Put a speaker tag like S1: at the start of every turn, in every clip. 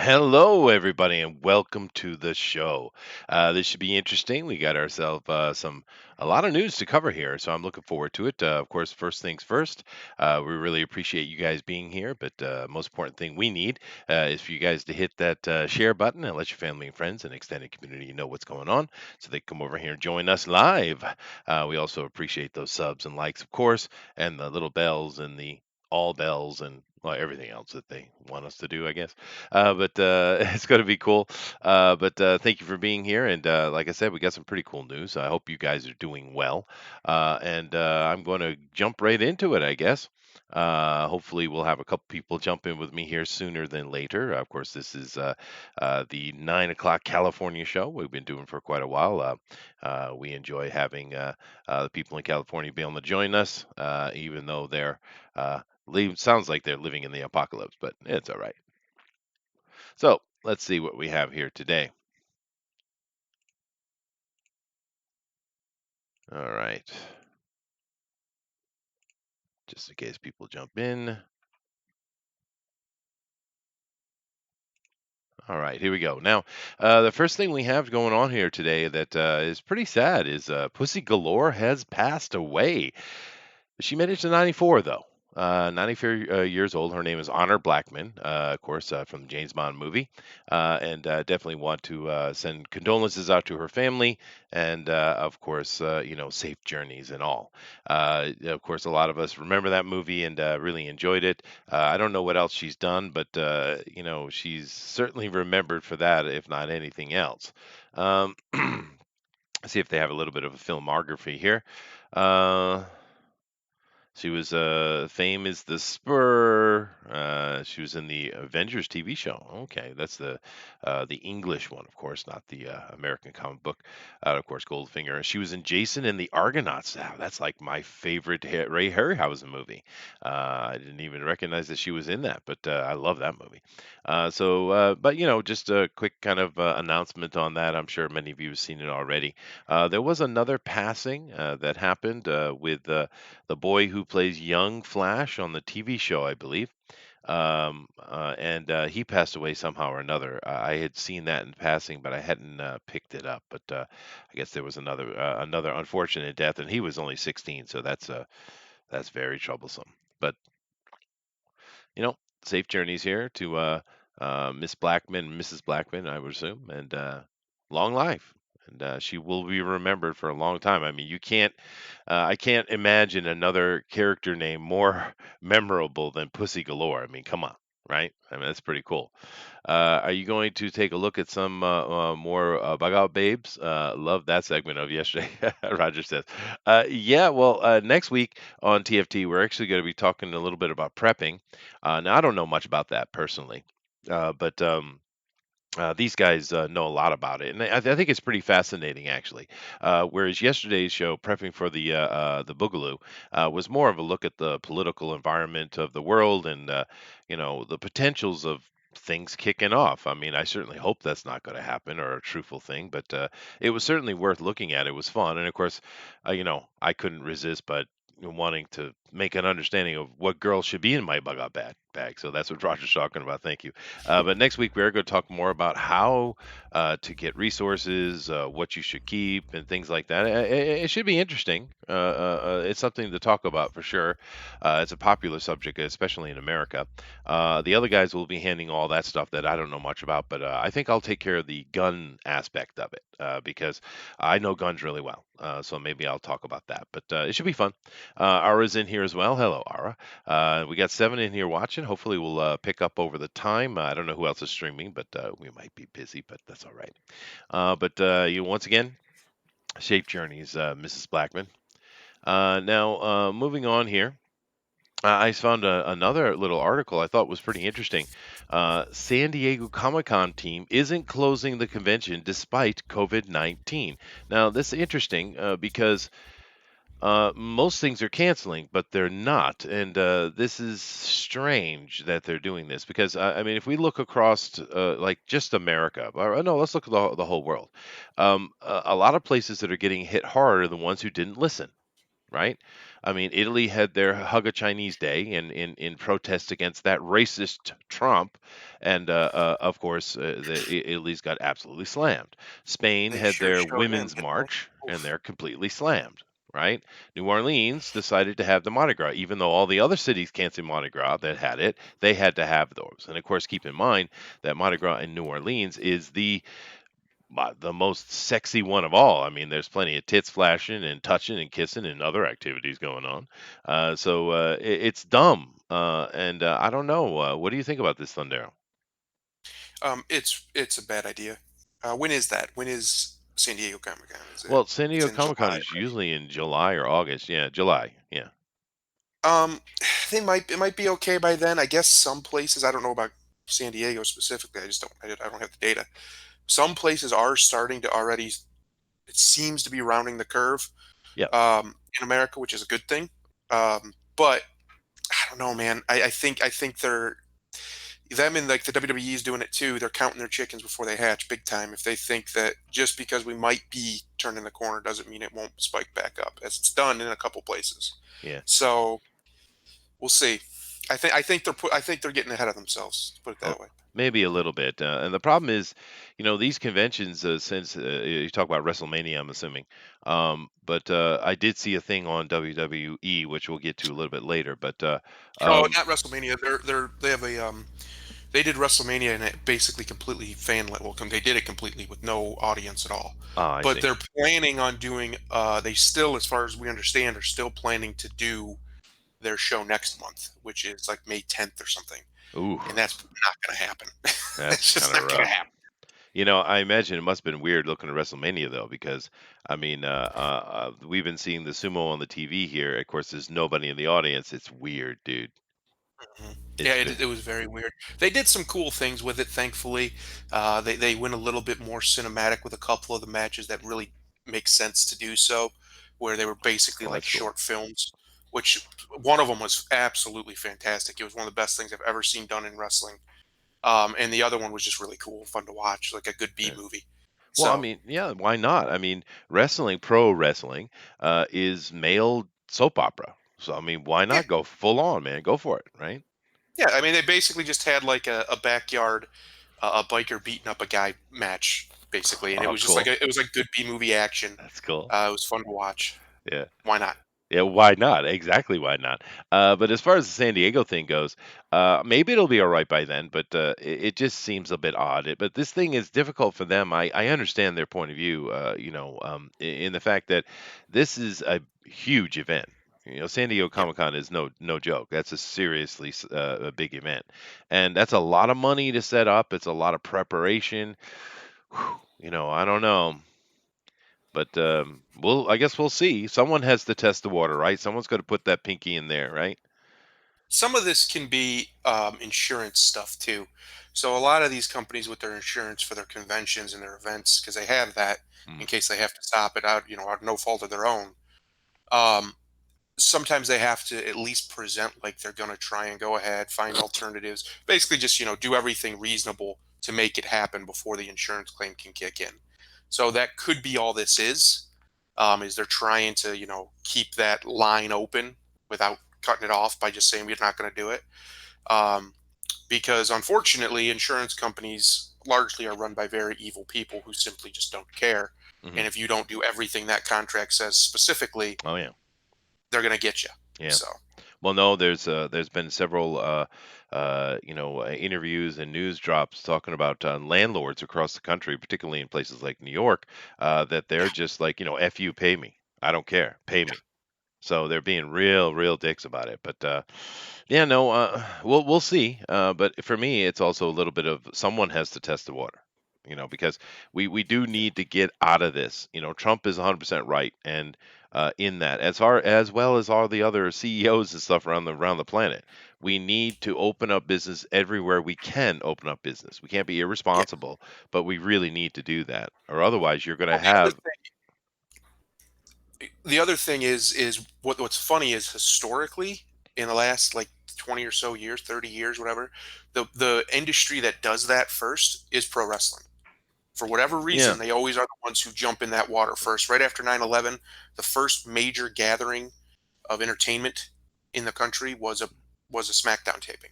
S1: Hello, everybody, and welcome to the show. This should be interesting. We got ourselves some a lot of news to cover here, so I'm looking forward to it. Of course, first things first, we really appreciate you guys being here. But most important thing we need is for you guys to hit that share button and let your family and friends and extended community know what's going on, so they can come over here and join us live. We also appreciate those subs and likes, of course, and the little bells and the all bells and well, everything else that they want us to do, I guess. But it's going to be cool. But thank you for being here. And like I said, we got some pretty cool news. I hope you guys are doing well. And I'm going to jump right into it, I guess. Hopefully, we'll have a couple people jump in with me here sooner than later. Of course, this is the 9 o'clock California show we've been doing for quite a while. We enjoy having the people in California be able to join us, even though they're sounds like they're living in the apocalypse, but it's all right. So let's see what we have here today. All right. Just in case people jump in. All right, here we go. Now, the first thing we have going on here today that is pretty sad is Pussy Galore has passed away. She made it to 94, though. 94 years old. Her name is Honor Blackman, of course, from the James Bond movie. And definitely want to send condolences out to her family and, of course, safe journeys and all. Of course, a lot of us remember that movie and really enjoyed it. I don't know what else she's done, but, she's certainly remembered for that, if not anything else. Um, see if they have a little bit of a filmography here. Uh, she was Fame is the Spur. She was in the Avengers TV show. Okay, that's the English one, of course, not the American comic book. Of course, Goldfinger. She was in Jason and the Argonauts. That's like my favorite Ray Harryhausen movie. I didn't even recognize that she was in that, but I love that movie. But just a quick kind of announcement on that. I'm sure many of you have seen it already. There was another passing that happened with the boy who plays young Flash on the TV show, I believe. And he passed away somehow or another. I had seen that in passing, but I hadn't picked it up. But I guess there was another unfortunate death, and he was only 16, so that's very troublesome. But you know, safe journeys here to Miss Blackman, Mrs. Blackman, I would assume, and long life. And she will be remembered for a long time. I mean, I can't imagine another character name more memorable than Pussy Galore. I mean, come on, right? I mean, that's pretty cool. Are you going to take a look at some more Bug Out Babes? Love that segment of yesterday. Roger says, "Yeah, well, next week on TFT, we're actually going to be talking a little bit about prepping. Now, I don't know much about that personally, but these guys know a lot about it, and I think it's pretty fascinating, actually. Whereas yesterday's show, prepping for the Boogaloo, was more of a look at the political environment of the world and the potentials of things kicking off. I mean, I certainly hope that's not going to happen or a truthful thing, but it was certainly worth looking at. It was fun, and of course, I couldn't resist but wanting to make an understanding of what girls should be in my bug out bag. So that's what Roger's talking about. Thank you. But next week, we're going to talk more about how to get resources, what you should keep, and things like that. It should be interesting. It's something to talk about for sure. It's a popular subject, especially in America. The other guys will be handling all that stuff that I don't know much about, but I think I'll take care of the gun aspect of it because I know guns really well. So maybe I'll talk about that. But it should be fun. Ara's in here as well. Hello, Ara. We got 7 in here watching. Hopefully, we'll pick up over the time. I don't know who else is streaming, but we might be busy, but that's all right. But once again, Shape Journeys, Mrs. Blackman. Now, moving on here. I found another little article I thought was pretty interesting. San Diego Comic Con team isn't closing the convention despite COVID 19. Now, this is interesting because most things are canceling, but they're not, and this is strange that they're doing this because I mean, if we look across like just America, or no, let's look at the whole world. A lot of places that are getting hit hard are the ones who didn't listen, right? I mean, Italy had their Hug a Chinese Day in protest against that racist Trump, and of course, Italy's got absolutely slammed. Spain
S2: They
S1: had
S2: sure
S1: their
S2: showed him,
S1: Women's
S2: you know?
S1: March, and
S2: Oof.
S1: they're completely slammed. Right? New Orleans decided to have the Mardi Gras, even though all the other cities canceled Mardi Gras that had it, they had to have those. And of course, keep in mind that Mardi Gras in New Orleans is the most sexy one of all. I mean, there's plenty of tits flashing and touching and kissing and other activities going on. It's dumb. And I don't know. What do you think about this, Thundero?
S2: It's a bad idea. When is that? When is San Diego Comic Con?
S1: Well, San
S2: It's
S1: Diego
S2: in
S1: Comic Con
S2: July,
S1: is usually in July or August. Yeah, July. Yeah.
S2: right? It might be okay by then. I guess some places, I don't know about San Diego specifically. I don't have the data. Some places are starting to already, it seems to be rounding the curve
S1: Yeah.
S2: in America, which is a good thing. But I don't know, man. I think they're them and like the WWE is doing it too. They're counting their chickens before they hatch, big time. If they think that just because we might be turning the corner doesn't mean it won't spike back up, as it's done in a couple places.
S1: Yeah.
S2: So we'll see. I think they're getting ahead of themselves. Put it
S1: Oh,
S2: that way.
S1: maybe a little bit. And the problem is, these conventions, since you talk about WrestleMania, I'm assuming. But I did see a thing on WWE, which we'll get to a little bit later. But
S2: Oh,
S1: um,
S2: not WrestleMania. They have a they did WrestleMania and it basically completely fan lit. Welcome. They did it completely with no audience at all.
S1: I
S2: But
S1: see.
S2: they're planning on doing. They still, as far as we understand, are still planning to do their show next month, which is like May 10th or something.
S1: Ooh,
S2: And that's not going to happen.
S1: that's
S2: It's just
S1: kind of
S2: not going to
S1: rough.
S2: happen.
S1: I imagine it must have been weird looking at WrestleMania though, because I mean, we've been seeing the sumo on the TV here. Of course, there's nobody in the audience. It's weird, dude.
S2: Mhm. Yeah,
S1: It's ve-
S2: it was very weird. They did some cool things with it, thankfully. They went a little bit more cinematic with a couple of the matches that really make sense to do so, where they were basically
S1: oh,
S2: like
S1: that's cool.
S2: short films, which one of them was absolutely fantastic. It was one of the best things I've ever seen done in wrestling. And the other one was just really cool, fun to watch, like a good B
S1: Yeah.
S2: movie.
S1: Well, I
S2: So
S1: mean, yeah, why not? I mean, pro wrestling, is male soap opera. So, I mean, why
S2: yeah,
S1: not go full on, man? Go for it, right?
S2: yeah. I mean, they basically just had like a backyard a biker beating up a guy match, basically, and
S1: Oh, cool.
S2: it was like good B movie action.
S1: That's cool.
S2: It was fun to watch.
S1: Yeah.
S2: Why not?
S1: Yeah, why not? Exactly, why not? But as far as the San Diego thing goes, maybe it'll be all right by then, but it just seems a bit odd. But this thing is difficult for them. I understand their point of view, in the fact that this is a huge event. San Diego
S2: Yeah.
S1: Comic Con is no joke. That's a seriously a big event, and that's a lot of money to set up. It's a lot of preparation. Whew, I don't know. But I guess we'll see. Someone has to test the water, right? Someone's got to put that pinky in there, right?
S2: Some of this can be insurance stuff too. So a lot of these companies with their insurance for their conventions and their events, because they have that
S1: Mm,
S2: in case they have to stop it out, out of no fault of their own. Um, Sometimes they have to at least present like they're going to try and go ahead, find alternatives, basically just, do everything reasonable to make it happen before the insurance claim can kick in. So that could be all this is they're trying to, keep that line open without cutting it off by just saying we're not going to do it. Um, because unfortunately, insurance companies largely are run by very evil people who simply just don't care.
S1: hmm
S2: And if you don't do everything that contract says specifically,
S1: Oh yeah,
S2: they're going to get you.
S1: yeah.
S2: So.
S1: Well, no, there's been several interviews and news drops talking about landlords across the country, particularly in places like New York, that they're just like, "F you, pay me. I don't care, pay me." So they're being real dicks about it. But yeah, no, we'll see. But for me, it's also a little bit of someone has to test the water. Because we do need to get out of this. Trump is 100% right, and in that, as well as all the other CEOs and stuff around the planet, we need to open up business everywhere we can open up business. We can't be
S2: Yeah.
S1: irresponsible, but we really need to do that, or otherwise you're going to
S2: Well,
S1: have.
S2: the other thing is what's funny is historically in the last like 20 or so years, 30 years, whatever, the industry that does that first is pro wrestling. For whatever
S1: Yeah.
S2: reason, they always are the ones who jump in that water first. Right after 9/11, the first major gathering. of entertainment in the country was a SmackDown taping,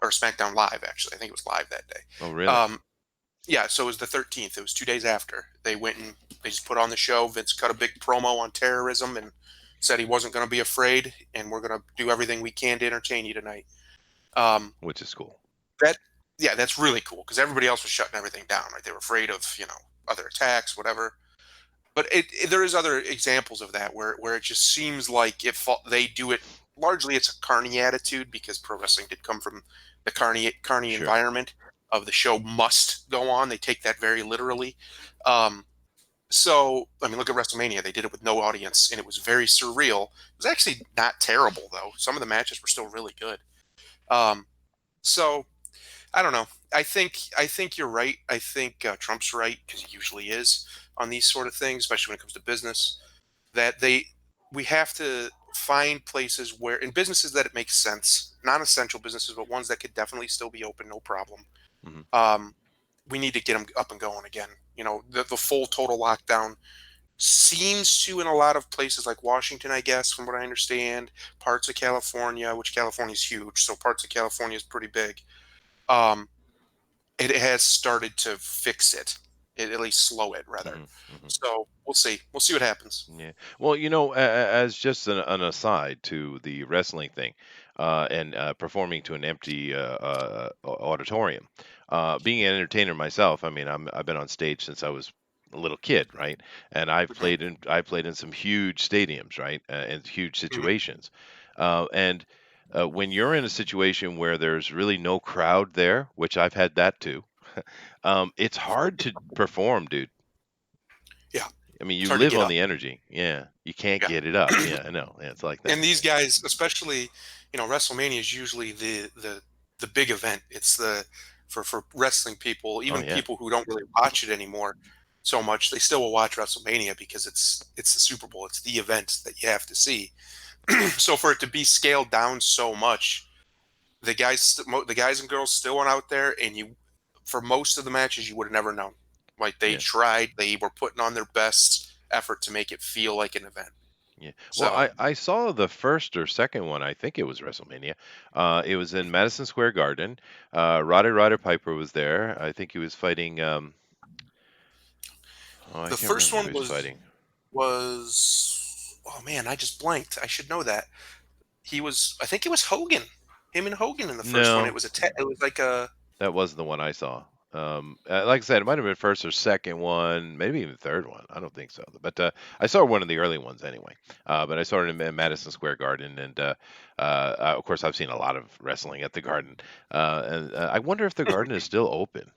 S2: or SmackDown Live. Actually, I think it was live that day.
S1: Oh, really?
S2: Um, yeah, so it was the 13th. It was 2 days after they went and they just put on the show. Vince cut a big promo on terrorism and said he wasn't going to be afraid, and we're going to do everything we can to entertain you tonight. Um,
S1: Which is cool.
S2: that yeah, that's really cool because everybody else was shutting everything down. Right, they were afraid of other attacks, whatever. But there is other examples of that where it just seems like they do it largely. It's a carny attitude because pro wrestling did come from the carny
S1: Sure.
S2: environment of the show must go on. They take that very literally. Um, so I mean, look at WrestleMania. They did it with no audience, and it was very surreal. It was actually not terrible though. Some of the matches were still really good. Um, so I don't know. I think you're right. I think Trump's right because he usually is on these sort of things, especially when it comes to business. That we have to find places where in businesses that it makes sense, non-essential businesses, but ones that could definitely still be open, no problem.
S1: Hmm.
S2: Um, we need to get them up and going again. The full total lockdown seems to in a lot of places like Washington, I guess, from what I understand, parts of California, which California is huge, so parts of California is pretty big. Um, it has started to fix it, at least slow it rather.
S1: Hmm. Hmm.
S2: So we'll see what happens.
S1: Yeah. Well, as just an aside to the wrestling thing, and performing to an empty auditorium, being an entertainer myself, I mean, I've been on stage since I was a little kid, right? And
S2: Mhm,
S1: I've played in some huge stadiums, right, and huge
S2: mhm.
S1: situations. And when you're in a situation where there's really no crowd there, which I've had that too, it's hard to perform, dude.
S2: Yeah,
S1: I mean,
S2: it's
S1: you
S2: hard to
S1: live
S2: get
S1: on
S2: up.
S1: the energy. Yeah. You can't
S2: Yeah,
S1: get it up. Yeah, I know. Yeah, it's like that.
S2: and these
S1: Yeah.
S2: guys, especially, WrestleMania is usually the big event. It's the for wrestling people,
S1: Oh,
S2: even
S1: yeah.
S2: people who don't really watch it anymore so much, they still will watch WrestleMania because it's the Super Bowl. It's the event that you have to see. So for it to be scaled down so much, the guys and girls still went out there, and you for most of the matches you would have never known. Like they
S1: Yeah.
S2: tried, they were putting on their best effort to make it feel like an event.
S1: Yeah. Well,
S2: So
S1: I saw the first or second one. I think it was WrestleMania. It was in Madison Square Garden. Roddy Piper was there. I think he was fighting. Oh, I
S2: the
S1: can't
S2: first
S1: remember who
S2: one
S1: he was fighting.
S2: was oh man, I just blanked. I should know that. I think it was Hogan. Him and Hogan in the first one.
S1: No,
S2: It was like a
S1: that wasn't the one I saw. Like I said, it might have been first or second one, maybe even third one. I don't think so, but I saw one of the early ones anyway. But I saw it in Madison Square Garden, and of course, I've seen a lot of wrestling at the Garden. And I wonder if the Garden is still open.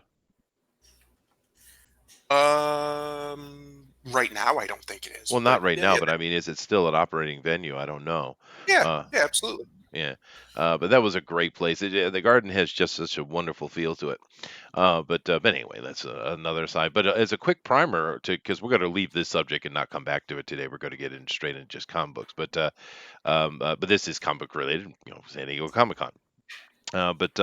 S2: right now I don't think it is,
S1: Well,
S2: but
S1: not right
S2: yeah,
S1: now,
S2: yeah,
S1: but I mean, is it still an operating venue? I don't know.
S2: yeah,
S1: Uh,
S2: yeah, absolutely.
S1: yeah, but that was a great place. The Garden has just such a wonderful feel to it. But anyway, that's another side. But as a quick primer, to because we're going to leave this subject and not come back to it today, we're going to get in straight into just comic books. But this is comic book related, San Diego Comic Con. But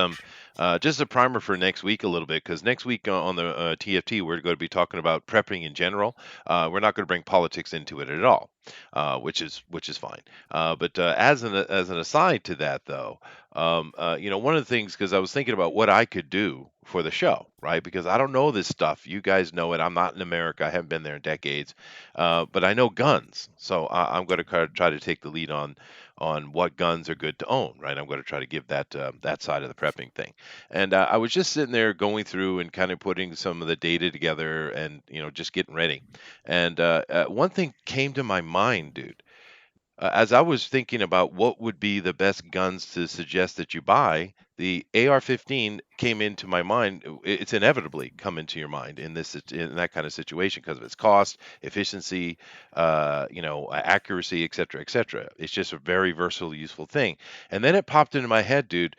S1: just a primer for next week a little bit, because next week on the TFT, we're going to be talking about prepping in general. We're not going to bring politics into it at all, which is fine. But as an aside to that, though, one of the things, because I was thinking about what I could do for the show, right? Because I don't know this stuff. You guys know it. I'm not in America. I haven't been there in decades, but I know guns, so I'm going to try to take the lead on what guns are good to own, right? I'm going to try to give that side of the prepping thing. And I was just sitting there going through and kind of putting some of the data together, and just getting ready. And one thing came to my mind, dude. As I was thinking about what would be the best guns to suggest that you buy, the AR-15 came into my mind. It's inevitably come into your mind in that kind of situation because of its cost, efficiency, accuracy, et cetera, et cetera. It's just a very versatile, useful thing. And then it popped into my head, dude.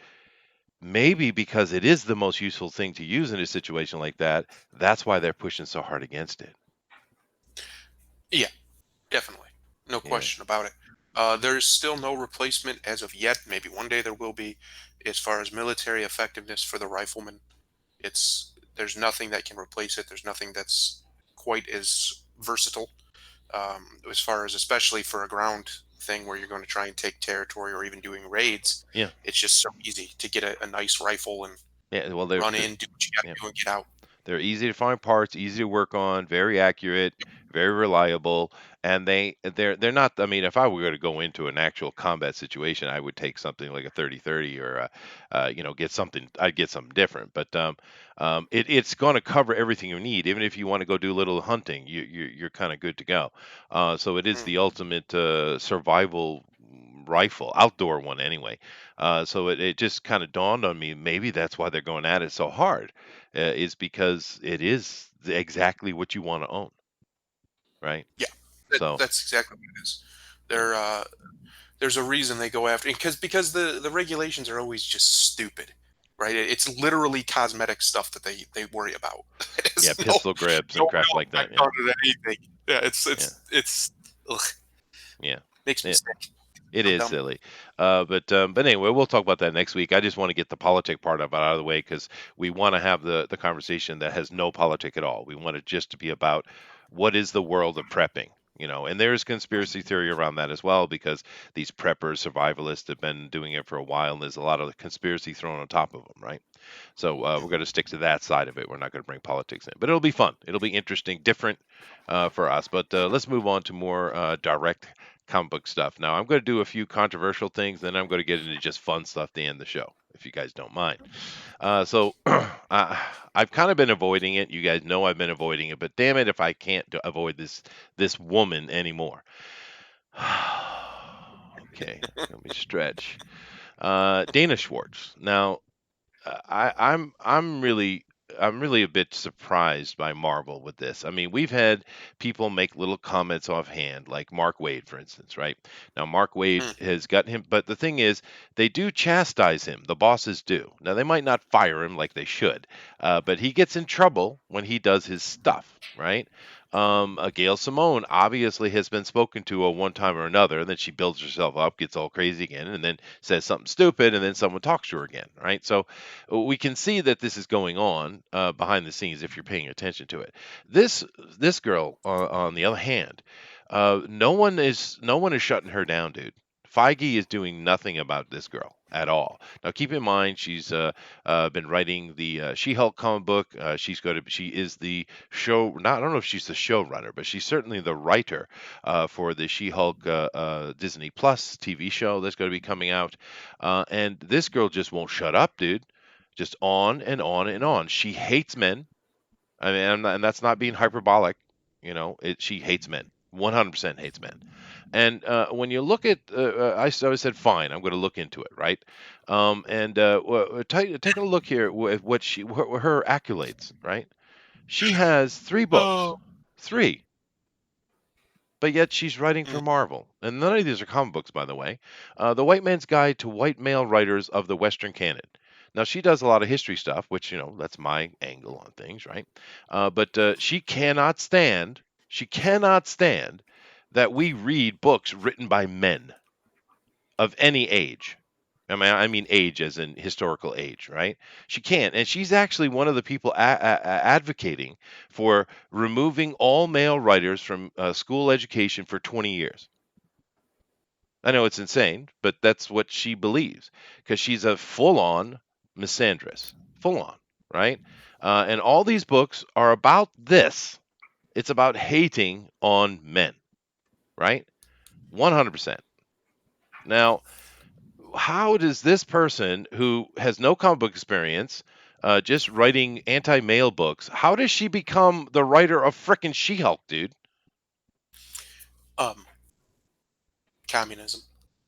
S1: Maybe because it is the most useful thing to use in a situation like that, that's why they're pushing so hard against it.
S2: Yeah, definitely, no
S1: Yeah.
S2: question about it. There's still no replacement as of yet. Maybe one day there will be, as far as military effectiveness for the rifleman. There's nothing that can replace it. There's nothing that's quite as versatile, as far as especially for a ground. thing where you're going to try and take territory or even doing raids,
S1: Yeah,
S2: it's just so easy to get a nice rifle and
S1: yeah. Well,
S2: run in, do what you got
S1: yeah.
S2: to do, and get out.
S1: They're easy to find parts, easy to work on, very accurate, very reliable, and they're not. I mean, if I were to go into an actual combat situation, I would take something like a 30-30 or get something. I'd get something different, but it's going to cover everything you need. Even if you want to go do a little hunting, you're kind of good to go. So it is
S2: Mm,
S1: the ultimate survival rifle, outdoor one anyway. So it just kind of dawned on me, maybe that's why they're going at it so hard, is because it is exactly what you want to own, right?
S2: yeah,
S1: So
S2: that's exactly what it is.
S1: yeah,
S2: They're there's a reason they go after because the regulations are always just stupid, right? It's literally cosmetic stuff that they worry about. It
S1: yeah,
S2: has
S1: pistol grips
S2: no
S1: and crap
S2: real
S1: like that.
S2: effect
S1: Yeah,
S2: on it anything. Yeah,
S1: yeah,
S2: ugh,
S1: yeah.
S2: makes me
S1: It,
S2: sick.
S1: it
S2: So
S1: is
S2: dumb.
S1: silly, but anyway, we'll talk about that next week. I just want to get the politic part of it out of the way because we want to have the conversation that has no politic at all. We want it just to be about what is the world of prepping, and there's conspiracy theory around that as well because these preppers, survivalists have been doing it for a while, and there's a lot of conspiracy thrown on top of them, right? So we're going to stick to that side of it. We're not going to bring politics in, but it'll be fun. It'll be interesting, different for us. But let's move on to more direct comic book stuff. Now, I'm going to do a few controversial things, then I'm going to get into just fun stuff to end the show, if you guys don't mind. So I've kind of been avoiding it. You guys know I've been avoiding it, but damn it, if I can't avoid this woman anymore. Okay, let me stretch. Dana Schwartz. Now, I'm really a bit surprised by Marvel with this. I mean, we've had people make little comments offhand, like Mark Wade, for instance, right? Now, Mark Wade
S2: Mm,
S1: has got him, but the thing is, they do chastise him. The bosses do. Now, they might not fire him like they should, but he gets in trouble when he does his stuff, right? Gail Simone obviously has been spoken to a one time or another, and then she builds herself up, gets all crazy again, and then says something stupid, and then someone talks to her again, right? So we can see that this is going on behind the scenes if you're paying attention to it. This girl, on the other hand, no one is shutting her down, dude. Feige is doing nothing about this girl at all. Now, keep in mind she's been writing the She-Hulk comic book. She is the show. Not I don't know if she's the showrunner, but she's certainly the writer for the She-Hulk Disney Plus TV show that's going to be coming out. And this girl just won't shut up, dude. Just on and on and on. She hates men. I mean, and that's not being hyperbolic. She hates men. 100% hates men. And when you look at, I said, fine, I'm going to look into it, right? And take a look here at her accolades, right? She has 3 books,
S2: oh,
S1: 3, but yet she's writing
S2: mm,
S1: for Marvel, and none of these are comic books, by the way. The White Man's Guide to White Male Writers of the Western Canon. Now she does a lot of history stuff, which that's my angle on things, right? But she cannot stand that we read books written by men of any age. I mean age as in historical age, right? She can't, and she's actually one of the people advocating for removing all male writers from school education for 20 years. I know it's insane, but that's what she believes because she's a full-on misandrist, full-on, right? And all these books are about this. It's about hating on men, right? 100%. Now, how does this person who has no comic book experience, just writing anti-male books, how does she become the writer of frickin' She-Hulk, dude?
S2: um, communism.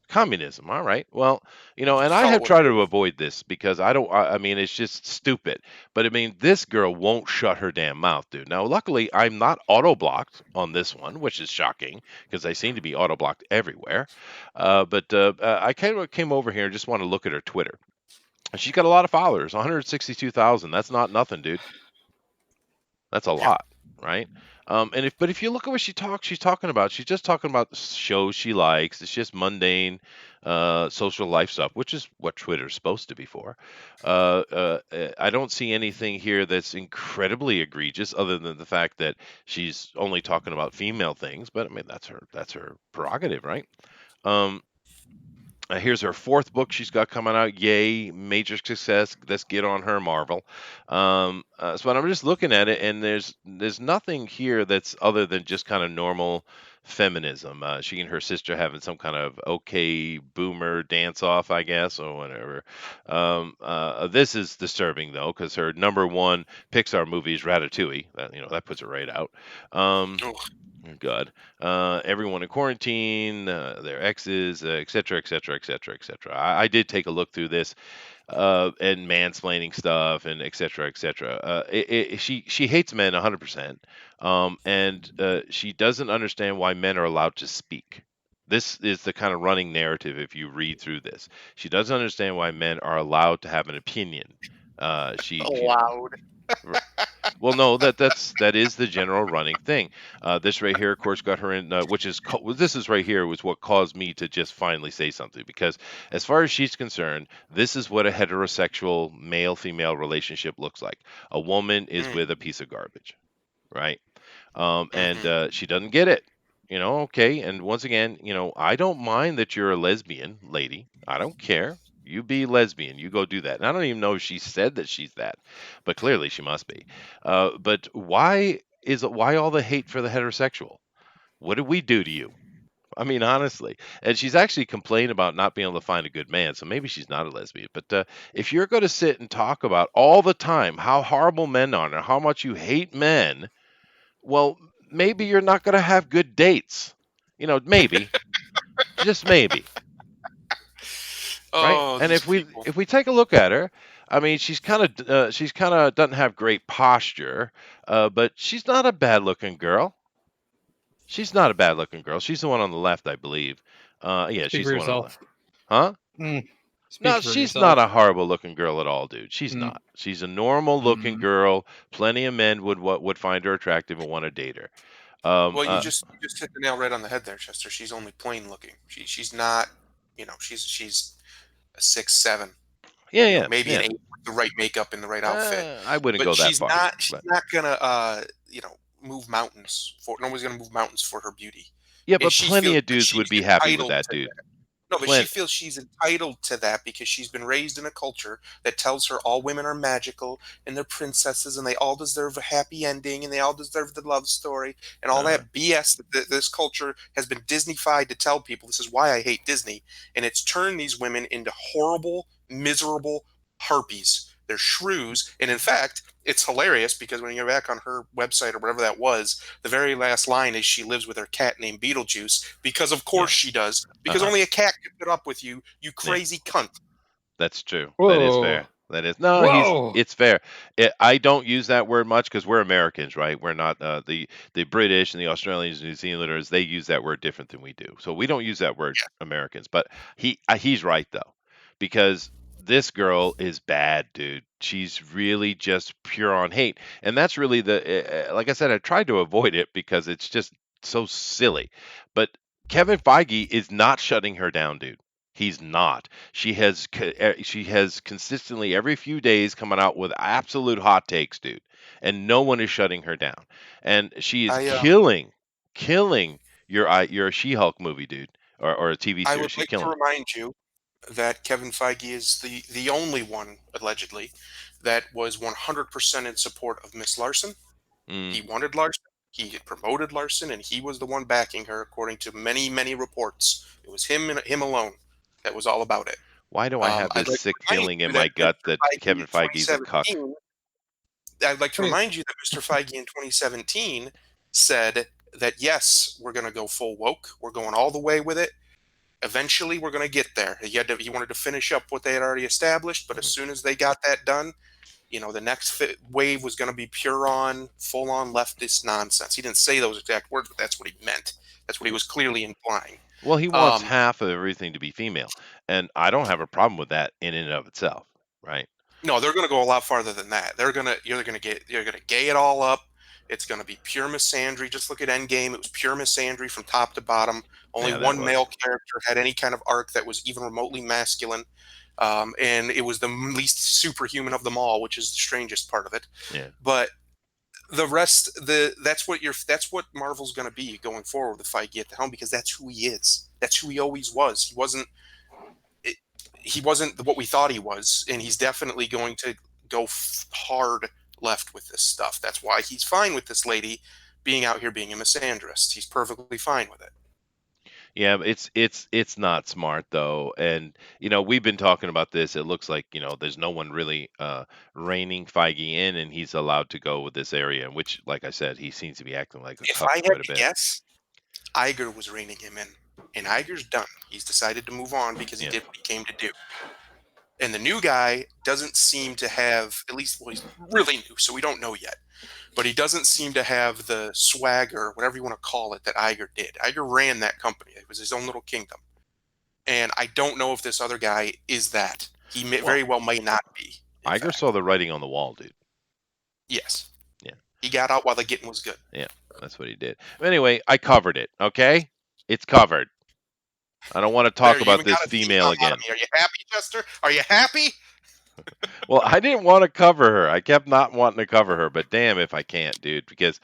S1: Communism. All right. Well, and
S2: Just
S1: I
S2: call it
S1: have
S2: what it
S1: tried to
S2: is.
S1: avoid this because I mean, it's just stupid. But I mean, this girl won't shut her damn mouth, dude. Now, luckily, I'm not auto blocked on this one, which is shocking because I seem to be auto blocked everywhere. But I kind of came over here and just want to look at her Twitter. And she's got a lot of followers, 162,000. That's not nothing, dude. That's a
S2: Yeah.
S1: lot, right? But if you look at what she's talking about. She's just talking about shows she likes. It's just mundane, social life stuff, which is what Twitter's supposed to be for. I don't see anything here that's incredibly egregious, other than the fact that she's only talking about female things. But I mean, that's her prerogative, right? Um, Here's her fourth book she's got coming out. Yay, major success. Let's get on her, Marvel. So I'm just looking at it, and there's nothing here that's other than just kind of normal feminism. She and her sister having some kind of okay boomer dance off, I guess, or whatever. This is disturbing though, because her number one Pixar movie is Ratatouille. That puts it right out. Um,
S2: Oh,
S1: Oh, God. Everyone in quarantine, their exes, et cetera, et cetera, et cetera, et cetera. I did take a look through this and mansplaining stuff and et cetera, et cetera. She hates men 100%, and she doesn't understand why men are allowed to speak. This is the kind of running narrative if you read through this. She doesn't understand why men are allowed to have an opinion. She
S2: allowed.
S1: well, no, that is the general running thing. This right here, of course, got her in, well, this is right here was what caused me to just finally say something because, as far as she's concerned, this is what a heterosexual male-female relationship looks like. A woman is
S2: Mm,
S1: with a piece of garbage, right? And
S2: hmm
S1: she doesn't get it. Okay. And once again, I don't mind that you're a lesbian lady. I don't care. You be lesbian. You go do that. And I don't even know if she said that she's that, but clearly she must be. But why all the hate for the heterosexual? What did we do to you? I mean, honestly. And she's actually complained about not being able to find a good man, so maybe she's not a lesbian. But if you're going to sit and talk about all the time how horrible men are and how much you hate men, well, maybe you're not going to have good dates. Maybe, just maybe, right?
S2: Oh,
S1: And
S2: these
S1: if we
S2: people.
S1: if we take a look at her, I mean, she's kind of doesn't have great posture, but she's not a bad looking girl. She's not a bad looking girl. She's the one on the left, I believe. Yeah,
S3: Speak
S1: she's
S3: for
S1: the one on the left.
S3: yourself.
S1: Huh?
S3: Mm.
S1: No,
S3: Speak for
S1: she's not
S3: yourself.
S1: a horrible looking girl at all, dude. She's
S3: Mm.
S1: not. She's a normal looking
S3: Mm.
S1: girl. Plenty of men would find her attractive and want to date her. Um,
S2: Well,
S1: uh,
S2: you just hit the nail right on the head there, Chester. She's only plain looking. She's not, she's a 6'7",
S1: yeah, yeah,
S2: maybe an
S1: yeah.
S2: 8 with the right makeup and the right outfit.
S1: I wouldn't
S2: But
S1: go that far,
S2: she's
S1: but
S2: not gonna move mountains for nobody's gonna move mountains for her beauty.
S1: yeah,
S2: And
S1: but
S2: she
S1: plenty
S2: feels
S1: of
S2: that
S1: dudes would
S2: she's
S1: be happy with
S2: entitled
S1: that,
S2: to
S1: dude.
S2: no, but she
S1: Plenty.
S2: feels she's entitled to that because she's been raised in a culture that tells her all women are magical and they're princesses and they all deserve a happy ending and they all deserve the love story and all
S1: Uh,
S2: that BS that this culture has been Disneyfied to tell people. This is why I hate Disney. And it's turned these women into horrible, miserable harpies. They're shrews. And in fact, it's hilarious because when you go back on her website or whatever that was, the very last line is she lives with her cat named Beetlejuice because of course
S1: yeah.
S2: she does because
S1: Uh-huh.
S2: only a cat can put up with you, you
S1: Yeah.
S2: crazy cunt.
S1: That's true. That is
S3: Whoa.
S1: fair. That is no.
S3: Whoa.
S1: It's fair. I don't use that word much because we're Americans, right? We're not the British and the Australians, and New Zealanders. They use that word different than we do, so we don't use that word Americans. But he's right though, because this girl is bad, dude. She's really just pure on hate, and that's really like I said, I tried to avoid it because it's just so silly. But Kevin Feige is not shutting her down, dude. He's not. She has consistently every few days coming out with absolute hot takes, dude, and no one is shutting her down. And she is
S2: I
S1: killing your She-Hulk movie, dude, or a TV
S2: I
S1: series.
S2: would
S1: She's
S2: like to
S1: killing it.
S2: remind you that Kevin Feige is the only one allegedly that was 100% in support of Miss Larson.
S1: Mm,
S2: He wanted Larson. He had promoted Larson, and he was the one backing her, according to many, many reports. It was him and him alone that was all about it.
S1: why do I have
S2: I'd
S1: this
S2: like to
S1: sick
S2: remind
S1: feeling in
S2: you
S1: my
S2: that
S1: gut that
S2: Feige in
S1: Kevin Feige's a cuck?
S2: 2017 I'd like to
S3: Wait.
S2: remind you that Mr. Feige in 2017 said that yes, we're going to go full woke. We're going all the way with it. Eventually, we're going to get there. He wanted to finish up what they had already established, but as
S1: Mhm.
S2: soon as they got that done, the next wave was going to be pure on, full on leftist nonsense. He didn't say those exact words, but that's what he meant. That's what he was clearly implying.
S1: Well, he wants
S2: Um,
S1: half of everything to be female, and I don't have a problem with that in and of itself, right?
S2: No, they're going to go a lot farther than that. You're going to gay it all up. It's going to be pure misandry. Just look at Endgame. It was pure misandry from top to bottom. Only
S1: Yeah, that
S2: one
S1: was.
S2: male character had any kind of arc that was even remotely masculine. And it was the least superhuman of them all, which is the strangest part of it.
S1: Yeah.
S2: But the rest, that's what Marvel's going to be going forward with Feige at the helm, because that's who he is. That's who he always was. It, he wasn't what we thought he was, and he's definitely going to go hard left with this stuff. That's why he's fine with this lady being out here being a misandrist. He's perfectly fine with it.
S1: Yeah, it's not smart though, and we've been talking about this. It looks like there's no one really reining Feige in, and he's allowed to go with this area, in which, like I said, he seems to be acting like a
S2: If
S1: cuck
S2: I had
S1: quite a
S2: to
S1: bit.
S2: guess, Iger was reining him in, and Iger's done. He's decided to move on because he
S1: Yeah.
S2: did what he came to do. And the new guy doesn't seem to have, at least, well, he's really new, so we don't know yet. But he doesn't seem to have the swagger, whatever you want to call it, that Iger did. Iger ran that company. It was his own little kingdom. And I don't know if this other guy is that. He
S1: Well,
S2: very well may not be, in
S1: Iger saw
S2: fact.
S1: the writing on the wall, dude.
S2: Yes.
S1: Yeah,
S2: He got out while the getting was good.
S1: yeah, that's what he did. Anyway, I covered it. Okay, it's covered. I don't want to
S2: There,
S1: talk
S2: you
S1: about
S2: even
S1: this
S2: got a theme
S1: female
S2: song out of
S1: again.
S2: me. Are you happy, Chester? Are you happy?
S1: Well, I didn't want to cover her. I kept not wanting to cover her, but damn if I can't, dude, because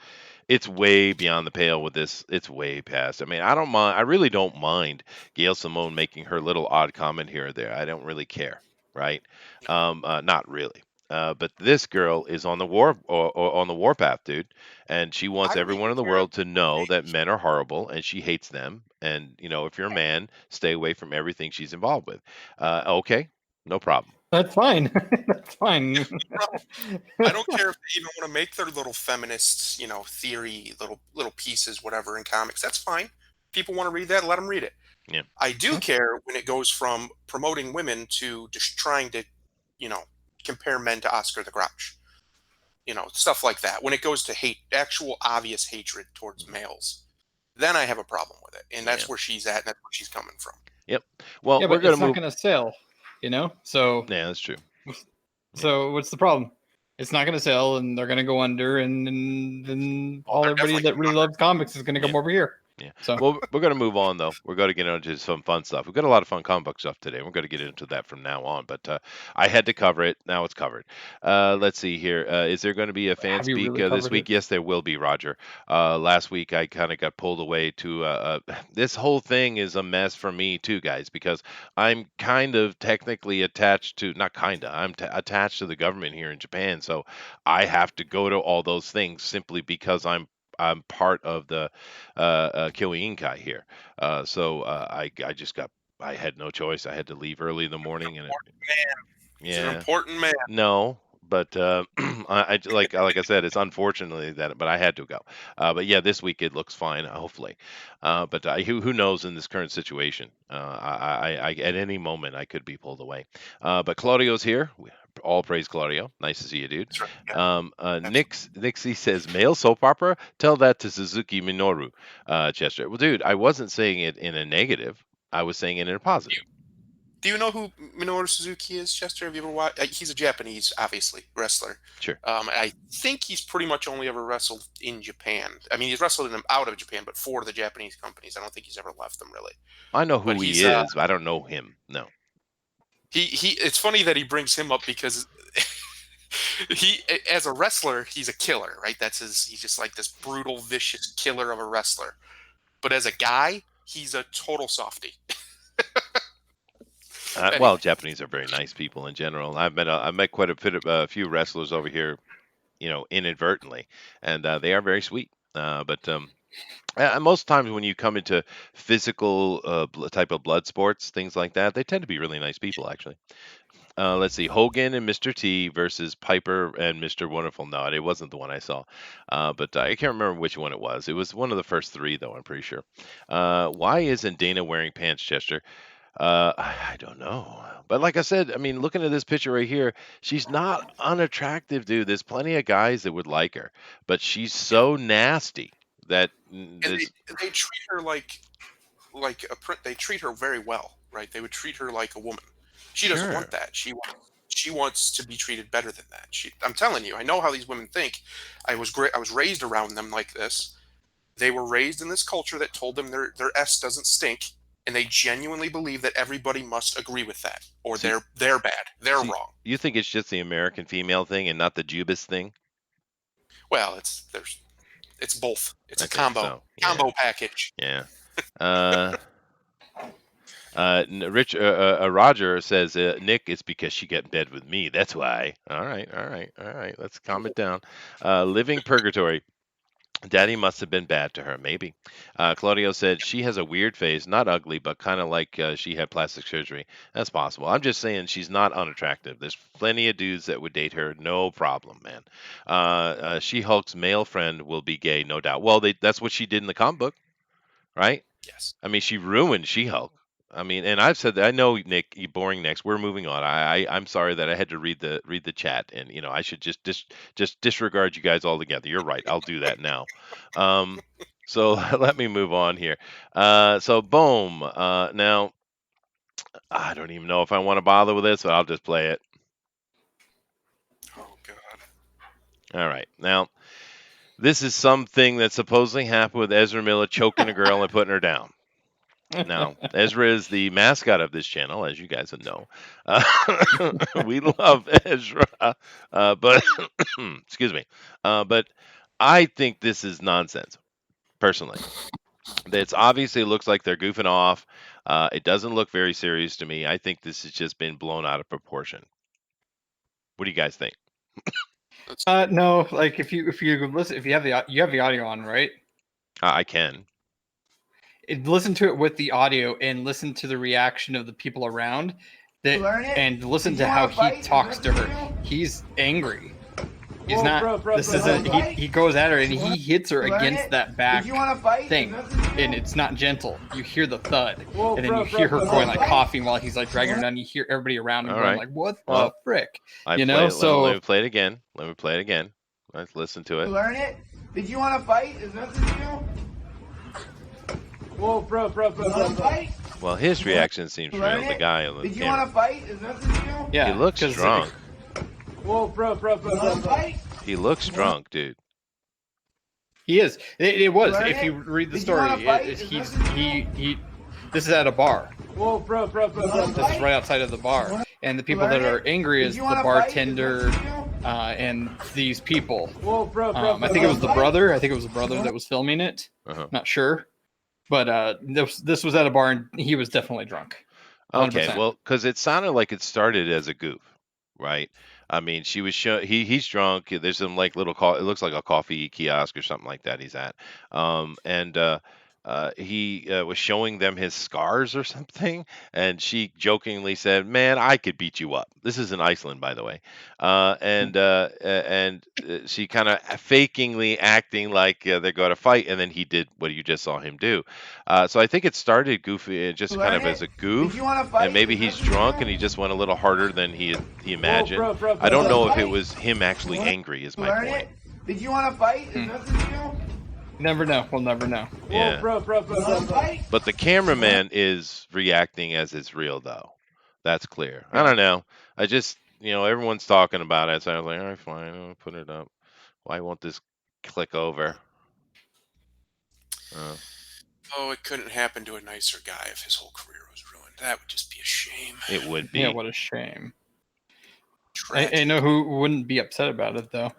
S1: it's way beyond the pale with this. It's way past. I mean, I don't mind. I really don't mind Gail Simone making her little odd comment here or there. I don't really care, right? Not really. But this girl is on the or on the warpath, dude, and she wants
S2: I don't
S1: everyone
S2: even
S1: in the
S2: care if
S1: world to know that men are horrible, and she hates them. And if you're a man, stay away from everything she's involved with. Okay, no problem.
S3: That's fine. That's fine.
S2: I don't care if they even want to make their little feminist, theory, little pieces, whatever, in comics. That's fine. People want to read that, let them read it.
S1: Yeah.
S2: I do care when it goes from promoting women to just trying to, you know, compare men to Oscar the Grouch. Stuff like that. When it goes to hate, actual obvious hatred towards males, then I have a problem with it, and
S1: Yeah.
S2: that's where she's at, and that's where she's coming from.
S1: Yep. Well,
S3: Yeah,
S1: we're
S3: but
S1: gonna
S3: it's not
S1: move.
S3: going to sell, So,
S1: Yeah, that's true.
S3: so what's the problem? It's not going to sell, and they're going to go under, and then
S2: Oh,
S3: all
S2: they're
S3: everybody
S2: definitely
S3: that really loves comics is going to come
S1: Yeah.
S3: over here.
S1: Yeah.
S3: So,
S1: Well, we're going to move on though. We're going to get into some fun stuff. We've got a lot of fun comic book stuff today. We're going to get into that from now on. But I had to cover it. Now it's covered. Let's see here. Is there going to be a fan
S3: have you
S1: speak
S3: really
S1: this
S3: covered
S1: week?
S3: it?
S1: Yes, there will be, Roger. Last week I kind of got pulled away to. This whole thing is a mess for me too, guys, because I'm kind of technically attached to. Not kinda. I'm attached to the government here in Japan, so I have to go to all those things simply because I'm part of the Kyoei Inkai here. I just I had no choice. I had to leave early in the morning, and
S2: He's an
S1: yeah,
S2: important man.
S1: no, but like I said, it's unfortunately that, but I had to go. But yeah, this week it looks fine, hopefully. But who knows in this current situation? At any moment I could be pulled away. But Claudio's here. All praise Claudio. Nice to see you, dude.
S2: That's right. Yeah,
S1: Nixie says male soap opera. Tell that to Suzuki Minoru, Chester. Well, dude, I wasn't saying it in a negative. I was saying it in a positive.
S2: Do you know who Minoru Suzuki is, Chester? Have you ever watched? He's a Japanese, obviously, wrestler.
S1: Sure.
S2: I think he's pretty much only ever wrestled in Japan. I mean, he's wrestled in out of Japan, but for the Japanese companies. I don't think he's ever left them really.
S1: I know
S2: But
S1: who he
S2: he's
S1: is, but I don't know him. No.
S2: he. It's funny that he brings him up because he, as a wrestler, he's a killer, right? That's his. He's just like this brutal, vicious killer of a wrestler. But as a guy, he's a total softie.
S1: Well,
S2: Anyway.
S1: Japanese are very nice people in general. I've met quite a few wrestlers over here, inadvertently, and they are very sweet. But most times when you come into physical type of blood sports, things like that, they tend to be really nice people, actually. Let's see, Hogan and Mr. T versus Piper and Mr. Wonderful. No, it wasn't the one I saw, but I can't remember which one it was. It was one of the first three, though. I'm pretty sure. Why isn't Dana wearing pants, Chester? I don't know. But like I said, I mean, looking at this picture right here, she's not unattractive, dude. There's plenty of guys that would like her, but she's so nasty that
S2: And
S1: this.
S2: they treat her like a print. They treat her very well, right? They would treat her like a woman. She doesn't
S1: Sure.
S2: want that. She wants to be treated better than that. I'm telling you, I know how these women think. I was great. I was raised around them like this. They were raised in this culture that told them their s doesn't stink, and they genuinely believe that everybody must agree with that, or
S1: See,
S2: they're bad. They're
S1: see,
S2: wrong.
S1: you think it's just the American female thing and not the Jubis thing?
S2: Well, it's both. It's
S1: I
S2: a
S1: think so.
S2: combo package.
S1: Yeah. Roger says, Nick, it's because she got in bed with me. That's why. All right. Let's calm it down. Living Purgatory. Daddy must have been bad to her, maybe. Claudio said she has a weird face, not ugly, but kind of like she had plastic surgery. That's possible. I'm just saying she's not unattractive. There's plenty of dudes that would date her, no problem, man. She-Hulk's male friend will be gay, no doubt. Well, that's what she did in the comic book, right?
S2: Yes.
S1: I mean, she ruined She-Hulk. I mean, and I've said that. I know, Nick, you boring next. We're moving on. I'm sorry that I had to read the chat, and I should just disregard you guys altogether. You're right. I'll do that now. So let me move on here. So boom. Now I don't even know if I want to bother with this, but I'll just play it.
S2: Oh God.
S1: All right. Now this is something that supposedly happened with Ezra Miller choking a girl and putting her down. Now, Ezra is the mascot of this channel, as you guys know. We love Ezra, but excuse me. But I think this is nonsense, personally. It's obviously it looks like they're goofing off. It doesn't look very serious to me. I think this has just been blown out of proportion. What do you guys think?
S3: No, like if you listen, if you have the audio on, right?
S1: I can.
S3: Listen to it with the audio and listen to the reaction of the people around and listen to how he talks to her. He's angry. He's not. This isn't. He goes at her and he hits her against that back thing, and it's not gentle. You hear the thud, and then you hear her going like coughing while he's like dragging her down. You hear everybody around him going like, "What the frick?" You know. So
S1: let me play it again. Let's listen to it.
S4: Learn it. Did you want to fight? Is nothing new? Whoa, bro.
S1: Well, his reaction seems real. The guy on the
S4: Did you want to fight? Is nothing new?
S3: yeah,
S1: he looks drunk.
S4: Whoa, bro.
S1: He looks drunk, dude.
S3: He is. It was.
S4: Learn
S3: If
S4: it?
S3: you read the
S4: Did you wanna
S3: story,
S4: fight?
S3: he. This is at a bar.
S4: Whoa, bro.
S3: This is right outside of the bar, and the people that are angry is the bartender and these people.
S4: Whoa, bro.
S3: I think it was the brother. I think it was the brother that was filming it. Not sure, but this was at a bar, and he was definitely drunk. 100%.
S1: Okay, well, because it sounded like it started as a goof, right? I mean, she was he's drunk. There's some like little it looks like a coffee kiosk or something like that he's at, and he was showing them his scars or something, and she jokingly said, "Man, I could beat you up." This is in Iceland, by the way, and she kind of fakingly acting like they're going to fight, and then he did what you just saw him do. So I think it started goofy, just kind of as a goof, and maybe he's drunk and he just went a little harder than he imagined. I don't know if it was him actually angry. Is my point.
S4: Did you want to fight? Is nothing new?
S3: Never know. We'll never know.
S1: Yeah.
S4: Bro.
S1: But the cameraman is reacting as it's real, though. That's clear. I don't know. I just, everyone's talking about it, so I was like, all right, fine, I'll put it up. Why won't this click over?
S2: Oh, it couldn't happen to a nicer guy if his whole career was ruined. That would just be a shame.
S1: It would be.
S3: Yeah, what a shame.
S2: Tragic.
S3: I know who wouldn't be upset about it though.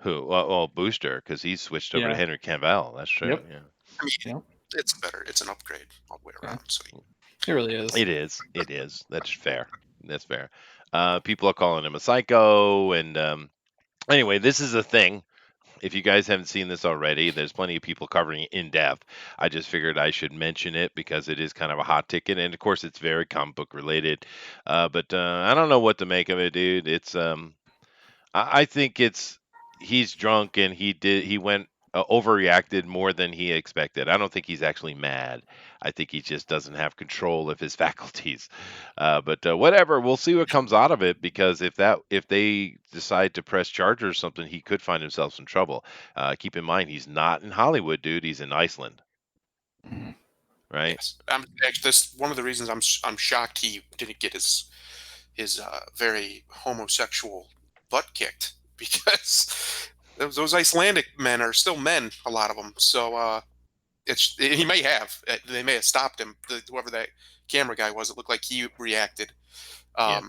S1: Who? Well, Booster, because he switched over to Henry Cavill. That's true.
S3: Yep.
S1: Yeah.
S2: I mean, it's better. It's an upgrade all the way around. So
S3: It really is.
S1: It is. That's fair. That's fair. People are calling him a psycho, and anyway, this is a thing. If you guys haven't seen this already, there's plenty of people covering it in depth. I just figured I should mention it because it is kind of a hot ticket, and of course, it's very comic book related. But I don't know what to make of it, dude. It's I think he's drunk and he went overreacted more than he expected. I don't think he's actually mad. I think he just doesn't have control of his faculties. But whatever, we'll see what comes out of it, because if they decide to press charges or something, he could find himself in trouble. Keep in mind, he's not in Hollywood, dude. He's in Iceland. Right?
S2: yes, actually, that's one of the reasons I'm shocked he didn't get his very homosexual butt kicked, because those Icelandic men are still men, a lot of them. So they may have stopped him. Whoever that camera guy was, it looked like he reacted.
S1: Yeah.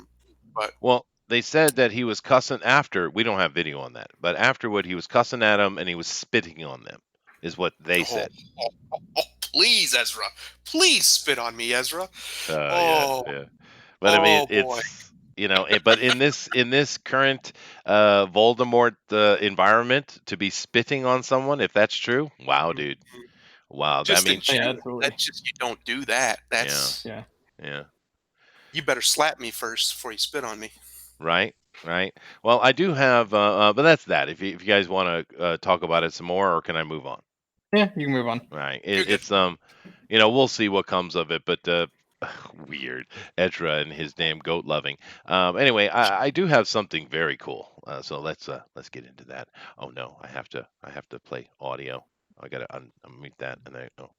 S2: But
S1: well, they said that he was cussing after. We don't have video on that, but afterward he was cussing at them and he was spitting on them, is what they
S2: Oh,
S1: said.
S2: please, Ezra. Please spit on me, Ezra.
S1: Yeah,
S2: Oh,
S1: yeah. But I mean,
S2: oh boy.
S1: it's but in this current Voldemort environment, to be spitting on someone, if that's true, wow, dude, wow. I
S2: Just in
S1: mean,
S3: Yeah,
S2: general,
S3: absolutely.
S2: that's just, you don't do that. That's
S3: Yeah.
S1: yeah.
S2: You better slap me first before you spit on me.
S1: Right, right. Well, I do have, but that's that. If you guys want to talk about it some more, or can I move on?
S3: Yeah, you can move on.
S1: Right.
S2: You're good.
S1: It's we'll see what comes of it, but weird Edra and his damn goat loving. Anyway, I do have something very cool. So let's get into that. Oh no, I have to play audio. I gotta unmute that, and there. Oh.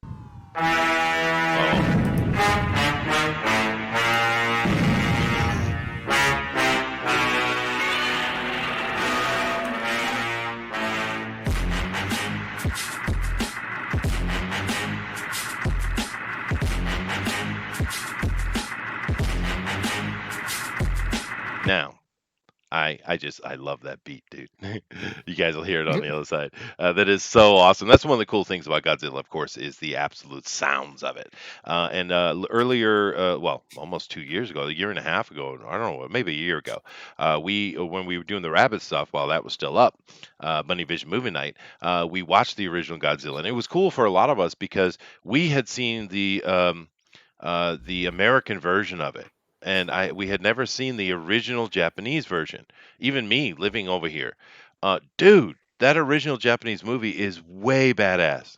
S1: Now, I love that beat, dude. You guys will hear it on the other side. That is so awesome. That's one of the cool things about Godzilla, of course, is the absolute sounds of it. And earlier, well, almost 2 years ago, a year and a half ago, I don't know, maybe a year ago, when we were doing the Rabbit stuff while that was still up, Bunny Vision Movie Night, we watched the original Godzilla, and it was cool for a lot of us because we had seen the American version of it. And we had never seen the original Japanese version. Even me living over here. Dude, that original Japanese movie is way badass.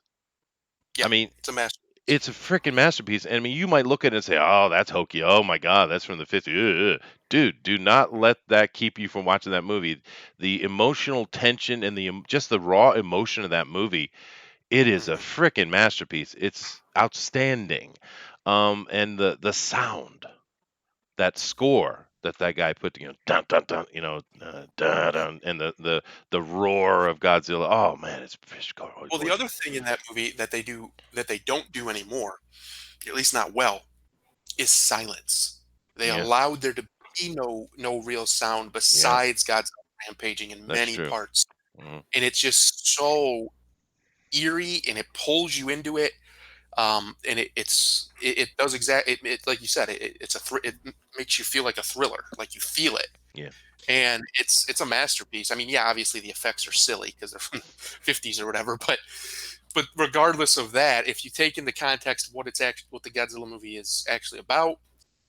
S2: Yeah,
S1: I mean,
S2: it's a masterpiece.
S1: it's a freaking masterpiece. And I mean, you might look at it and say, "Oh, that's hokey. Oh my God, that's from the 50s." Ugh. Dude, do not let that keep you from watching that movie. The emotional tension and just the raw emotion of that movie, it is a freaking masterpiece. It's outstanding. And the sound, that score that guy put, dun dun dun, dun dun, and the roar of Godzilla. Oh man, it's
S2: Well, the other thing in that movie that they don't do anymore, at least not well, is silence. They
S1: Yeah,
S2: allowed there to be no real sound besides Godzilla rampaging in
S1: that's
S2: many
S1: true.
S2: parts,
S1: Mhm.
S2: and it's just so eerie, and it pulls you into it. And it does it like you said, it makes you feel like a thriller, like you feel it,
S1: Yeah,
S2: and it's a masterpiece. I mean, yeah, obviously the effects are silly because they're from the 50s or whatever, but regardless of that, if you take into context what what the Godzilla movie is actually about,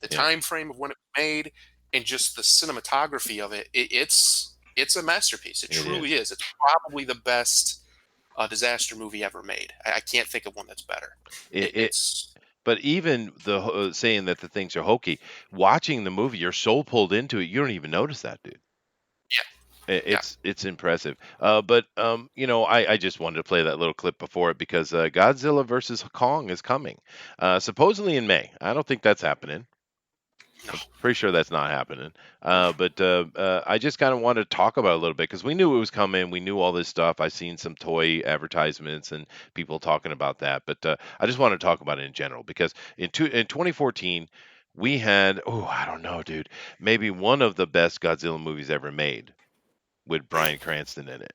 S2: the
S1: yeah,
S2: time frame of when it was made, and just the cinematography of it, it's a masterpiece. It
S1: it
S2: truly
S1: is.
S2: is. It's probably the best disaster movie ever made. I can't think of one that's better.
S1: It,
S2: It,
S1: it
S2: it's
S1: but even saying that the things are hokey, watching the movie, you're so pulled into it, you don't even notice that, dude.
S2: Yeah, yeah.
S1: It's impressive. But I just wanted to play that little clip before it because Godzilla versus Kong is coming, supposedly in May. I don't think that's happening.
S2: No.
S1: I'm pretty sure that's not happening. But I just kind of wanted to talk about it a little bit because we knew it was coming. We knew all this stuff. I seen some toy advertisements and people talking about that. But I just want to talk about it in general because in 2014 we had, oh, I don't know, dude, maybe one of the best Godzilla movies ever made with Bryan Cranston in it.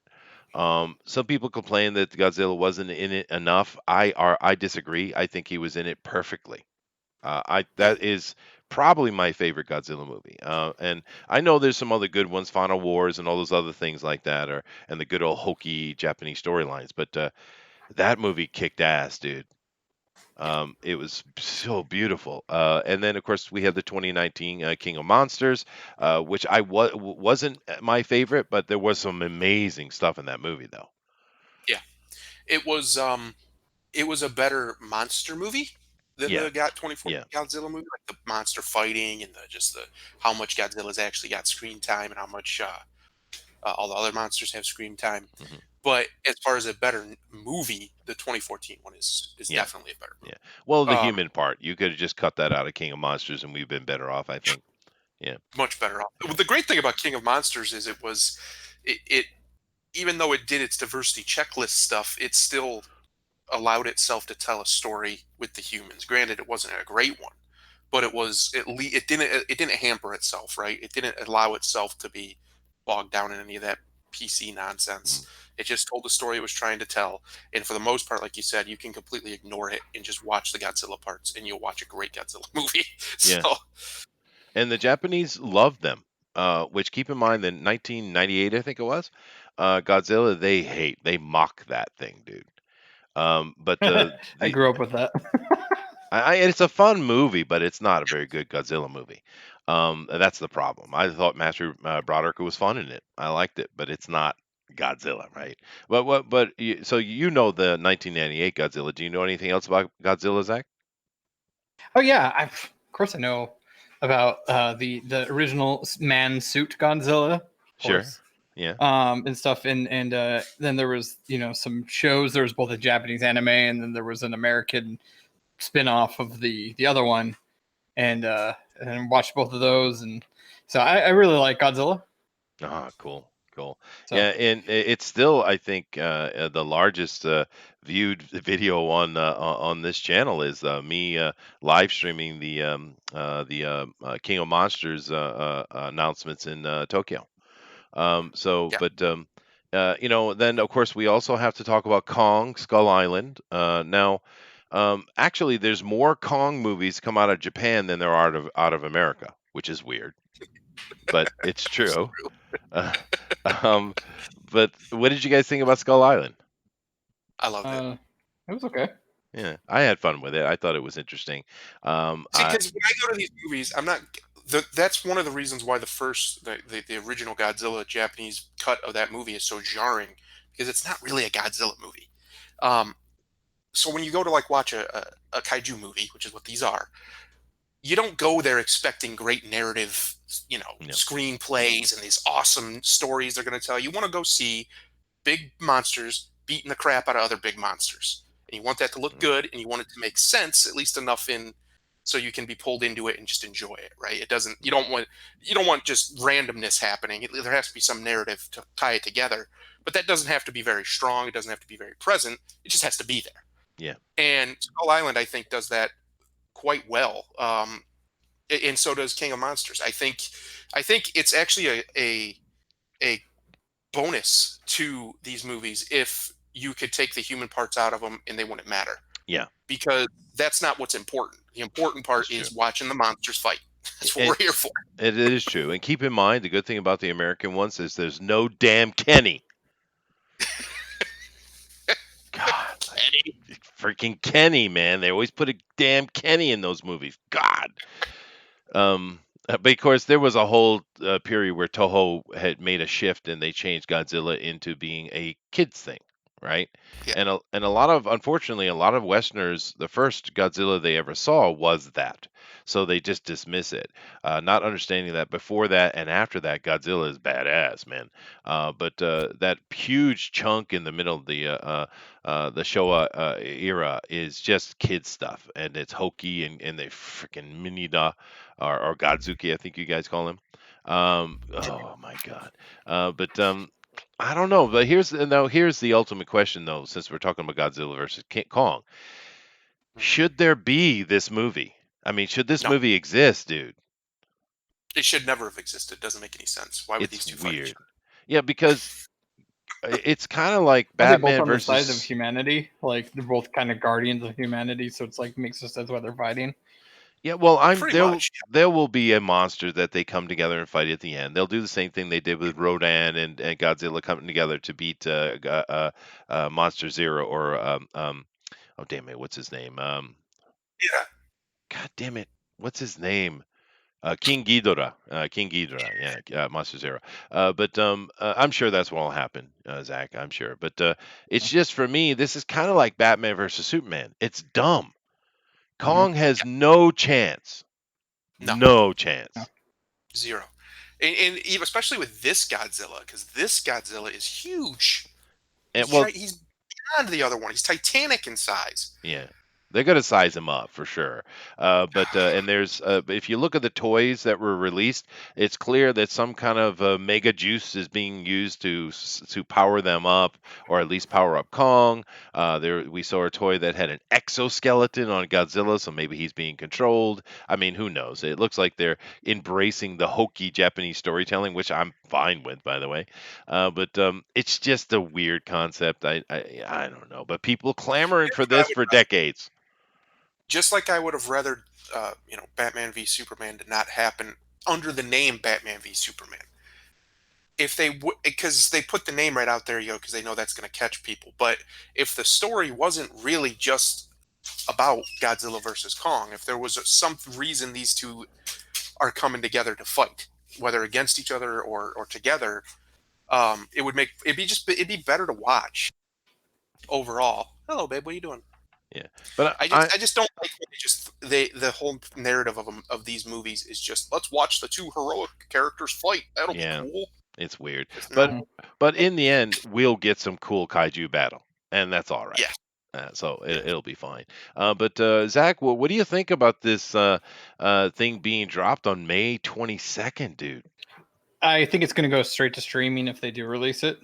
S1: Some people complain that Godzilla wasn't in it enough. I disagree. I think he was in it perfectly. I that is probably my favorite Godzilla movie. And I know there's some other good ones, Final Wars and all those other things like that, or and the good old hokey Japanese storylines. But that movie kicked ass, dude. It was so beautiful. And then of course we had the 2019 King of Monsters, which wasn't my favorite, but there was some amazing stuff in that movie, though.
S2: Yeah. It was it was a better monster movie than
S1: Yeah,
S2: the got 24
S1: yeah,
S2: Godzilla movie, like the monster fighting and the how much Godzilla's actually got screen time and how much all the other monsters have screen time.
S1: hmm
S2: But as far as a better movie, the 2014 one is
S1: yeah,
S2: definitely a better
S1: yeah.
S2: movie.
S1: Well, the
S2: Um,
S1: human part, you could have just cut that out of King of Monsters, and we've been better off, I think. Yeah,
S2: much better off.
S1: yeah,
S2: Well, the great thing about King of Monsters is it even though it did its diversity checklist stuff, it still allowed itself to tell a story with the humans. Granted, it wasn't a great one, but it didn't hamper itself, right? It didn't allow itself to be bogged down in any of that PC nonsense. It just told the story it was trying to tell, and for the most part, like you said, you can completely ignore it and just watch the Godzilla parts, and you'll watch a great Godzilla movie.
S1: Yeah.
S2: So
S1: And the Japanese loved them. Which, keep in mind, in 1998, I think it was, Godzilla, they mock that thing, dude. But
S3: I grew up with that.
S1: it's a fun movie, but it's not a very good Godzilla movie. And that's the problem. I thought Master Broderick was fun in it. I liked it, but it's not Godzilla, right? So you know the 1998 Godzilla. Do you know anything else about Godzilla, Zach?
S3: Oh yeah, of course I know about the original man suit Godzilla.
S1: Sure.
S3: Course.
S1: Yeah.
S3: And stuff, and then there was some shows. There was both a Japanese anime, and then there was an American spin-off of the other one, and watched both of those, and so I really like Godzilla.
S1: Ah, cool. So.
S3: Yeah,
S1: and it's still, I think, the largest viewed video on this channel is me live streaming the King of Monsters announcements in Tokyo. Then of course we also have to talk about Kong Skull Island. Now, actually, there's more Kong movies come out of Japan than there are out of America, which is weird, but it's true. But what did you guys think about Skull Island?
S2: I loved it.
S3: It was okay.
S1: Yeah, I had fun with it. I thought it was interesting.
S2: Because when I go to these movies, I'm not. That's one of the reasons why the original Godzilla Japanese cut of that movie is so jarring, because it's not really a Godzilla movie. So when you go to watch a kaiju movie, which is what these are, you don't go there expecting great narrative, screenplays and these awesome stories they're going to tell you. You want to go see big monsters beating the crap out of other big monsters, and you want that to look good, and you want it to make sense, at least enough so you can be pulled into it and just enjoy it, right? You don't want just randomness happening. There has to be some narrative to tie it together, but that doesn't have to be very strong. It doesn't have to be very present. It just has to be there.
S1: Yeah.
S2: And Skull Island, I think, does that quite well. And so does King of Monsters. I think it's actually a bonus to these movies if you could take the human parts out of them and they wouldn't matter.
S1: Yeah.
S2: Because that's not what's important. The important part is watching the monsters fight. That's what we're here for.
S1: It is true. And keep in mind, the good thing about the American ones is there's no damn Kenny. God,
S2: Kenny.
S1: Freaking Kenny, man. They always put a damn Kenny in those movies. God. But of course, there was a whole period where Toho had made a shift and they changed Godzilla into being a kids thing, right?
S2: Yeah.
S1: And unfortunately, a lot of Westerners, the first Godzilla they ever saw was that. So they just dismiss it, not understanding that before that and after that, Godzilla is badass, man. But that huge chunk in the middle of the Showa era is just kid stuff, and it's hokey, and they freaking Minida or Godzuki, I think you guys call him. Oh my God. I don't know. But here's the ultimate question, though, since we're talking about Godzilla versus Kong. Should there be this movie? I mean, should this movie exist, dude?
S2: It should never have existed. It doesn't make any sense. Why would these two fight each other?
S1: Yeah, because it's kind of like Batman
S3: both
S1: versus
S3: on the side of humanity. Like they're both kind of guardians of humanity, so it's makes sense why they're fighting.
S1: Yeah, well,
S2: much, yeah.
S1: there will be a monster that they come together and fight at the end. They'll do the same thing they did with Rodan and Godzilla coming together to beat Monster Zero or oh damn it, what's his name?
S2: Yeah.
S1: God damn it, what's his name? King Ghidorah. King Ghidorah. Yeah, Monster Zero. But I'm sure that's what will happen, Zach. I'm sure. But it's just, for me, this is kind of like Batman versus Superman. It's dumb. Kong has no chance. No chance.
S2: No. Zero. And especially with this Godzilla, because this Godzilla is huge. He's beyond the other one. He's titanic in size.
S1: Yeah. They're going to size him up for sure. And there's if you look at the toys that were released, it's clear that some kind of mega juice is being used to power them up, or at least power up Kong. There we saw a toy that had an exoskeleton on Godzilla, so maybe he's being controlled. I mean, who knows? It looks like they're embracing the hokey Japanese storytelling, which I'm fine with, by the way. But it's just a weird concept. I don't know, but people clamoring for
S2: Here's what I
S1: this
S2: would
S1: for
S2: rather.
S1: decades.
S2: Just like I would have rather, Batman v Superman to not happen under the name Batman v Superman. If they would, because they put the name right out there, because they know that's going to catch people. But if the story wasn't really just about Godzilla versus Kong, if there was some reason these two are coming together to fight, whether against each other or together, it'd be better to watch overall. Hello, babe. What are you doing?
S1: Yeah, but
S2: I just don't like when the whole narrative of these movies is just let's watch the two heroic characters fight. That'll
S1: Yeah.
S2: be cool.
S1: It's weird.
S2: No.
S1: But in the end, we'll get some cool kaiju battle, and that's all right.
S2: Yeah.
S1: So it'll be fine. But Zach, what do you think about this thing being dropped on May 22nd, dude?
S3: I think it's going to go straight to streaming if they do release it.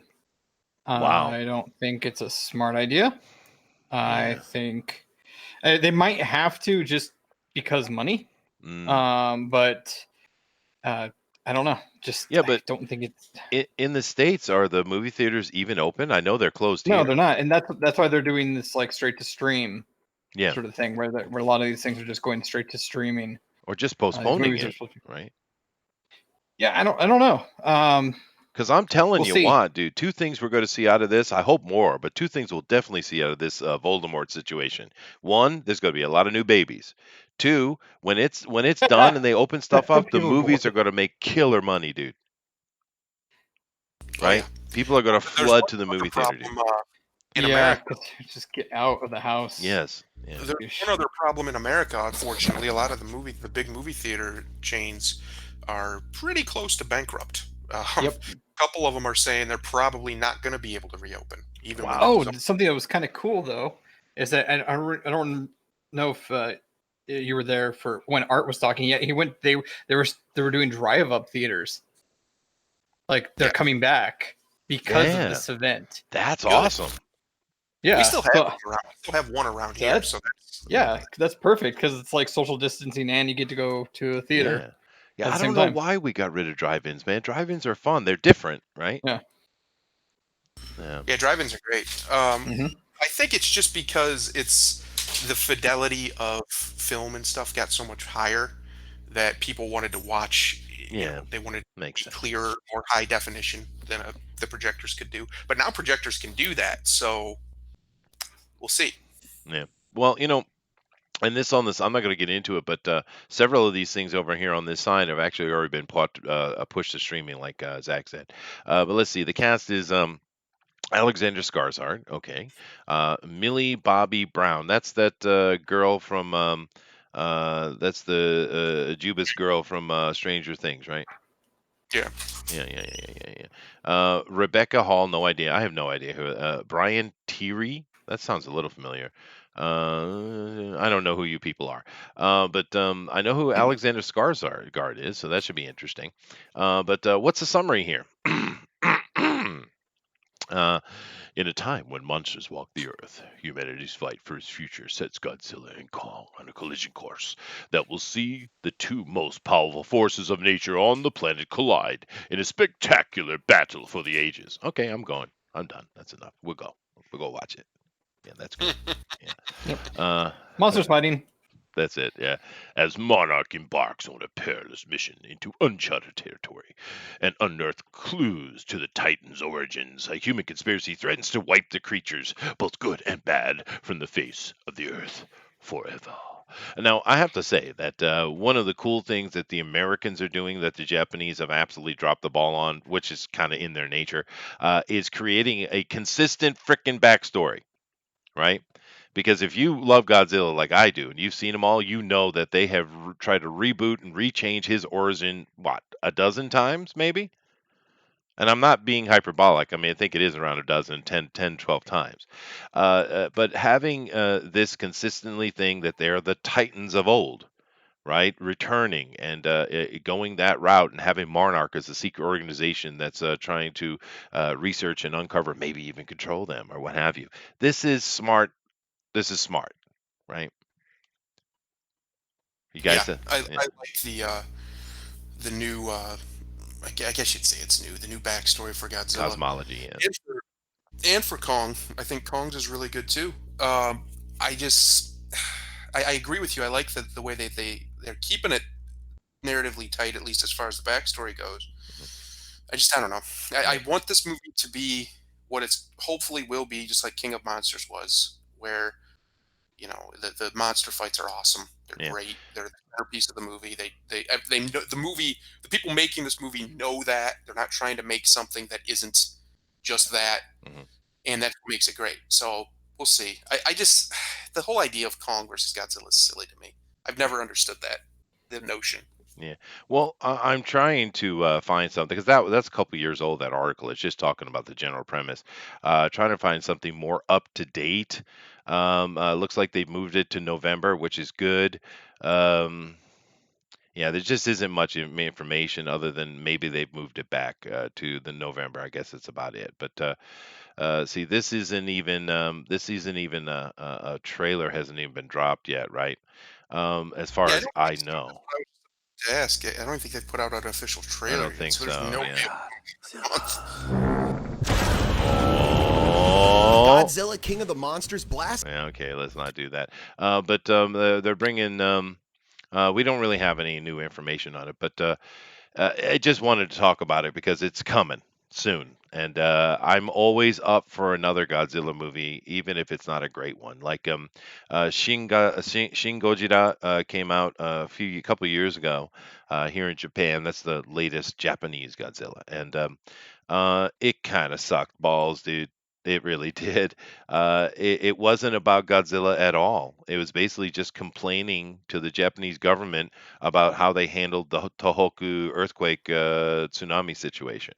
S1: Wow.
S3: I don't think it's a smart idea. I
S1: Yeah.
S3: think they might have to just because money. But I don't know.
S1: Yeah, but
S3: I don't think it's.
S1: in the States, are the movie theaters even open? I know they're closed
S3: No,
S1: here.
S3: they're not, and that's why they're doing this like straight to stream
S1: Yeah,
S3: sort of thing, where a lot of these things are just going straight to streaming.
S1: or just postponing
S3: movies are
S1: it,
S3: supposed to-
S1: right?
S3: Yeah, I don't know.
S1: Because I'm telling
S3: We'll
S1: you
S3: see.
S1: what, dude, two things we're going to see out of this. I hope more, but two things we'll definitely see out of this Voldemort situation. One, there's going to be a lot of new babies. Two, when it's done and they open stuff up, the
S3: People
S1: movies
S3: bored.
S1: are going to make killer money, dude.
S2: Oh,
S1: Right?
S2: yeah.
S1: People are going to
S2: There's
S1: flood
S2: one
S1: to the
S2: other
S1: movie theater, dude.
S2: problem, in
S3: Yeah,
S2: America.
S3: 'cause just get out of the house.
S1: Yes. Yeah.
S2: There's one other problem in America. Unfortunately, a lot of the big movie theater chains are pretty close to bankrupt.
S3: Yep.
S2: A couple of them are saying they're probably not going to be able to reopen. Even when
S3: Oh,
S2: there's
S3: something that was kind of cool though is that I don't know if you were there for when Art was talking. Yeah, he went. They were doing drive up theaters. Like they're
S2: Yeah.
S3: coming back because
S1: Yeah.
S3: of this event.
S1: That's
S2: Good.
S1: awesome.
S3: Yeah,
S2: we still have
S3: so-
S2: one around. We still have one around here.
S3: That's-
S2: So that's
S3: yeah, that's perfect because it's like social distancing and you get to go to a theater.
S1: Yeah.
S3: at
S1: I
S3: the
S1: don't
S3: same
S1: know
S3: time.
S1: why we got rid of drive-ins, man. Drive-ins are fun. They're different, right?
S3: Yeah.
S2: Yeah, drive-ins are great.
S3: Mhm.
S2: I think it's just because it's the fidelity of film and stuff got so much higher that people wanted to watch.
S1: Yeah.
S2: They wanted
S1: Makes
S2: to
S1: sense.
S2: be clearer, more high definition than the projectors could do. But now projectors can do that, so we'll see.
S1: Well, and I'm not going to get into it, but several of these things over here on this side have actually already been pushed to streaming, like Zach said. But let's see. The cast is Alexander Skarsgård, okay. Millie Bobby Brown. That's that girl from that's the Jubis girl from Stranger Things, right?
S2: Yeah.
S1: Yeah. Rebecca Hall, no idea. I have no idea who. Brian Tyree. That sounds a little familiar. I don't know who you people are, but I know who Alexander Skarsgård is, so that should be interesting. But what's the summary here? In a time when monsters walk the earth, humanity's fight for its future sets Godzilla and Kong on a collision course that will see the two most powerful forces of nature on the planet collide in a spectacular battle for the ages. Okay, I'm going. I'm done. That's enough. We'll go watch it. Yeah, that's good. Yeah.
S3: Monsters fighting.
S1: That's it, yeah. As Monarch embarks on a perilous mission into uncharted territory and unearth clues to the Titan's origins, a human conspiracy threatens to wipe the creatures, both good and bad, from the face of the earth forever. Now, I have to say that one of the cool things that the Americans are doing that the Japanese have absolutely dropped the ball on, which is kind of in their nature, is creating a consistent frickin' backstory, right? Because if you love Godzilla like I do, and you've seen them all, you know that they have tried to reboot and rechange his origin, what, a dozen times, maybe? And I'm not being hyperbolic. I mean, I think it is around a dozen, 12 times. But having this consistently thing that they're the titans of old, right? Returning and going that route and having Monarch as a secret organization that's trying to research and uncover, maybe even control them or what have you. This is smart. This is smart, right? You
S2: Yeah,
S1: guys,
S2: I
S1: yeah,
S2: like the new. I guess you'd say it's new. The new backstory for Godzilla
S1: cosmology, yeah.
S2: and for Kong. I think Kong's is really good too. I just I agree with you. I like the way they're keeping it narratively tight, at least as far as the backstory goes. I don't know. I want this movie to be what it's hopefully will be, just like King of Monsters was, where the monster fights are awesome. They're
S1: Yeah.
S2: great. They're the centerpiece of the movie. They know the movie. The people making this movie know that they're not trying to make something that isn't just that,
S1: Mhm.
S2: and that makes it great. So we'll see. I just the whole idea of Kong versus Godzilla is silly to me. I've never understood that the notion.
S1: Yeah. Well, I'm trying to find something because that's a couple years old. That article. It's just talking about the general premise. Trying to find something more up to date. Looks like they've moved it to November, which is good. Um, yeah, there just isn't much information other than maybe they've moved it back to the November. I guess that's about it. But see, this isn't even a trailer hasn't even been dropped yet, right? As far
S2: Yeah, I
S1: as
S2: don't
S1: I
S2: think so. That's
S1: know.
S2: what I was to ask. I don't think they've put out an official
S1: I
S2: trailer
S1: don't
S2: yet,
S1: think
S2: so there's
S1: so.
S2: no way
S1: Yeah.
S2: month.
S1: Oh.
S5: Godzilla King of the Monsters blast.
S1: Yeah, okay, let's not do that. But they're bringing. We don't really have any new information on it, but I just wanted to talk about it because it's coming soon, and I'm always up for another Godzilla movie, even if it's not a great one. Like Shin Gojira came out a couple years ago here in Japan. That's the latest Japanese Godzilla, and it kind of sucked balls, dude. It really did. It wasn't about Godzilla at all. It was basically just complaining to the Japanese government about how they handled the Tohoku earthquake tsunami situation.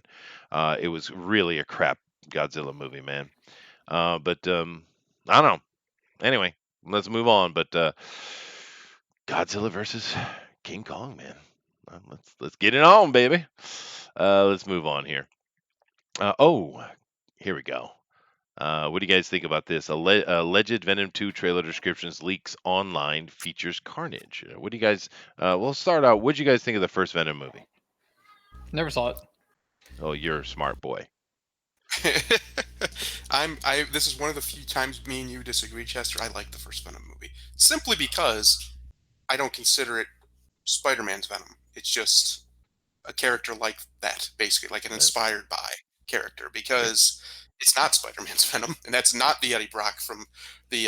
S1: It was really a crap Godzilla movie, man. But I don't know. Anyway, let's move on. But Godzilla versus King Kong, man. Let's get it on, baby. Let's move on here. Oh, here we go. What do you guys think about this? Alleged Venom 2 trailer descriptions leaks online features Carnage. What do you guys? We'll start out. What do you guys think of the first Venom movie?
S3: Never saw it.
S1: Oh, you're a smart boy.
S2: This is one of the few times me and you disagree, Chester. I like the first Venom movie simply because I don't consider it Spider-Man's Venom. It's just a character like that, basically, like an inspired by character, because it's not Spider-Man's Venom, and that's not the Eddie Brock from the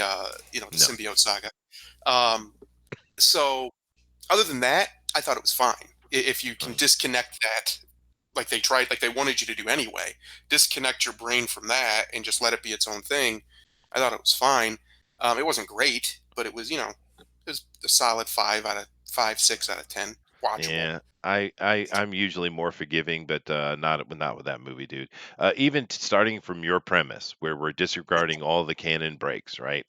S2: the symbiote saga. So other than that, I thought it was fine. If you can disconnect that, like they wanted you to do anyway, disconnect your brain from that and just let it be its own thing. I thought it was fine. It wasn't great, but it was it was a solid 6 out of 10. Watchable.
S1: Yeah, I'm usually more forgiving, but not with that movie, dude. Even starting from your premise, where we're disregarding all the canon breaks, right?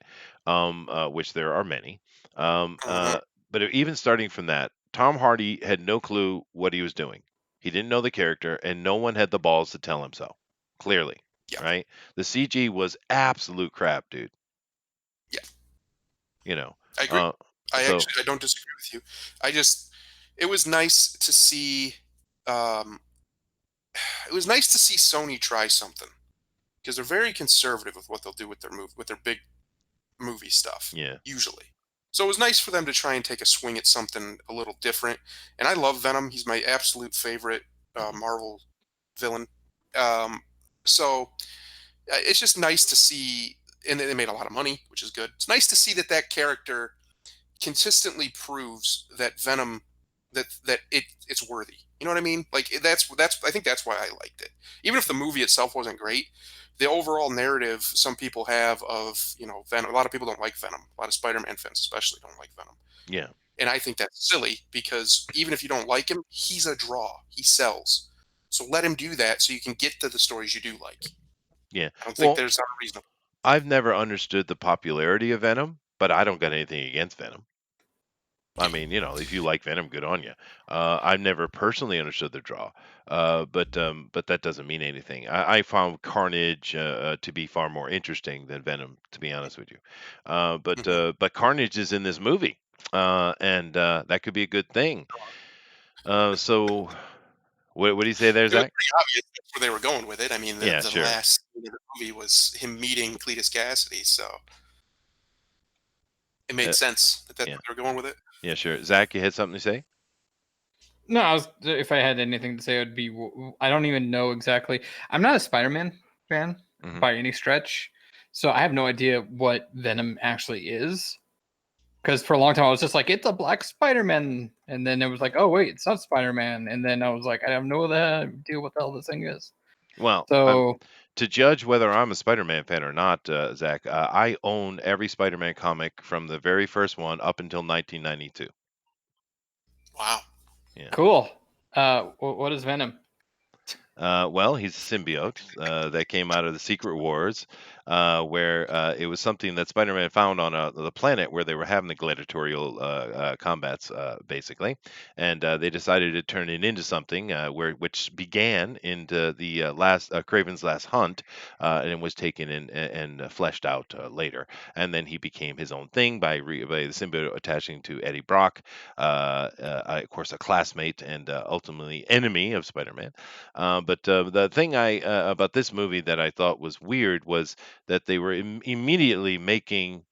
S1: Which there are many.
S2: Mhm.
S1: But even starting from that, Tom Hardy had no clue what he was doing. He didn't know the character, and no one had the balls to tell him so. Clearly,
S2: Yeah.
S1: right? The CG was absolute crap, dude.
S2: Yeah.
S1: You know.
S2: I agree.
S1: So
S2: I don't disagree with you. It was nice to see it was nice to see Sony try something, because they're very conservative with what they'll do with their big movie stuff
S1: yeah,
S2: usually. So it was nice for them to try and take a swing at something a little different. And I love Venom. He's my absolute favorite Marvel villain. Um, so it's just nice to see, and they made a lot of money, which is good. It's nice to see that character consistently proves that Venom it's worthy. You know what I mean? Like that's I think that's why I liked it. Even if the movie itself wasn't great, the overall narrative some people have of Venom. A lot of people don't like Venom. A lot of Spider-Man fans especially don't like Venom.
S1: yeah.
S2: And I think that's silly, because even if you don't like him, he's a draw. He sells. So let him do that so you can get to the stories you do like.
S1: Yeah.
S2: I don't think
S1: Well,
S2: there's unreasonable.
S1: I've never understood the popularity of Venom, but I don't got anything against Venom. I mean, if you like Venom, good on you. I've never personally understood the draw, but that doesn't mean anything. I found Carnage to be far more interesting than Venom, to be honest with you. But Carnage is in this movie, and that could be a good thing. So, what do you say there,
S2: It was
S1: Zach?
S2: pretty obvious that's where they were going with it. I mean,
S1: Yeah,
S2: the
S1: sure.
S2: last scene of the movie was him meeting Cletus Cassidy, so it made sense that that's
S1: yeah.
S2: where they were going with it.
S1: Yeah, sure. Zach, you had something to say?
S3: No, if I had anything to say, it would be I don't even know exactly. I'm not a Spider-Man fan by any stretch, so I have no idea what Venom actually is. Because for a long time I was just like, it's a black Spider-Man, and then it was like, oh wait, it's not Spider-Man, and then I was like, I have no idea what the hell this thing is.
S1: Well,
S3: So
S1: to judge whether I'm a Spider-Man fan or not, Zach, I own every Spider-Man comic from the very first one up until 1992.
S2: Wow.
S1: Yeah.
S3: cool. What is Venom?
S1: Well, he's a symbiote that came out of the Secret Wars, where it was something that Spider-Man found on the planet where they were having the gladiatorial combats, basically, and they decided to turn it into something which began into the last Kraven's Last Hunt, and was taken in and fleshed out later, and then he became his own thing by the symbiote attaching to Eddie Brock, of course, a classmate and ultimately enemy of Spider-Man. But the thing about this movie that I thought was weird was that they were immediately making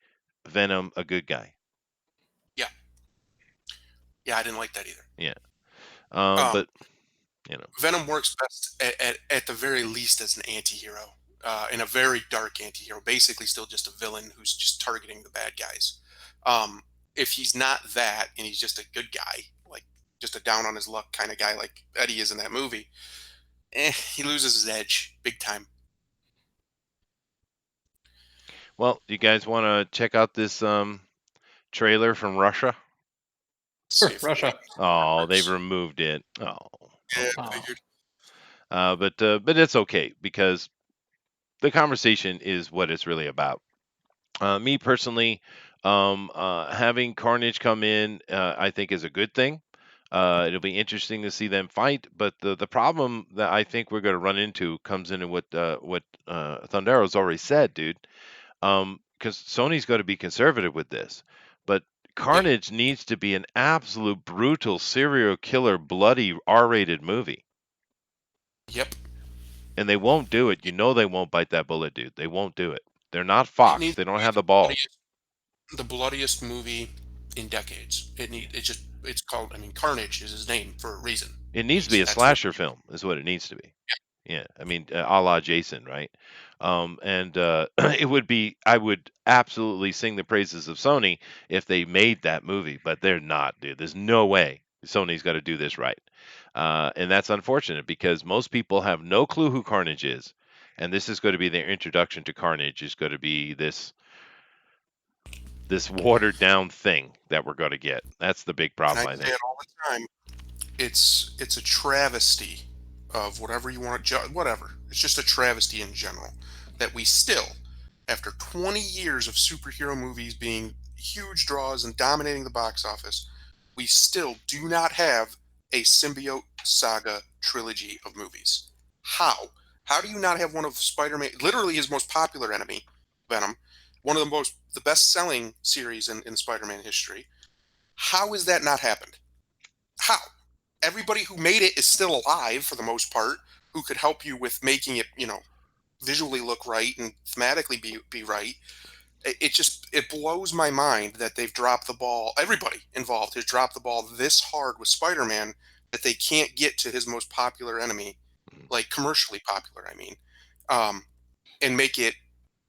S1: Venom a good guy.
S2: Yeah, I didn't like that either.
S1: Yeah. But
S2: Venom works best at the very least as an anti-hero, and a very dark anti-hero, basically still just a villain who's just targeting the bad guys. If he's not that and he's just a good guy, like just a down on his luck kind of guy like Eddie is in that movie, he loses his edge big time.
S1: well, you guys want to check out this trailer from Russia?
S3: Sure,
S2: See if
S3: Russia.
S1: Oh, they've removed it. Oh.
S2: Yeah,
S3: Oh.
S2: figured.
S1: But it's okay because the conversation is what it's really about. Me personally, having Carnage come in, I think is a good thing. It'll be interesting to see them fight, but the problem that I think we're going to run into comes into what Thundero's already said, dude. Because Sony's got to be conservative with this, but Carnage needs to be an absolute brutal serial killer, bloody R-rated movie.
S2: Yep.
S1: And they won't do it. You know they won't bite that bullet, dude. They won't do it. They're not Fox. They don't have the balls.
S2: The bloodiest movie in decades. It's called. I mean, Carnage is his name for a reason.
S1: It needs to be a slasher film, is what it needs to be. Yeah, I mean, a la Jason, right? And it would be. I would absolutely sing the praises of Sony if they made that movie, but they're not, dude. There's no way Sony's got to do this right, and that's unfortunate because most people have no clue who Carnage is, and this is going to be their introduction to Carnage. Is going to be this watered down thing that we're going to get. That's the big problem, I
S2: say
S1: think.
S2: it all the time. It's a travesty of whatever you want to whatever. It's just a travesty in general that we still, after 20 years of superhero movies being huge draws and dominating the box office, we still do not have a symbiote saga trilogy of movies. How? How do you not have one of Spider-Man, literally his most popular enemy, Venom, one of the best-selling series in Spider-Man history? How has that not happened? How? Everybody who made it is still alive for the most part, who could help you with making it, visually look right and thematically be right. It blows my mind that they've dropped the ball. Everybody involved has dropped the ball this hard with Spider-Man that they can't get to his most popular enemy, like commercially popular, I mean, and make it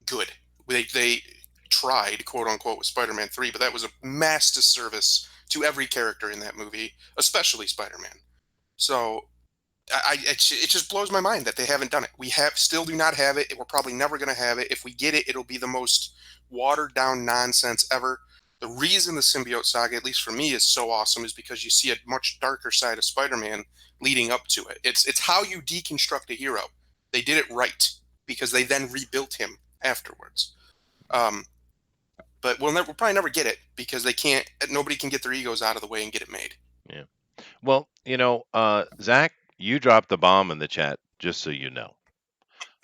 S2: good. They tried, quote unquote, with Spider-Man 3, but that was a mass disservice to every character in that movie, especially Spider-Man. So it just blows my mind that they haven't done it. We still do not have it. We're probably never going to have it. If we get it, it'll be the most watered down nonsense ever. The reason the symbiote saga, at least for me, is so awesome is because you see a much darker side of Spider-Man leading up to it. It's how you deconstruct a hero. They did it right because they then rebuilt him afterwards. But we'll probably never get it because they can't. Nobody can get their egos out of the way and get it made.
S1: Yeah. Well, Zach, you dropped the bomb in the chat, just so you know.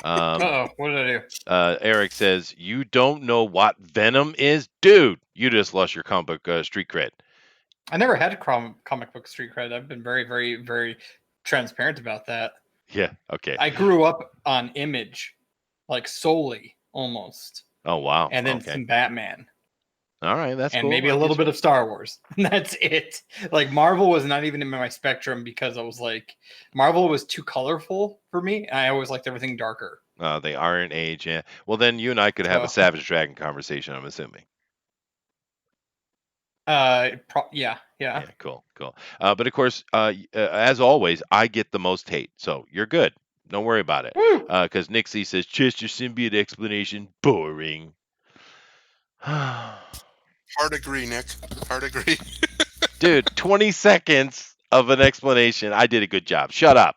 S3: What did I do?
S1: Eric says, you don't know what Venom is? Dude, you just lost your comic book street cred.
S3: I never had comic book street cred. I've been very, very, very transparent about that.
S1: Yeah, okay.
S3: I grew up on Image, like solely, almost.
S1: Oh, wow.
S3: And then
S1: okay.
S3: some Batman.
S1: All right, that's
S3: and
S1: cool.
S3: maybe a little bit of Star Wars. That's it. Like Marvel was not even in my spectrum because I was like, Marvel was too colorful for me. And I always liked everything darker.
S1: They are in age, yeah. Well, then you and I could have a Savage Dragon conversation, I'm assuming.
S3: Yeah.
S1: Cool. But of course, as always, I get the most hate, so you're good. Don't worry about it. Because Nick C says, just your symbiote explanation, boring.
S2: Hard agree, Nick. Hard agree.
S1: Dude, 20 seconds of an explanation. I did a good job. Shut up.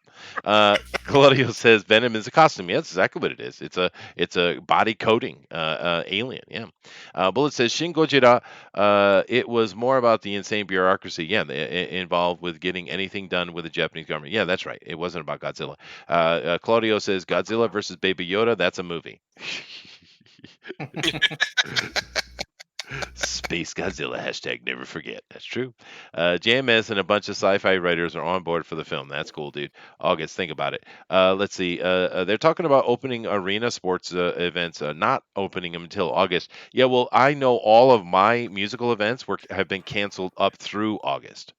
S1: Claudio says Venom is a costume. Yeah, that's exactly what it is. It's a body coating alien. Yeah. Bullet says Shin Gojira. It was more about the insane bureaucracy. Yeah, involved with getting anything done with the Japanese government. Yeah, that's right. It wasn't about Godzilla. Claudio says Godzilla versus Baby Yoda. That's a movie. Space Godzilla # never forget. That's true. JMS and a bunch of sci-fi writers are on board for the film. That's cool, dude. August, think about it. Let's see. They're talking about opening arena sports events, not opening them until August. Yeah, well, I know all of my musical events have been canceled up through August.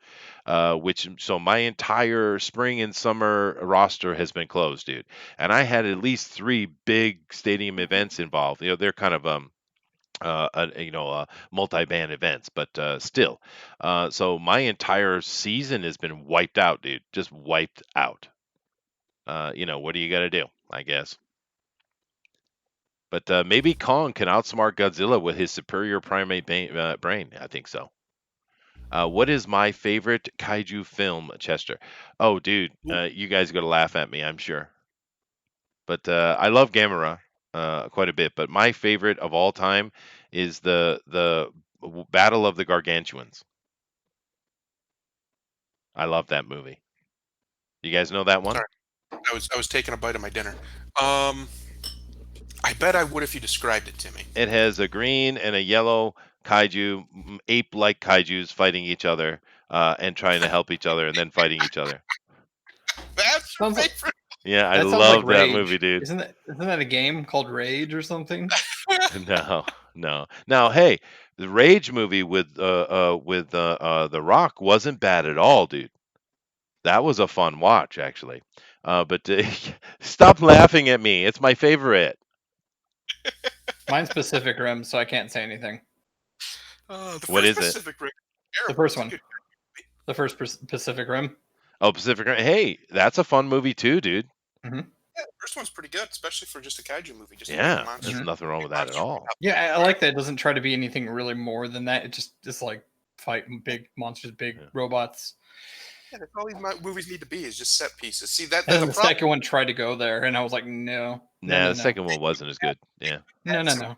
S1: So my entire spring and summer roster has been closed, dude. And I had at least 3 big stadium events involved. They're kind of multi-band events, but still. So my entire season has been wiped out, dude. Just wiped out. What do you got to do? I guess. But maybe Kong can outsmart Godzilla with his superior primate brain. I think so. What is my favorite kaiju film, Chester? Oh, dude, you guys are gonna laugh at me, I'm sure. But I love Gamera quite a bit. But my favorite of all time is the Battle of the Gargantuans. I love that movie. You guys know that one?
S2: Sorry. I was taking a bite of my dinner. I bet I would if you described it to me.
S1: It has a green and a yellow kaiju, ape-like kaijus fighting each other and trying to help each other and then fiting each other.
S2: That's your favorite.
S1: Yeah, I love that movie, dude.
S3: Isn't that a game called Rage or something?
S1: No. Now, hey, the Rage movie with The Rock wasn't bad at all, dude. That was a fun watch, actually. But stop laughing at me. It's my favorite.
S3: Mine's Pacific Rim, so I can't say anything.
S1: What is
S2: Pacific Rim.
S3: The first one. The first Pacific Rim.
S1: Oh, Pacific Rim. Hey, that's a fun movie too, dude.
S3: Mm-hmm.
S2: Yeah, the first one's pretty good, especially for just a kaiju movie.
S1: There's nothing wrong with that at all.
S3: Yeah, I like that. It doesn't try to be anything really more than that. It's like fighting big monsters, big robots.
S2: Yeah, that's all these movies need to be is just set pieces. See that
S3: and the second one tried to go there, and I was like, no.
S1: The second one wasn't as good. Yeah.
S3: No.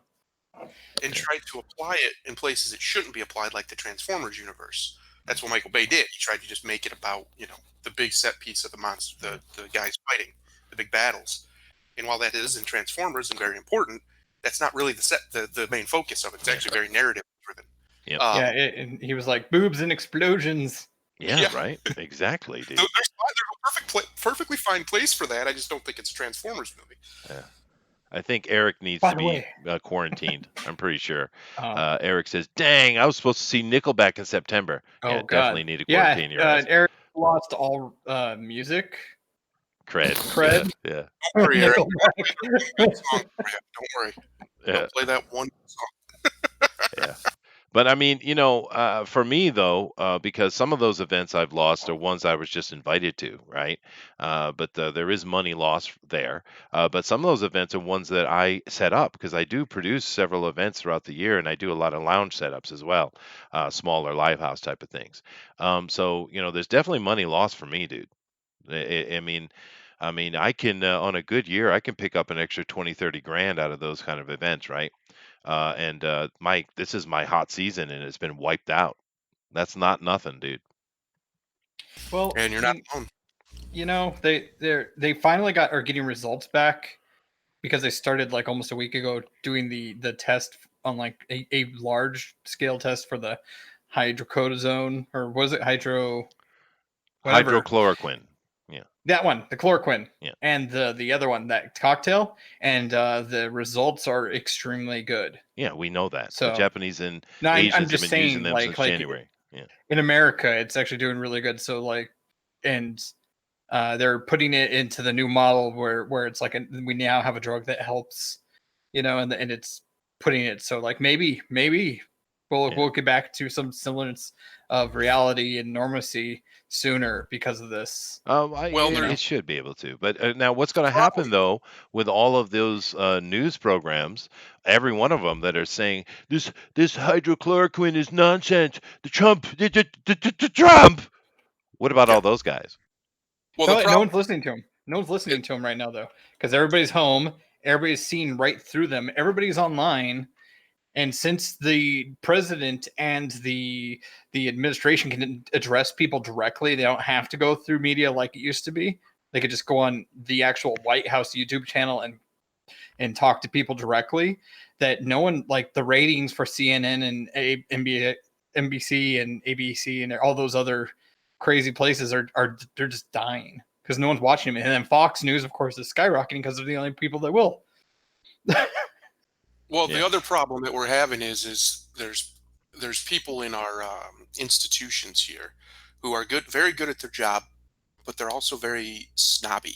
S2: And tried to apply it in places it shouldn't be applied, like the Transformers universe. That's what Michael Bay did. He tried to just make it about, the big set piece of the monster, the guys fighting, the big battles. And while that is in Transformers and very important, that's not really the main focus of it. It's actually very narrative driven.
S1: Yep.
S3: And he was like boobs and explosions.
S1: Yeah, right. Exactly, dude.
S2: There's a perfectly fine place for that. I just don't think it's a Transformers movie.
S1: Yeah. I think Eric needs to be quarantined. I'm pretty sure. Eric says, "Dang, I was supposed to see Nickelback in September."
S3: Oh,
S1: yeah,
S3: God.
S1: Definitely need to quarantine your ass.
S3: Eric lost all music
S1: cred. Yeah.
S2: Don't worry, Eric. Don't worry.
S1: Yeah.
S2: I'll play that one song.
S1: Yeah. But I mean, for me though, because some of those events I've lost are ones I was just invited to, right? But there is money lost there. But some of those events are ones that I set up because I do produce several events throughout the year, and I do a lot of lounge setups as well, smaller live house type of things. So there's definitely money lost for me, dude. I mean, I can on a good year, I can pick up an extra 20, 30 grand out of those kind of events, right? And Mike, this is my hot season, and it's been wiped out. That's not nothing, dude.
S3: Well,
S2: And you're not alone.
S3: they finally are getting results back because they started like almost a week ago doing the test on like a large scale test for the hydrocodone, or was it whatever,
S1: Hydrochloroquine. Yeah.
S3: that one, the chloroquine,
S1: Yeah.
S3: and the other one, that cocktail, and the results are extremely good.
S1: Yeah, we know that. The
S3: So
S1: Japanese and
S3: no, I'm
S1: Asians have
S3: just
S1: been using
S3: saying,
S1: them since
S3: like
S1: January. Yeah.
S3: in America, it's actually doing really good. So like, and they're putting it into the new model where it's like we now have a drug that helps, and it's putting it so like maybe we'll get back to some semblance of reality and normalcy sooner because of this.
S1: It should be able to. But now, what's going to happen though with all of those news programs, every one of them that are saying this hydrochloroquine is nonsense. The Trump. What about all those guys?
S2: Well,
S3: no one's listening to him. No one's listening to him right now, though, because everybody's home. Everybody's seeing right through them. Everybody's online. And since the president and the administration can address people directly, they don't have to go through media like it used to be. They could just go on the actual White House YouTube channel and talk to people directly. That no one, like the ratings for CNN and NBC and ABC and all those other crazy places are they're just dying because no one's watching them. And then Fox News, of course, is skyrocketing because they're the only people that will.
S2: Well, the other problem that we're having is there's people in our institutions here who are very good at their job, but they're also very snobby.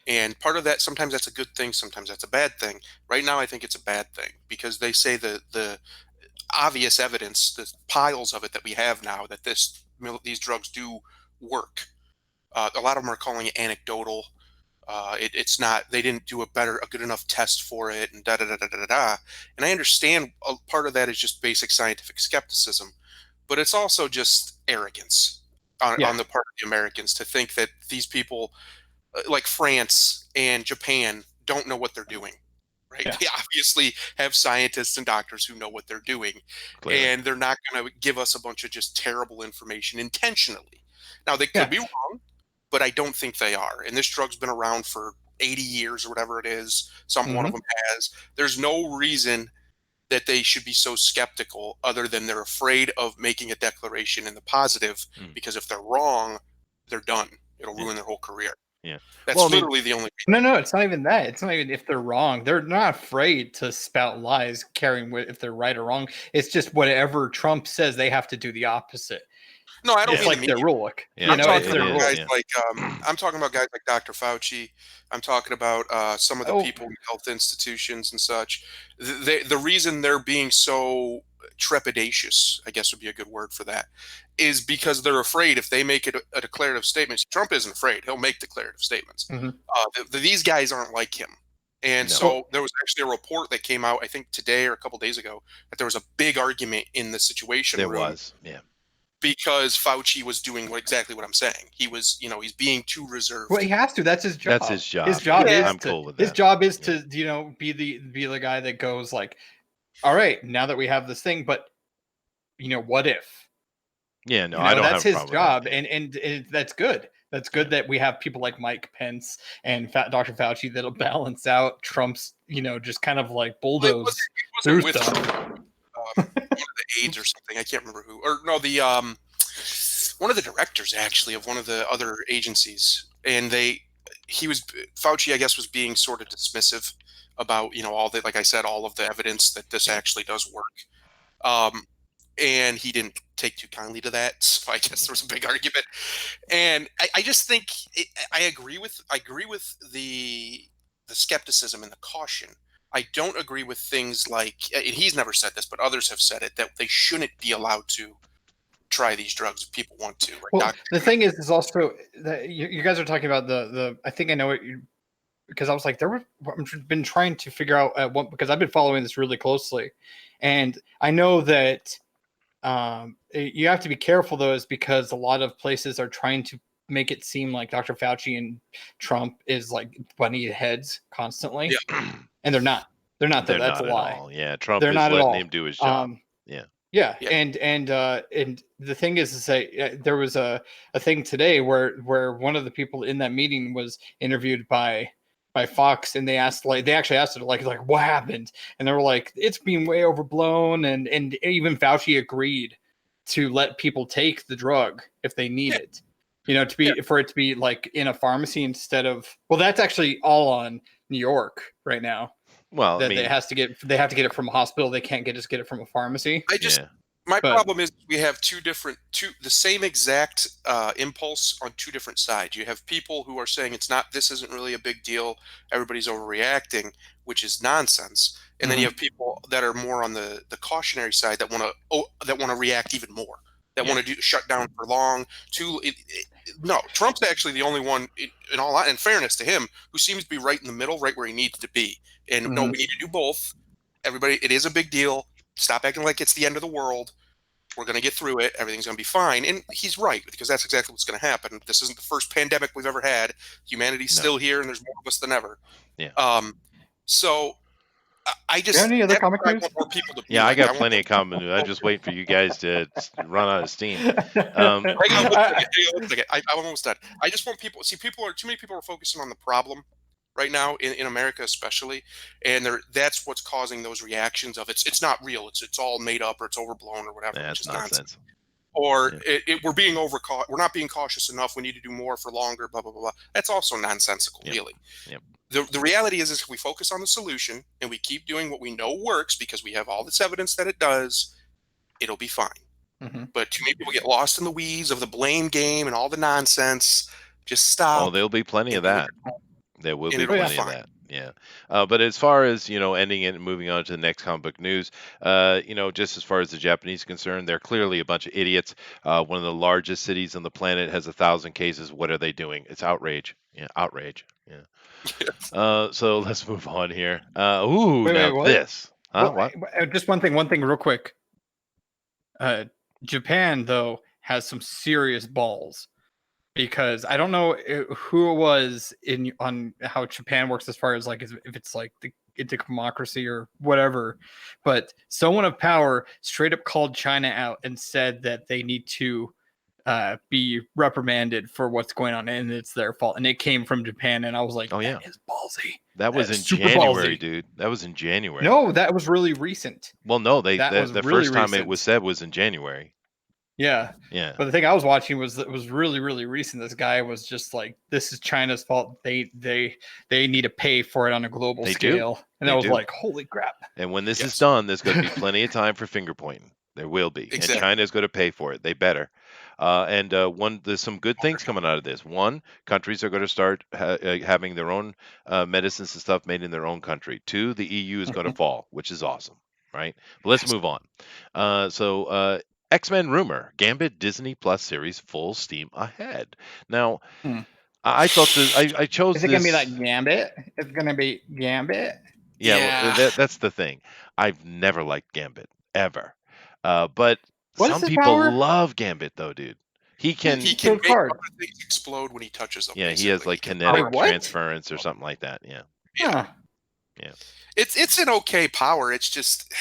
S2: And part of that, sometimes that's a good thing, sometimes that's a bad thing. Right now, I think it's a bad thing because they say the obvious evidence, the piles of it that we have now, that these drugs do work. A lot of them are calling it anecdotal. It's not. They didn't do a good enough test for it, and da da da da da da. And I understand part of that is just basic scientific skepticism, but it's also just arrogance on the part of the Americans to think that these people, like France and Japan, don't know what they're doing. Right? Yeah. They obviously have scientists and doctors who know what they're doing. Clearly. And they're not going to give us a bunch of just terrible information intentionally. Now, they could be wrong, but I don't think they are. And this drug's been around for 80 years or whatever it is. One of them has. There's no reason that they should be so skeptical other than they're afraid of making a declaration in the positive, because if they're wrong, they're done. It'll ruin their whole career.
S1: Yeah,
S2: that's literally the only reason.
S3: No, it's not even that. It's not even if they're wrong. They're not afraid to spout lies, caring if they're right or wrong. It's just whatever Trump says, they have to do the opposite.
S2: No, I don't mean
S3: like their rule.
S2: I'm talking about guys like I'm talking about guys like Dr. Fauci. I'm talking about some of the people in health institutions and such. The reason they're being so trepidatious, I guess would be a good word for that, is because they're afraid if they make it a declarative statement. Trump isn't afraid; he'll make declarative statements. These guys aren't like him, and so there was actually a report that came out, I think today or a couple days ago, that there was a big argument in the Situation Room.
S1: There was,
S2: because Fauci was doing exactly what I'm saying. He was, he's being too reserved.
S3: Well, he has to. That's his job.
S1: That's his job.
S3: His job is
S1: I'm cool with that.
S3: His job is to, be the guy that goes like, all right, now that we have this thing, but what if?
S1: Yeah, no, I don't.
S3: That's
S1: have
S3: his job, and that's good. That's good that we have people like Mike Pence and Dr. Fauci that'll balance out Trump's, just kind of like bulldoze through stuff.
S2: One of the aides or something, I can't remember who, or no, the one of the directors actually of one of the other agencies, and Fauci, I guess, was being sort of dismissive about all the, like I said, all of the evidence that this actually does work, and he didn't take too kindly to that, so I guess there was a big argument, and I just think I agree with the skepticism and the caution. I don't agree with things like, and he's never said this, but others have said it, that they shouldn't be allowed to try these drugs if people want to.
S3: The thing is also that you guys are talking about I think I know what because I was like, I've been trying to figure out because I've been following this really closely, and I know that you have to be careful though, is because a lot of places are trying to make it seem like Dr. Fauci and Trump is like butting heads constantly, and they're not. They're not.
S1: They're
S3: That's
S1: not
S3: a
S1: at
S3: lie.
S1: all. Yeah, Trump
S3: They're
S1: is
S3: not at
S1: letting
S3: all.
S1: him do his job.
S3: Yeah.
S2: Yeah.
S3: And the thing is to say there was a thing today where one of the people in that meeting was interviewed by Fox, and they actually asked it like what happened, and they were like, it's being way overblown, and even Fauci agreed to let people take the drug if they need it, for it to be like in a pharmacy instead of, well, that's actually all on New York right now.
S1: Well,
S3: That they have to get it from a hospital. They can't just get it from a pharmacy.
S2: My problem is we have the same exact impulse on two different sides. You have people who are saying this isn't really a big deal, everybody's overreacting, which is nonsense. And then you have people that are more on the cautionary side that want to react even more, that want to shut down for long. No, Trump's actually the only one, in fairness to him, who seems to be right in the middle, right where he needs to be. And no, we need to do both. Everybody, it is a big deal. Stop acting like it's the end of the world. We're going to get through it. Everything's going to be fine. And he's right, because that's exactly what's going to happen. This isn't the first pandemic we've ever had. Humanity's still here, and there's more of us than ever.
S1: Yeah.
S2: So I just...
S3: any other comic news?
S2: Want more people to
S1: yeah, I got plenty of comic news. I'm just waiting for you guys to run out of steam.
S2: Hang on one second. I'm almost done. I just want people... See, too many people are focusing on the problem right now in America, especially, and that's what's causing those reactions of it's not real, it's all made up, or it's overblown, or whatever.
S1: That's nonsense.
S2: Or we're being we're not being cautious enough. We need to do more for longer. Blah blah blah. That's also nonsensical, really. Yep. The reality is if we focus on the solution and we keep doing what we know works, because we have all this evidence that it does, it'll be fine.
S3: Mm-hmm.
S2: But too many people get lost in the weeds of the blame game and all the nonsense. Just stop.
S1: Oh, there'll be plenty of that. There will be plenty of that. Yeah. But as far as, ending it and moving on to the next comic book news, just as far as the Japanese are concerned, they're clearly a bunch of idiots. One of the largest cities on the planet has 1,000 cases. What are they doing? It's outrage. Yeah, outrage. Yeah. So let's move on here. This. What?
S3: Just one thing real quick. Japan, though, has some serious balls. Because I don't know who it was on how Japan works as far as like if it's like the democracy or whatever, but someone of power straight up called China out and said that they need to be reprimanded for what's going on, and it's their fault. And it came from Japan, and I was like, that is ballsy.
S1: That was in January, dude. That was in January.
S3: No, that was really recent.
S1: Well, no, the first time it was said was in January.
S3: Yeah.
S1: But
S3: the thing I was watching was really, really recent. This guy was just like, "This is China's fault. They need to pay for it on a global scale." And I was like, "Holy crap!"
S1: And when this is done, there's going to be plenty of time for finger pointing. There will be, and China's going to pay for it. They better. There's some good things coming out of this. One, countries are going to start having their own medicines and stuff made in their own country. Two, the EU is going to fall, which is awesome, right? But let's move on. X-Men rumor, Gambit Disney Plus series full steam ahead. Now, I thought I chose this.
S3: Is it going to be like Gambit? It's going to be Gambit?
S1: Yeah. Well, that's the thing. I've never liked Gambit, ever. But some people love Gambit, though, dude. He can
S2: make other things explode when he touches them.
S1: Yeah, he has like kinetic transference or something like that. Yeah.
S2: It's an okay power. It's just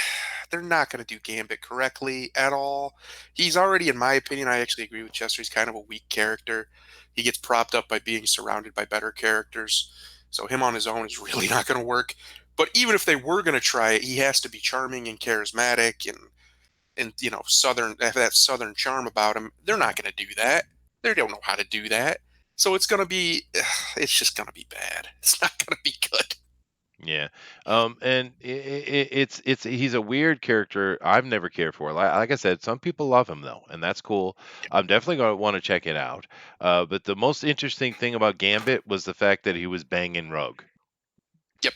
S2: they're not going to do Gambit correctly at all. He's already, in my opinion, I actually agree with Chester. He's kind of a weak character. He gets propped up by being surrounded by better characters. So him on his own is really not going to work. But even if they were going to try it, he has to be charming and charismatic and southern, have that southern charm about him. They're not going to do that. They don't know how to do that. So it's just going to be bad. It's not going to be good.
S1: Yeah. And he's a weird character I've never cared for. Like I said, some people love him though, and that's cool. I'm definitely going to want to check it out. But the most interesting thing about Gambit was the fact that he was banging Rogue.
S2: Yep.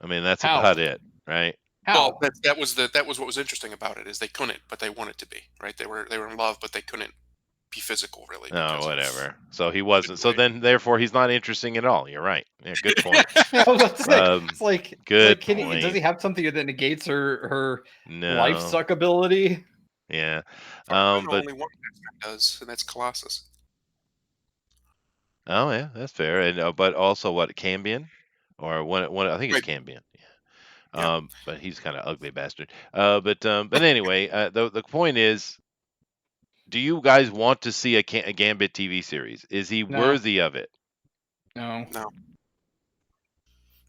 S1: I mean, that's about it, right?
S2: Well, that was what was interesting about it, is they couldn't, but they wanted to be, right? They were in love, but they couldn't be physical, really.
S1: Oh, whatever. So he wasn't. So then, therefore, he's not interesting at all. You're right. Yeah, good point.
S3: I was about to say, it's like,
S1: good
S3: point. Does he have something that negates her
S1: no.
S3: life suck ability?
S1: Yeah.
S2: But only one does, and that's Colossus.
S1: Oh yeah, that's fair. And but also what Cambion, or one I think it's
S2: Right.
S1: Cambion.
S2: Yeah.
S1: But he's kind of ugly bastard. But anyway, the point is, do you guys want to see a Gambit TV series? Is he
S3: No.
S1: worthy of it?
S3: No.
S2: No.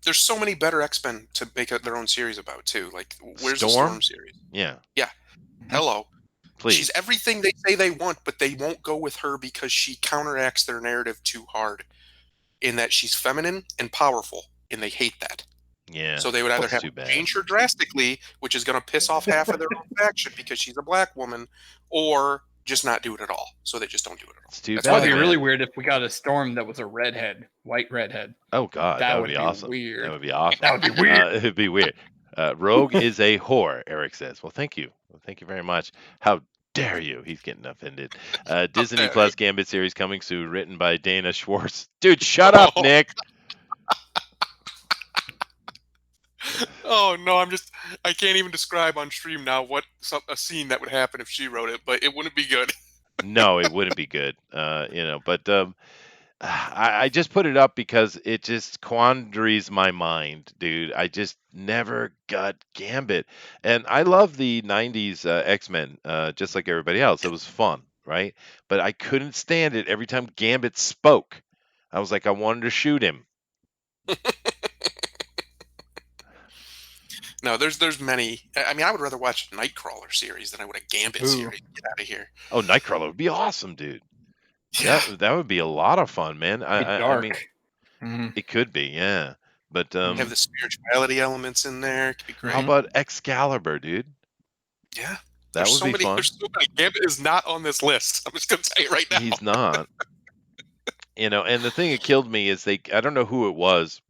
S2: There's so many better X-Men to make their own series about too. Like, where's the
S1: Storm?
S2: Storm series?
S1: Yeah,
S2: Hello.
S1: please.
S2: She's everything they say they want, but they won't go with her because she counteracts their narrative too hard. In that she's feminine and powerful, and they hate that.
S1: Yeah.
S2: So they would either
S1: That's
S2: have
S1: too
S2: to
S1: bad.
S2: change her drastically, which is going to piss off half of their own faction because she's a black woman, or just not do it at all. So they just don't do it at all.
S1: It's too
S2: That's
S3: That
S2: why
S3: would be
S2: they
S3: really weird if we got a Storm that was a redhead, white redhead.
S1: Oh God,
S3: That
S1: that would
S3: would
S1: be
S3: be
S1: awesome.
S3: weird.
S1: That would be awesome.
S3: That would be weird.
S1: It'd be weird. Rogue is a whore, Eric says. Well, thank you. Well, thank you very much. How dare you? He's getting offended. Disney
S2: dare
S1: Plus Gambit series coming soon, written by Dana Schwartz. Dude, shut up,
S2: Oh.
S1: Nick.
S2: Oh no, I can't even describe on stream now what a scene that would happen if she wrote it, but it wouldn't be good.
S1: No, it wouldn't be good. But I just put it up because it just quandaries my mind, dude. I just never got Gambit, and I love the '90s X-Men, just like everybody else. It was fun, right? But I couldn't stand it every time Gambit spoke. I was like, I wanted to shoot him.
S2: No, there's many. I mean, I would rather watch a Nightcrawler series than I would a Gambit
S3: Ooh.
S2: series. Get out of here.
S1: Oh, Nightcrawler would be awesome, dude.
S2: Yeah.
S1: That would be a lot of fun, man.
S3: Be
S1: I
S3: dark.
S1: mean,
S3: Mhm.
S1: it could be, yeah. But
S2: Have the spirituality elements in there. It could be great.
S1: how about Excalibur, dude?
S2: Yeah.
S1: That
S2: There's
S1: would
S2: so
S1: be
S2: many.
S1: fun.
S2: There's so many. Gambit is not on this list. I'm just gonna tell you right now.
S1: He's not. And the thing that killed me is I don't know who it was,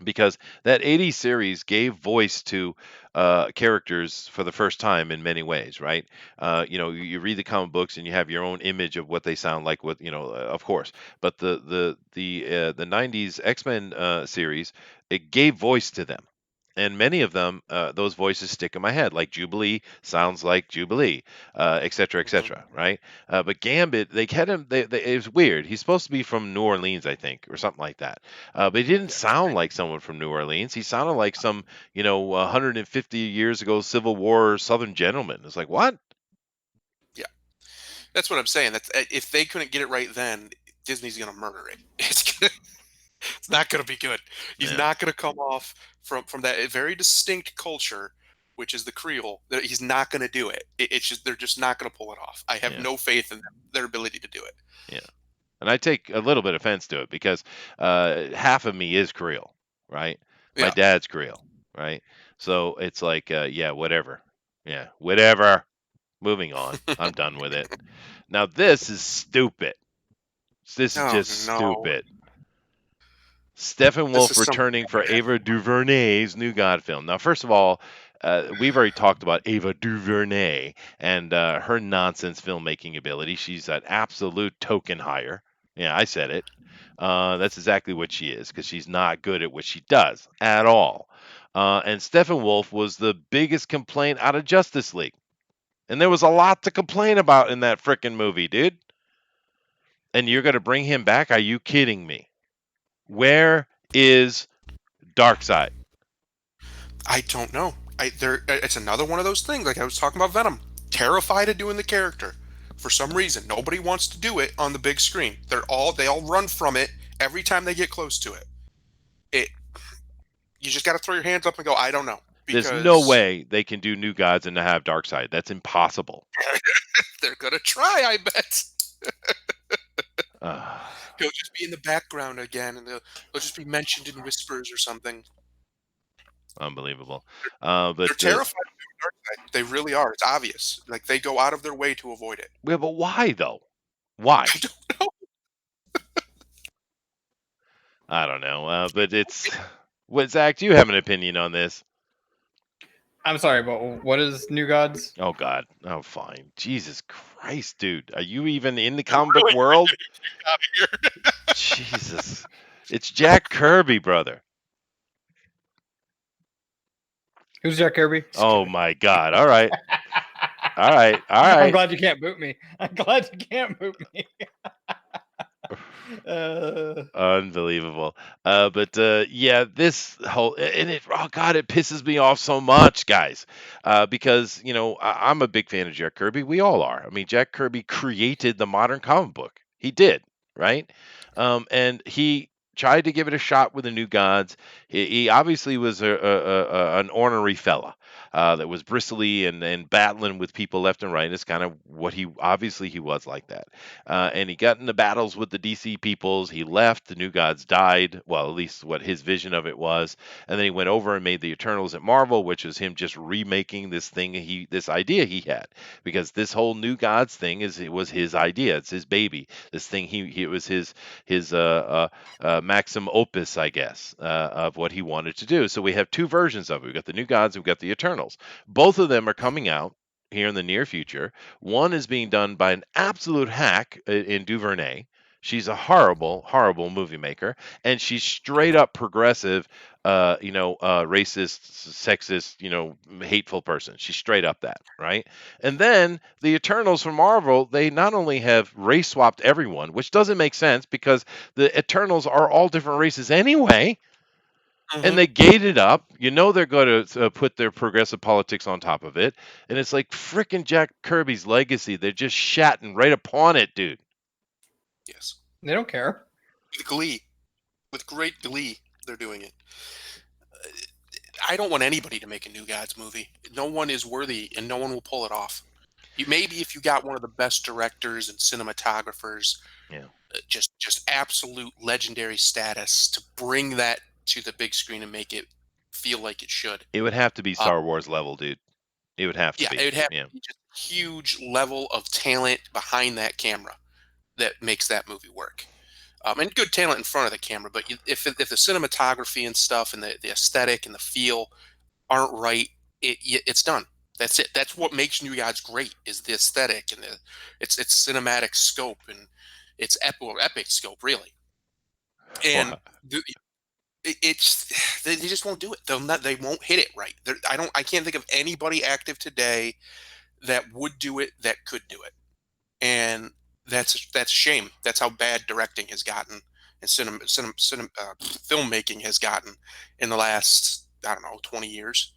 S1: because that 80s series gave voice to characters for the first time in many ways, right? You read the comic books and you have your own image of what they sound like, of course. But the 90s X-Men series, it gave voice to them. And many of them, those voices stick in my head, like Jubilee sounds like Jubilee, et cetera, right? But Gambit, they had him. It was weird. He's supposed to be from New Orleans, I think, or something like that. But he didn't sound like someone from New Orleans. He sounded like some, 150 years ago Civil War Southern gentleman. It's like, what?
S2: That's what I'm saying. That's if they couldn't get it right then, Disney's gonna murder it. It's not gonna be good. He's
S1: Yeah.
S2: not gonna come off from that very distinct culture, which is the Creole. He's not gonna do it. It's just they're just not gonna pull it off. I have
S1: Yeah.
S2: no faith in their ability to do it.
S1: And I take a little bit of offense to it because half of me is Creole, right? My
S2: Yeah.
S1: dad's Creole, right? So it's like, yeah, whatever. Yeah, whatever. Moving on. I'm done with it. Now, this is stupid. This is
S2: Oh,
S1: just
S2: no.
S1: stupid. Stephen
S2: This
S1: Wolf
S2: is something
S1: returning for
S2: bad.
S1: Ava DuVernay's new God film. Now, first of all, we've already talked about Ava DuVernay and her nonsense filmmaking ability. She's an absolute token hire. Yeah, I said it. That's exactly what she is, because she's not good at what she does at all. And Stephen Wolf was the biggest complaint out of Justice League. And there was a lot to complain about in that frickin' movie, dude. And you're going to bring him back? Are you kidding me? Where is Darkseid?
S2: I don't know. It's another one of those things. Like I was talking about Venom. Terrified of doing the character. For some reason, nobody wants to do it on the big screen. They all run from it every time they get close to it. You just got to throw your hands up and go, I don't know.
S1: There's no way they can do New Gods and to have Darkseid. That's impossible.
S2: They're gonna try, I bet.
S1: Uh,
S2: He'll just be in the background again, and they'll just be mentioned in whispers or something.
S1: Unbelievable.
S2: They're
S1: But
S2: terrified of Darkseid. They really are. It's obvious. Like they go out of their way to avoid it.
S1: yeah, but why though? Why?
S2: I don't know.
S1: I don't know. But it's. What, Zach? Do you have an opinion on this?
S3: I'm sorry, but what is New Gods?
S1: Oh God. Oh fine. Jesus Christ, dude. Are you even in the comic book world?
S2: Out of here.
S1: Jesus. It's Jack Kirby, brother.
S3: Who's Jack Kirby?
S1: Oh my God. All right. All right.
S3: I'm glad you can't boot me. I'm glad you can't boot me.
S1: Unbelievable. Yeah, this whole and it oh god, it pisses me off so much, guys. Because I'm a big fan of Jack Kirby. We all are. I mean, Jack Kirby created the modern comic book. He did, right? And he tried to give it a shot with the New Gods. He obviously was an ornery fella. That was bristly and battling with people left and right. It's kind of what he was like that. And he got into battles with the DC peoples. He left. The New Gods died. Well, at least what his vision of it was. And then he went over and made the Eternals at Marvel, which was him just remaking this idea he had. Because this whole New Gods thing it was his idea. It's his baby. This thing it was his maxim opus, I guess, of what he wanted to do. So we have two versions of it. We've got the New Gods. We've got the Eternals. Both of them are coming out here in the near future. One is being done by an absolute hack in DuVernay. She's a horrible, horrible movie maker, and she's straight up progressive, racist, sexist, hateful person. She's straight up that, right? And then the Eternals from Marvel, they not only have race swapped everyone, which doesn't make sense because the Eternals are all different races anyway, and they gate it up. They're going to put their progressive politics on top of it, and it's like frickin' Jack Kirby's legacy. They're just shatting right upon it, dude.
S2: Yes.
S3: They don't care.
S2: With great glee, they're doing it. I don't want anybody to make a New Gods movie. No one is worthy, and no one will pull it off. Maybe if you got one of the best directors and cinematographers, just absolute legendary status to bring that to the big screen and make it feel like it should.
S1: It would have to be Star Wars level, dude. It would have to be.
S2: It would have to be just a huge level of talent behind that camera that makes that movie work. And good talent in front of the camera, but if the cinematography and stuff and the aesthetic and the feel aren't right, it's done. That's it. That's what makes New Gods great is the aesthetic and its cinematic scope and its epic scope, really. And they just won't do it. They won't hit it right. I can't think of anybody active today that would do it that could do it, and that's a shame. That's how bad directing has gotten and filmmaking has gotten in the last 20 years.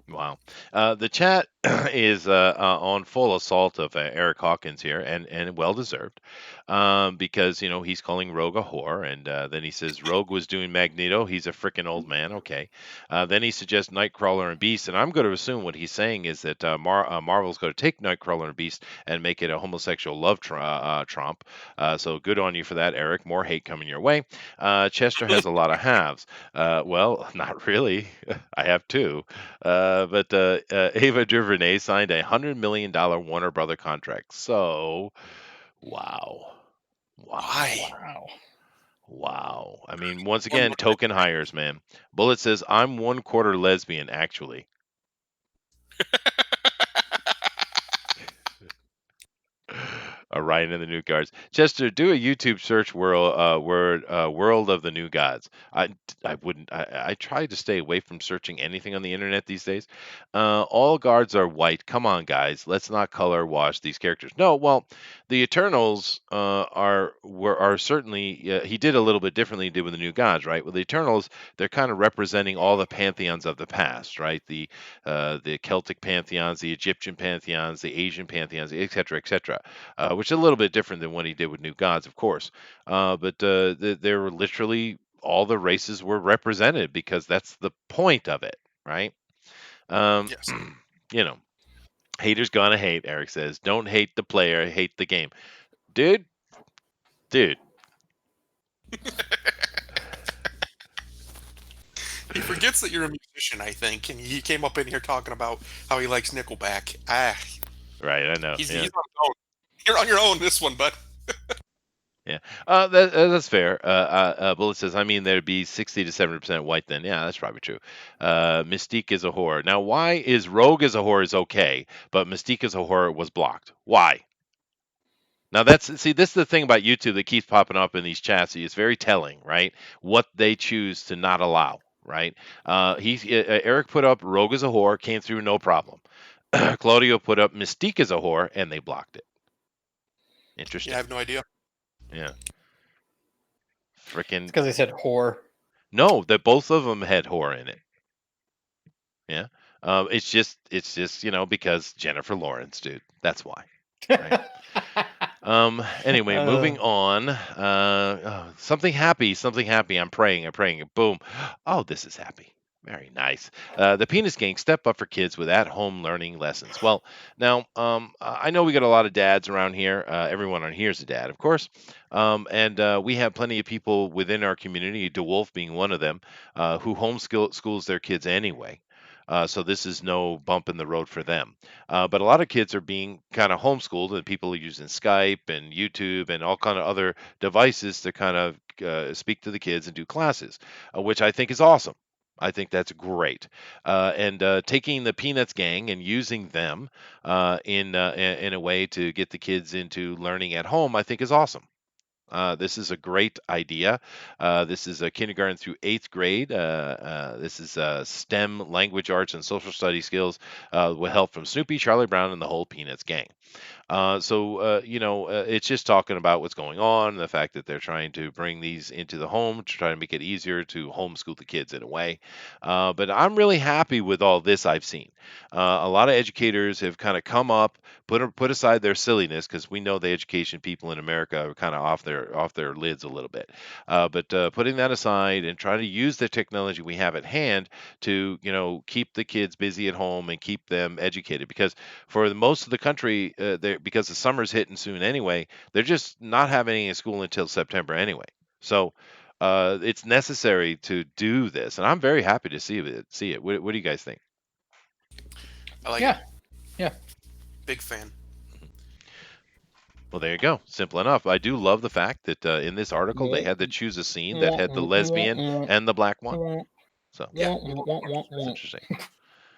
S1: Wow. The chat is on full assault of Eric Hawkins here, and well deserved, because he's calling Rogue a whore, and then he says Rogue was doing Magneto. He's a freaking old man. Okay. Then he suggests Nightcrawler and Beast, and I'm going to assume what he's saying is that Marvel's going to take Nightcrawler and Beast and make it a homosexual love trump. So good on you for that, Eric. More hate coming your way. Chester has a lot of halves. Well, not really. I have two. But Ava DuVernay signed a $100 million Warner Brother contract. So, wow. I mean, once again, token hires, man. Bullet says, I'm 1/4 lesbian, actually. Ryan in the New Gods. Chester, do a YouTube search world of the New Gods. I wouldn't. I try to stay away from searching anything on the internet these days. All guards are white. Come on, guys. Let's not color wash these characters. No, well, the Eternals are certainly. He did a little bit differently than he did with the New Gods, right? With the Eternals, they're kind of representing all the pantheons of the past, right? The Celtic pantheons, the Egyptian pantheons, the Asian pantheons, etc., etc. Which is a little bit different than what he did with New Gods, of course. But there were literally all the races were represented because that's the point of it, right?
S2: Yes.
S1: Haters gonna hate, Eric says. Don't hate the player, hate the game. Dude.
S2: He forgets that you're a musician, I think, and he came up in here talking about how he likes Nickelback.
S1: Right, I know.
S2: He's on his own. You're on your own this one, bud.
S1: Yeah, that's fair. Bullet says, I mean, there'd be 60 to 70% white then. Yeah, that's probably true. Mystique is a whore. Now, why is Rogue as a whore is okay, but Mystique as a whore was blocked? Why? Now, this is the thing about YouTube that keeps popping up in these chats. It's very telling, right? What they choose to not allow, right? Eric put up Rogue as a whore, came through no problem. Claudio put up Mystique as a whore, and they blocked it.
S2: Yeah,
S1: Interesting.
S2: I have no idea.
S1: Yeah.
S3: It's
S1: Freaking
S3: because they said whore.
S1: no, that both of them had whore in it. Yeah. It's just because Jennifer Lawrence, dude. That's why. Right. Anyway, moving on. Something happy, something happy. I'm praying. Boom. Oh, this is happy. Very nice. The Penis Gang step up for kids with at-home learning lessons. Well, now I know we got a lot of dads around here. Everyone on here is a dad, of course, and we have plenty of people within our community. DeWolf being one of them, who schools their kids anyway. So this is no bump in the road for them. But a lot of kids are being kind of homeschooled, and people are using Skype and YouTube and all kind of other devices to kind of speak to the kids and do classes, which I think is awesome. I think that's great. And taking the Peanuts gang and using them in a way to get the kids into learning at home, I think is awesome. This is a great idea. This is a kindergarten through 8th grade. This is STEM, language arts, and social study skills with help from Snoopy, Charlie Brown, and the whole Peanuts gang. It's just talking about what's going on, the fact that they're trying to bring these into the home to try to make it easier to homeschool the kids in a way. But I'm really happy with all this I've seen. A lot of educators have kind of come up, put aside their silliness because we know the education people in America are kind of off their lids a little bit. But putting that aside and trying to use the technology we have at hand to keep the kids busy at home and keep them educated because for most of the country, because the summer's hitting soon anyway, they're just not having any school until September anyway. So it's necessary to do this, and I'm very happy to see it. What do you guys think?
S2: I like
S3: Yeah.
S2: it.
S3: Yeah.
S2: Big fan.
S1: Well, there you go. Simple enough. I do love the fact that in this article they had to choose a scene that had the lesbian and the black one. So
S2: Yeah.
S1: that's interesting.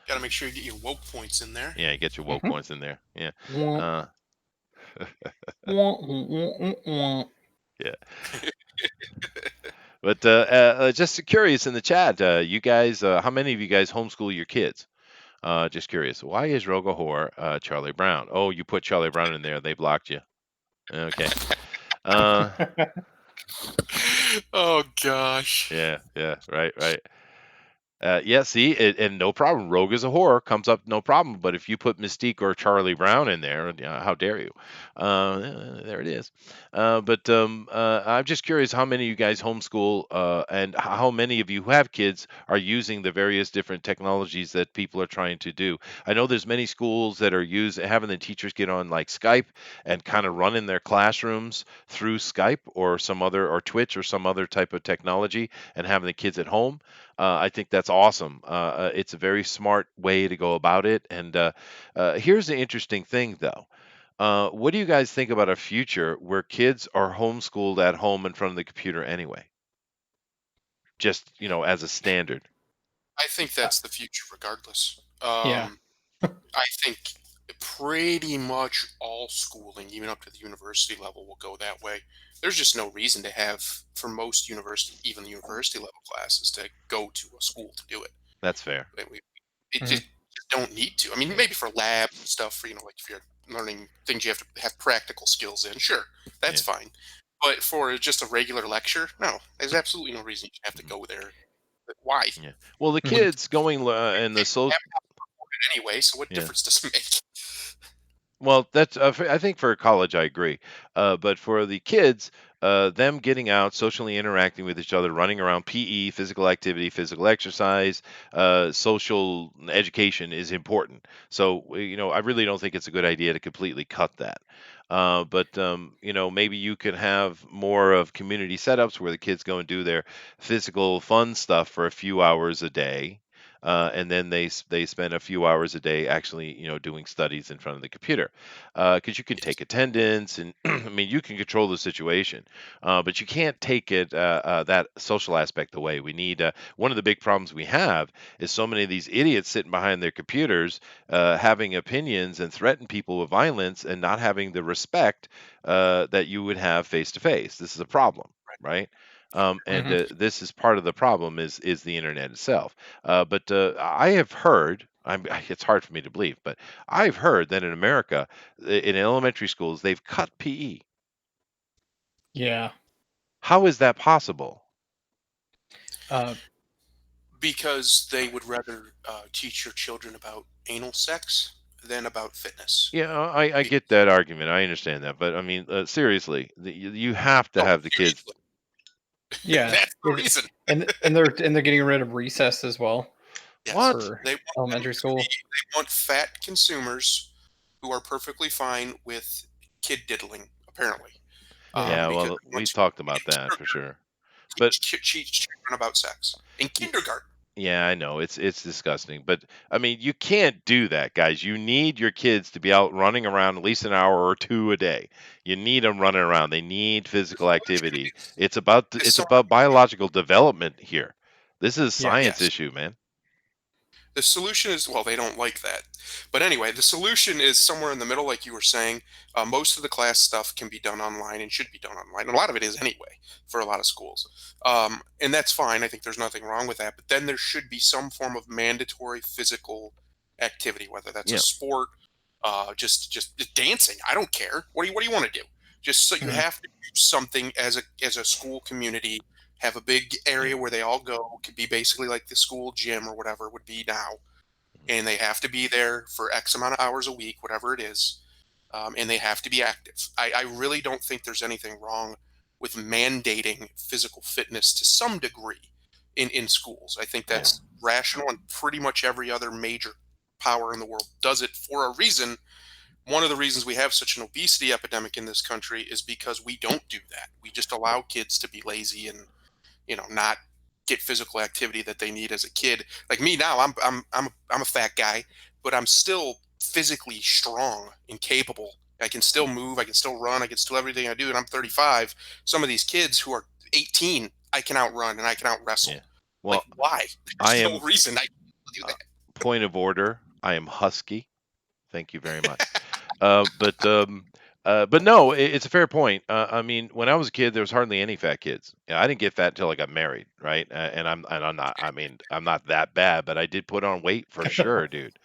S2: Got to make sure you get your woke points in there.
S1: Yeah, you get your woke points in there. Yeah. Yeah. But just curious in the chat, you guys, how many of you guys homeschool your kids? Just curious. Why is Roga Whore Charlie Brown? Oh, you put Charlie Brown in there. They blocked you. Okay.
S2: Oh gosh.
S1: Yeah. Right. Yeah, see, and no problem. Rogue is a whore comes up, no problem. But if you put Mystique or Charlie Brown in there, how dare you? There it is. But I'm just curious how many of you guys homeschool, and how many of you who have kids are using the various different technologies that people are trying to do. I know there's many schools that are having the teachers get on like Skype and kind of run in their classrooms through Skype or Twitch or some other type of technology, and having the kids at home. I think that's awesome. It's a very smart way to go about it. And here's the interesting thing, though. What do you guys think about a future where kids are homeschooled at home in front of the computer anyway? Just, as a standard.
S2: I think that's the future regardless.
S3: Yeah.
S2: I think pretty much all schooling, even up to the university level, will go that way. There's just no reason to have, for most even university level classes, to go to a school to do it.
S1: That's fair.
S2: It just don't need to. I mean, maybe for lab stuff, for like if you're learning things you have to have practical skills in, sure, that's fine. But for just a regular lecture, no, there's absolutely no reason you have to go there. Why?
S1: Yeah. Well, the kids going in the social
S2: anyway, so what difference does it make?
S1: Well, that's I think for college I agree, but for the kids, them getting out, socially interacting with each other, running around, PE, physical activity, physical exercise, social education is important. So I really don't think it's a good idea to completely cut that. But maybe you can have more of community setups where the kids go and do their physical fun stuff for a few hours a day. And then they spend a few hours a day actually doing studies in front of the computer, because you can take attendance and I mean you can control the situation, but you can't take it that social aspect away. We need one of the big problems we have is so many of these idiots sitting behind their computers, having opinions and threaten people with violence and not having the respect that you would have face to face. This is a problem, right? And this is part of the problem is the internet itself. But I have heard It's hard for me to believe, but I've heard that in America, in elementary schools, they've cut PE.
S3: Yeah.
S1: How is that possible?
S2: Because they would rather teach your children about anal sex than about fitness.
S1: Yeah, I get that argument. I understand that, but I mean, seriously, you have to
S2: Oh,
S1: have the kids.
S3: Yeah.
S2: that's the reason.
S3: and they're getting rid of recess as well.
S2: Yes.
S1: What?
S3: For
S2: They want
S3: elementary school.
S2: They want fat consumers who are perfectly fine with kid diddling, apparently.
S1: Yeah,
S2: because
S1: well,
S2: they
S1: we
S2: want to
S1: talked about that for sure. But
S2: teach children about sex in kindergarten.
S1: yeah, I know it's disgusting, but I mean, you can't do that, guys. You need your kids to be out running around at least an hour or two a day. You need them running around. They need physical activity. It's about biological development here. This is a science
S2: Yes.
S1: issue, man.
S2: The solution is, well, they don't like that. But anyway, the solution is somewhere in the middle, like you were saying. Most of the class stuff can be done online and should be done online. A lot of it is anyway for a lot of schools. And that's fine. I think there's nothing wrong with that. But then there should be some form of mandatory physical activity, whether that's
S1: Yeah.
S2: a sport, just dancing. I don't care. What do you want to do? Just so you have to do something as a school community. Have a big area where they all go. Could be basically like the school gym or whatever it would be now, and they have to be there for X amount of hours a week, whatever it is, and they have to be active. I really don't think there's anything wrong with mandating physical fitness to some degree in schools. I think that's rational, and pretty much every other major power in the world does it for a reason. One of the reasons we have such an obesity epidemic in this country is because we don't do that. We just allow kids to be lazy and not get physical activity that they need as a kid. Like me now, I'm a fat guy, but I'm still physically strong and capable. I can still move, I can still run, I can still everything I do, and I'm 35. Some of these kids who are 18, I can outrun and I can out wrestle.
S1: Yeah. Well,
S2: like why?
S1: I
S2: There's
S1: am
S2: no reason I can do that.
S1: point of order. I am husky. Thank you very much. But no, it's a fair point. I mean, when I was a kid, there was hardly any fat kids. I didn't get fat until I got married, right? And I'm not. I mean, I'm not that bad, but I did put on weight for sure, dude.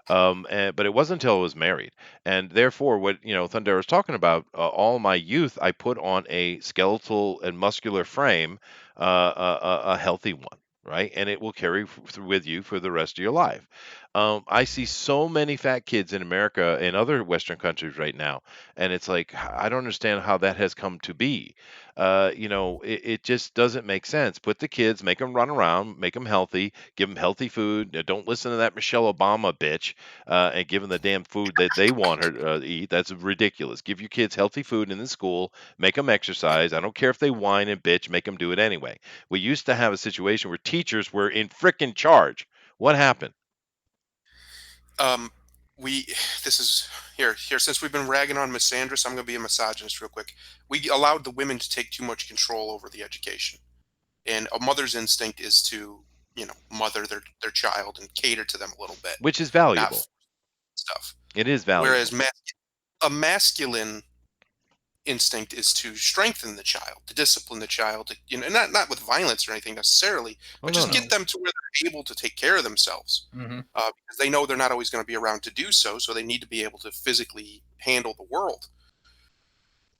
S1: But it wasn't until I was married, and therefore, what Thunder was talking about, all my youth, I put on a skeletal and muscular frame, a healthy one, right? And it will carry with you for the rest of your life. I see so many fat kids in America and other Western countries right now, and it's like I don't understand how that has come to be. It just doesn't make sense. Put the kids, make them run around, make them healthy, give them healthy food. Don't listen to that Michelle Obama bitch and give them the damn food that they want her to eat. That's ridiculous. Give your kids healthy food in the school, make them exercise. I don't care if they whine and bitch, make them do it anyway. We used to have a situation where teachers were in frickin' charge. What happened?
S2: We this is here since we've been ragging on misandrous, I'm going to be a misogynist real quick. We allowed the women to take too much control over the education, and a mother's instinct is to mother their child and cater to them a little bit,
S1: Which is
S2: not
S1: valuable.
S2: force stuff.
S1: It is valuable.
S2: Whereas a masculine instinct is to strengthen the child, to discipline the child, not with violence or anything necessarily, but just get them to where they're able to take care of themselves, because they know they're not always going to be around to do so. So they need to be able to physically handle the world.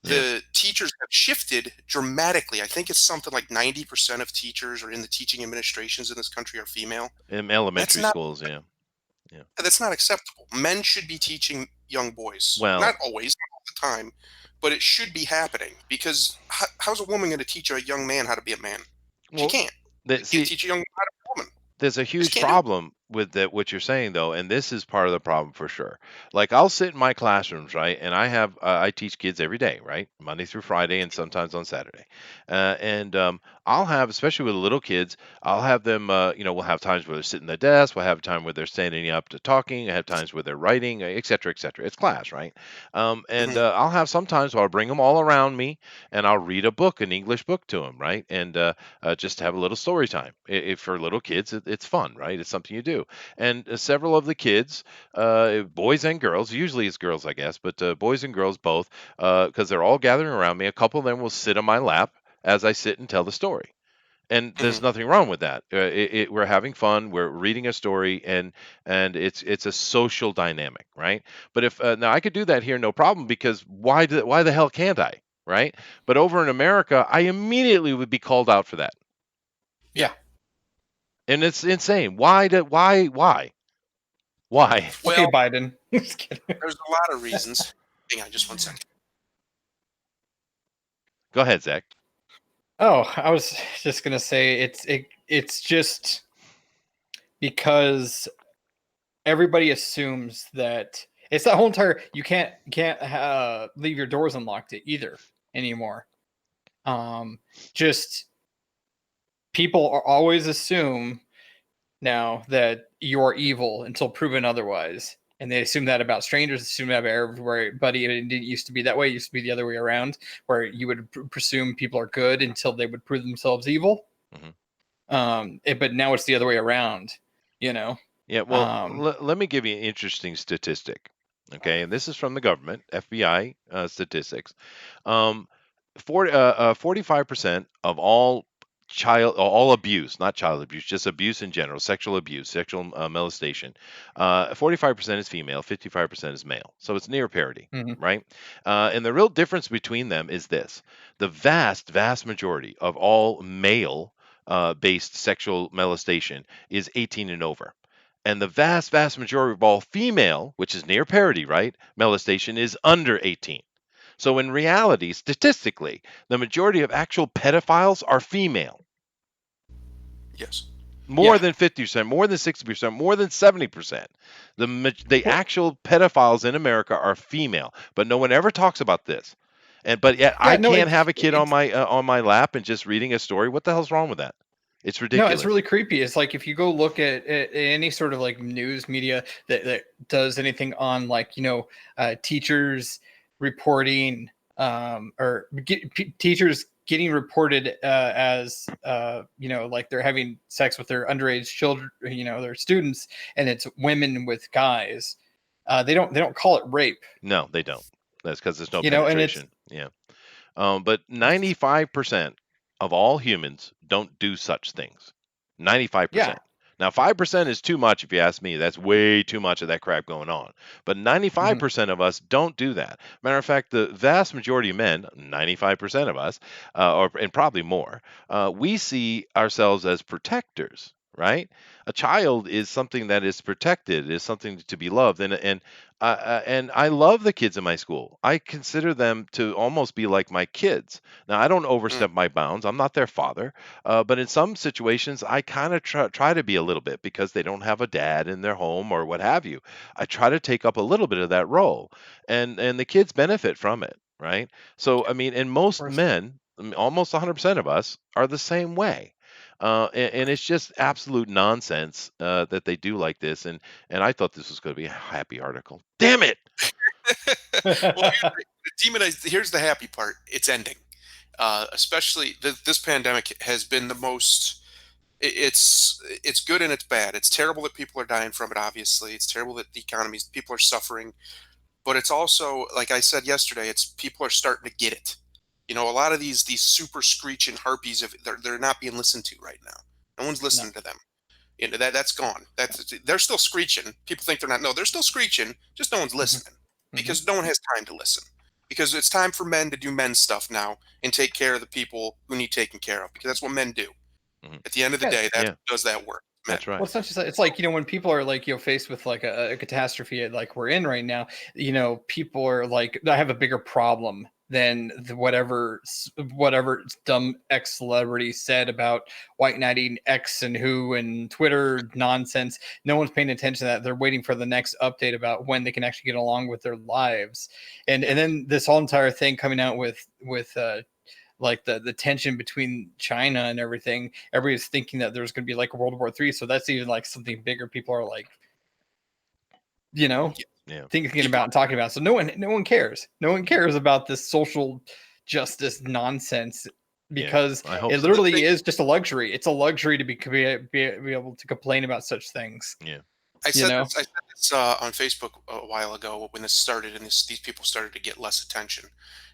S2: The teachers have shifted dramatically. I think it's something like 90% of teachers or in the teaching administrations in this country are female.
S1: In elementary schools, yeah.
S2: That's not acceptable. Men should be teaching young boys.
S1: Well,
S2: not always, not all the time, but it should be happening, because how's a woman going to teach a young man how to be a man? She can't. She can't teach a young man how to be a woman.
S1: There's a huge problem with that, what you're saying, though, and this is part of the problem for sure. Like, I'll sit in my classrooms, right, and I teach kids every day, right, Monday through Friday, and sometimes on Saturday, and I'll have, especially with little kids, I'll have them, we'll have times where they're sitting at the desk, we'll have time where they're standing up to talking, I have times where they're writing, et cetera, et cetera. It's class, right? I'll have sometimes where I'll bring them all around me, and I'll read a book, an English book to them, right, and just have a little story time. If for little kids, it's fun, right? It's something you do. And several of the kids, boys and girls, usually it's girls, I guess, but boys and girls both, because they're all gathering around me. A couple of them will sit on my lap as I sit and tell the story. and there's nothing wrong with that. We're having fun. We're reading a story, and it's a social dynamic, right? But if now I could do that here, no problem, because why the hell can't I, right? But over in America, I immediately would be called out for that,
S2: Yeah.
S1: and it's insane. Why?
S3: Okay,
S2: Well,
S3: Biden. Just kidding.
S2: there's a lot of reasons. Hang on, just one second.
S1: Go ahead, Zach.
S3: Oh, I was just gonna say it's just because everybody assumes that it's that whole entire you can't leave your doors unlocked either anymore. Just people are always assume now that you're evil until proven otherwise. And they assume that about strangers, assume that about everybody. It didn't used to be that way. It used to be the other way around, where you would presume people are good until they would prove themselves evil. But now it's the other way around, you know?
S1: Yeah, well, let me give you an interesting statistic. Okay, and this is from the government, FBI statistics. 45% of all abuse, not child abuse, just abuse in general, sexual abuse, sexual molestation. 45% is female, 55% is male. So it's near parity, right? And the real difference between them is this: the vast majority of all male based sexual molestation is 18 and over. And the vast majority of all female, which is near parity, right, molestation is under 18. So in reality, statistically, the majority of actual pedophiles are female.
S2: Yes.
S1: More than 50%, more than 60%, more than 70%. The actual pedophiles in America are female, but no one ever talks about this. But yet I can't have a kid on my lap and just reading a story. What the hell's wrong with that? It's ridiculous.
S3: No, it's really creepy. It's like if you go look at any sort of like news media that does anything on like, teachers reporting teachers getting reported as like they're having sex with their underage children, their students, and it's women with guys. They don't call it rape.
S1: No, they don't. That's because there's no penetration. But 95% of all humans don't do such things. 95%.
S3: Yeah.
S1: Now, 5% is too much if you ask me. That's way too much of that crap going on. But 95% of us don't do that. Matter of fact, the vast majority of men, 95% of us, and probably more, we see ourselves as protectors, right? A child is something that is protected, is something to be loved. And I love the kids in my school. I consider them to almost be like my kids. Now, I don't overstep my bounds. I'm not their father. But in some situations, I kind of try to be a little bit because they don't have a dad in their home or what have you. I try to take up a little bit of that role, and the kids benefit from it, right? So, I mean, and most men, almost 100% of us, are the same way. And it's just absolute nonsense that they do like this. And I thought this was going to be a happy article. Damn it!
S2: Well, here's the happy part. It's ending. Especially this pandemic has been the most. It's good and it's bad. It's terrible that people are dying from it. Obviously, it's terrible that people are suffering. But it's also, like I said yesterday, it's people are starting to get it. A lot of these super screeching harpies, they're not being listened to right now. No one's listening to them. That's gone. They're still screeching. People think they're not. No, they're still screeching. Just no one's listening because no one has time to listen. Because it's time for men to do men stuff now and take care of the people who need taken care of. Because that's what men do. At the end of the day, does that work. Men.
S1: That's right.
S3: Well, it's not just it's like when people are like faced with like a catastrophe like we're in right now. People are like, I have a bigger problem than whatever dumb X celebrity said about white knighting X and who and Twitter nonsense. No one's paying attention to that. They're waiting for the next update about when they can actually get along with their lives. And then this whole entire thing coming out with like the tension between China and everything. Everybody's thinking that there's going to be like a World War III. So that's even like something bigger. People are like, thinking about and talking about. So no one cares. No one cares about this social justice nonsense because it literally is just a luxury. It's a luxury to be able to complain about such things.
S1: Yeah.
S2: I said this on Facebook a while ago when this started and these people started to get less attention.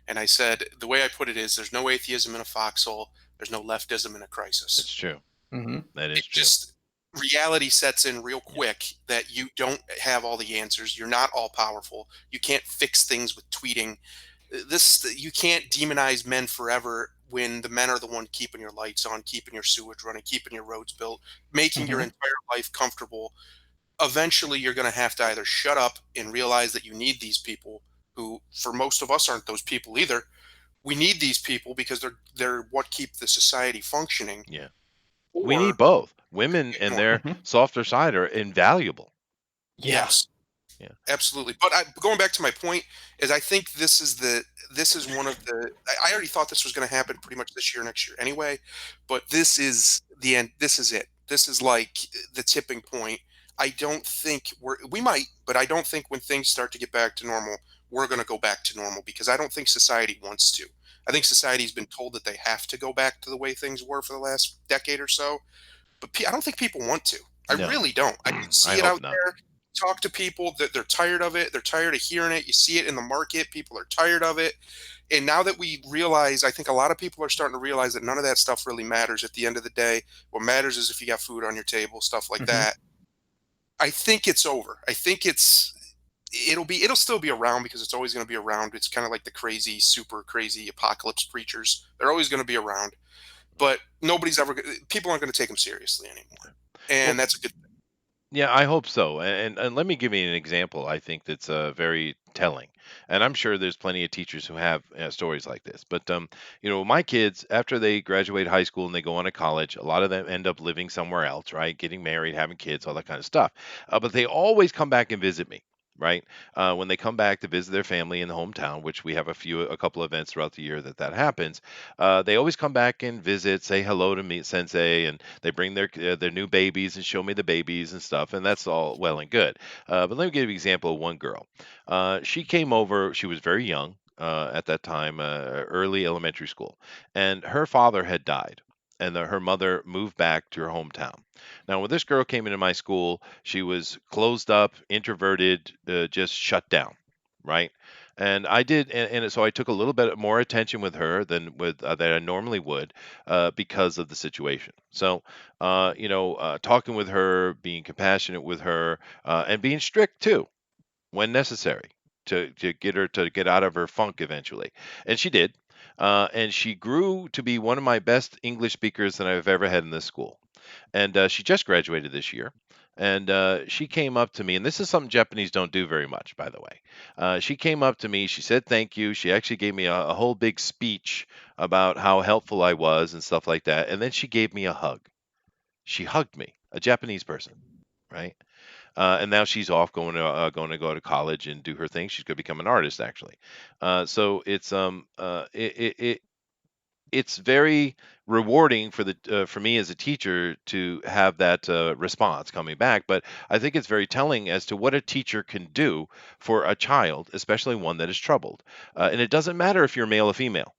S2: And I said, the way I put it is there's no atheism in a foxhole. There's no leftism in a
S1: It's
S2: crisis.
S1: true.
S3: Mm-hmm.
S1: That is
S2: It
S1: true.
S2: just reality sets in real quick that you don't have all the answers. You're not all powerful. You can't fix things with tweeting. You can't demonize men forever when the men are the one keeping your lights on, keeping your sewage running, keeping your roads built, making your
S3: Mm-hmm.
S2: entire life comfortable. Eventually you're going to have to either shut up and realize that you need these people, who for most of us aren't those people either. We need these people because they're what keep the society functioning.
S1: Yeah. We need
S2: Or
S1: both. Women and
S2: more.
S1: their
S3: Mm-hmm.
S1: softer side are invaluable.
S3: Yeah.
S2: Yes,
S1: Yeah.
S2: absolutely. But going back to my point is, I think this is one of the. I already thought this was going to happen pretty much this year, next year anyway. But this is the end. This is it. This is like the tipping point. I don't think we might, but I don't think when things start to get back to normal, we're going to go back to normal, because I don't think society wants to. I think society's been told that they have to go back to the way things were for the last decade or so. But I don't think people want to. I
S1: No.
S2: really don't. I can see
S1: I
S2: it
S1: hope
S2: out
S1: not.
S2: there. Talk to people that they're tired of it. They're tired of hearing it. You see it in the market. People are tired of it. And now that we realize, I think a lot of people are starting to realize that none of that stuff really matters at the end of the day. What matters is if you got food on your table, stuff like
S3: Mhm.
S2: that. I think it's over. I think it'll still be around, because it's always going to be around. It's kind of like the crazy, super crazy apocalypse preachers. They're always going to be around, but people aren't going to take them seriously anymore. And
S1: Well,
S2: that's a good thing.
S1: yeah, I hope so. And let me give you an example. I think that's very telling. And I'm sure there's plenty of teachers who have stories like this. But my kids, after they graduate high school and they go on to college, a lot of them end up living somewhere else, right? Getting married, having kids, all that kind of stuff. But they always come back and visit me. Right when they come back to visit their family in the hometown, which we have a couple of events throughout the year that happens, they always come back and visit, say hello to me, Sensei, and they bring their new babies and show me the babies and stuff, and that's all well and good. But let me give you an example of one girl. She came over. She was very young at that time, early elementary school, and her father had died. And her mother moved back to her hometown. Now, when this girl came into my school, she was closed up, introverted, just shut down, right? And I did, and so I took a little bit more attention with her than with that I normally would, because of the situation. So, talking with her, being compassionate with her, and being strict too when necessary to get her to get out of her funk eventually, and she did. And she grew to be one of my best English speakers that I've ever had in this school. And she just graduated this year. And she came up to me, and this is something Japanese don't do very much, by the way. She came up to me, she said thank you. She actually gave me a whole big speech about how helpful I was and stuff like that. And then she gave me a hug. She hugged me, a Japanese person, right? And now she's off going to go to college and do her thing. She's going to become an artist, actually. So it's very rewarding for me as a teacher to have that response coming back. But I think it's very telling as to what a teacher can do for a child, especially one that is troubled. And it doesn't matter if you're male or female.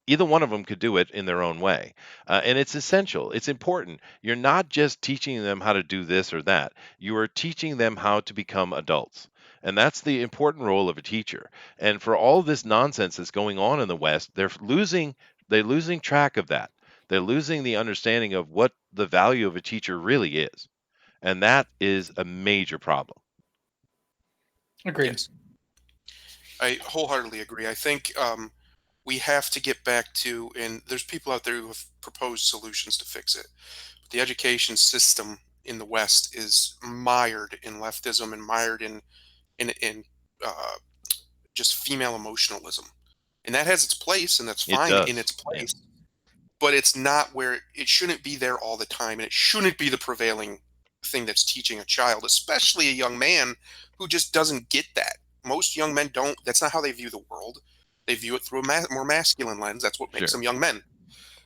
S1: Either one of them could do it in their own way. And it's essential. It's important. You're not just teaching them how to do this or that. You are teaching them how to become adults. And that's the important role of a teacher. And for all this nonsense that's going on in the West, they're losing track of that. They're losing the understanding of what the value of a teacher really is. And that is a major problem.
S3: Agreed.
S2: Yes, I wholeheartedly agree. I think we have to get back to, and there's people out there who have proposed solutions to fix it. But the education system in the West is mired in leftism and mired in uh, just female emotionalism, and that has its place, and that's
S1: It
S2: fine in
S1: does.
S2: its
S1: Yeah.
S2: place. But it's not where it shouldn't be there all the time, and it shouldn't be the prevailing thing that's teaching a child, especially a young man who just doesn't get that. Most young men don't. That's not how they view the world. They view it through a more masculine lens. That's what makes
S1: Sure.
S2: them young men.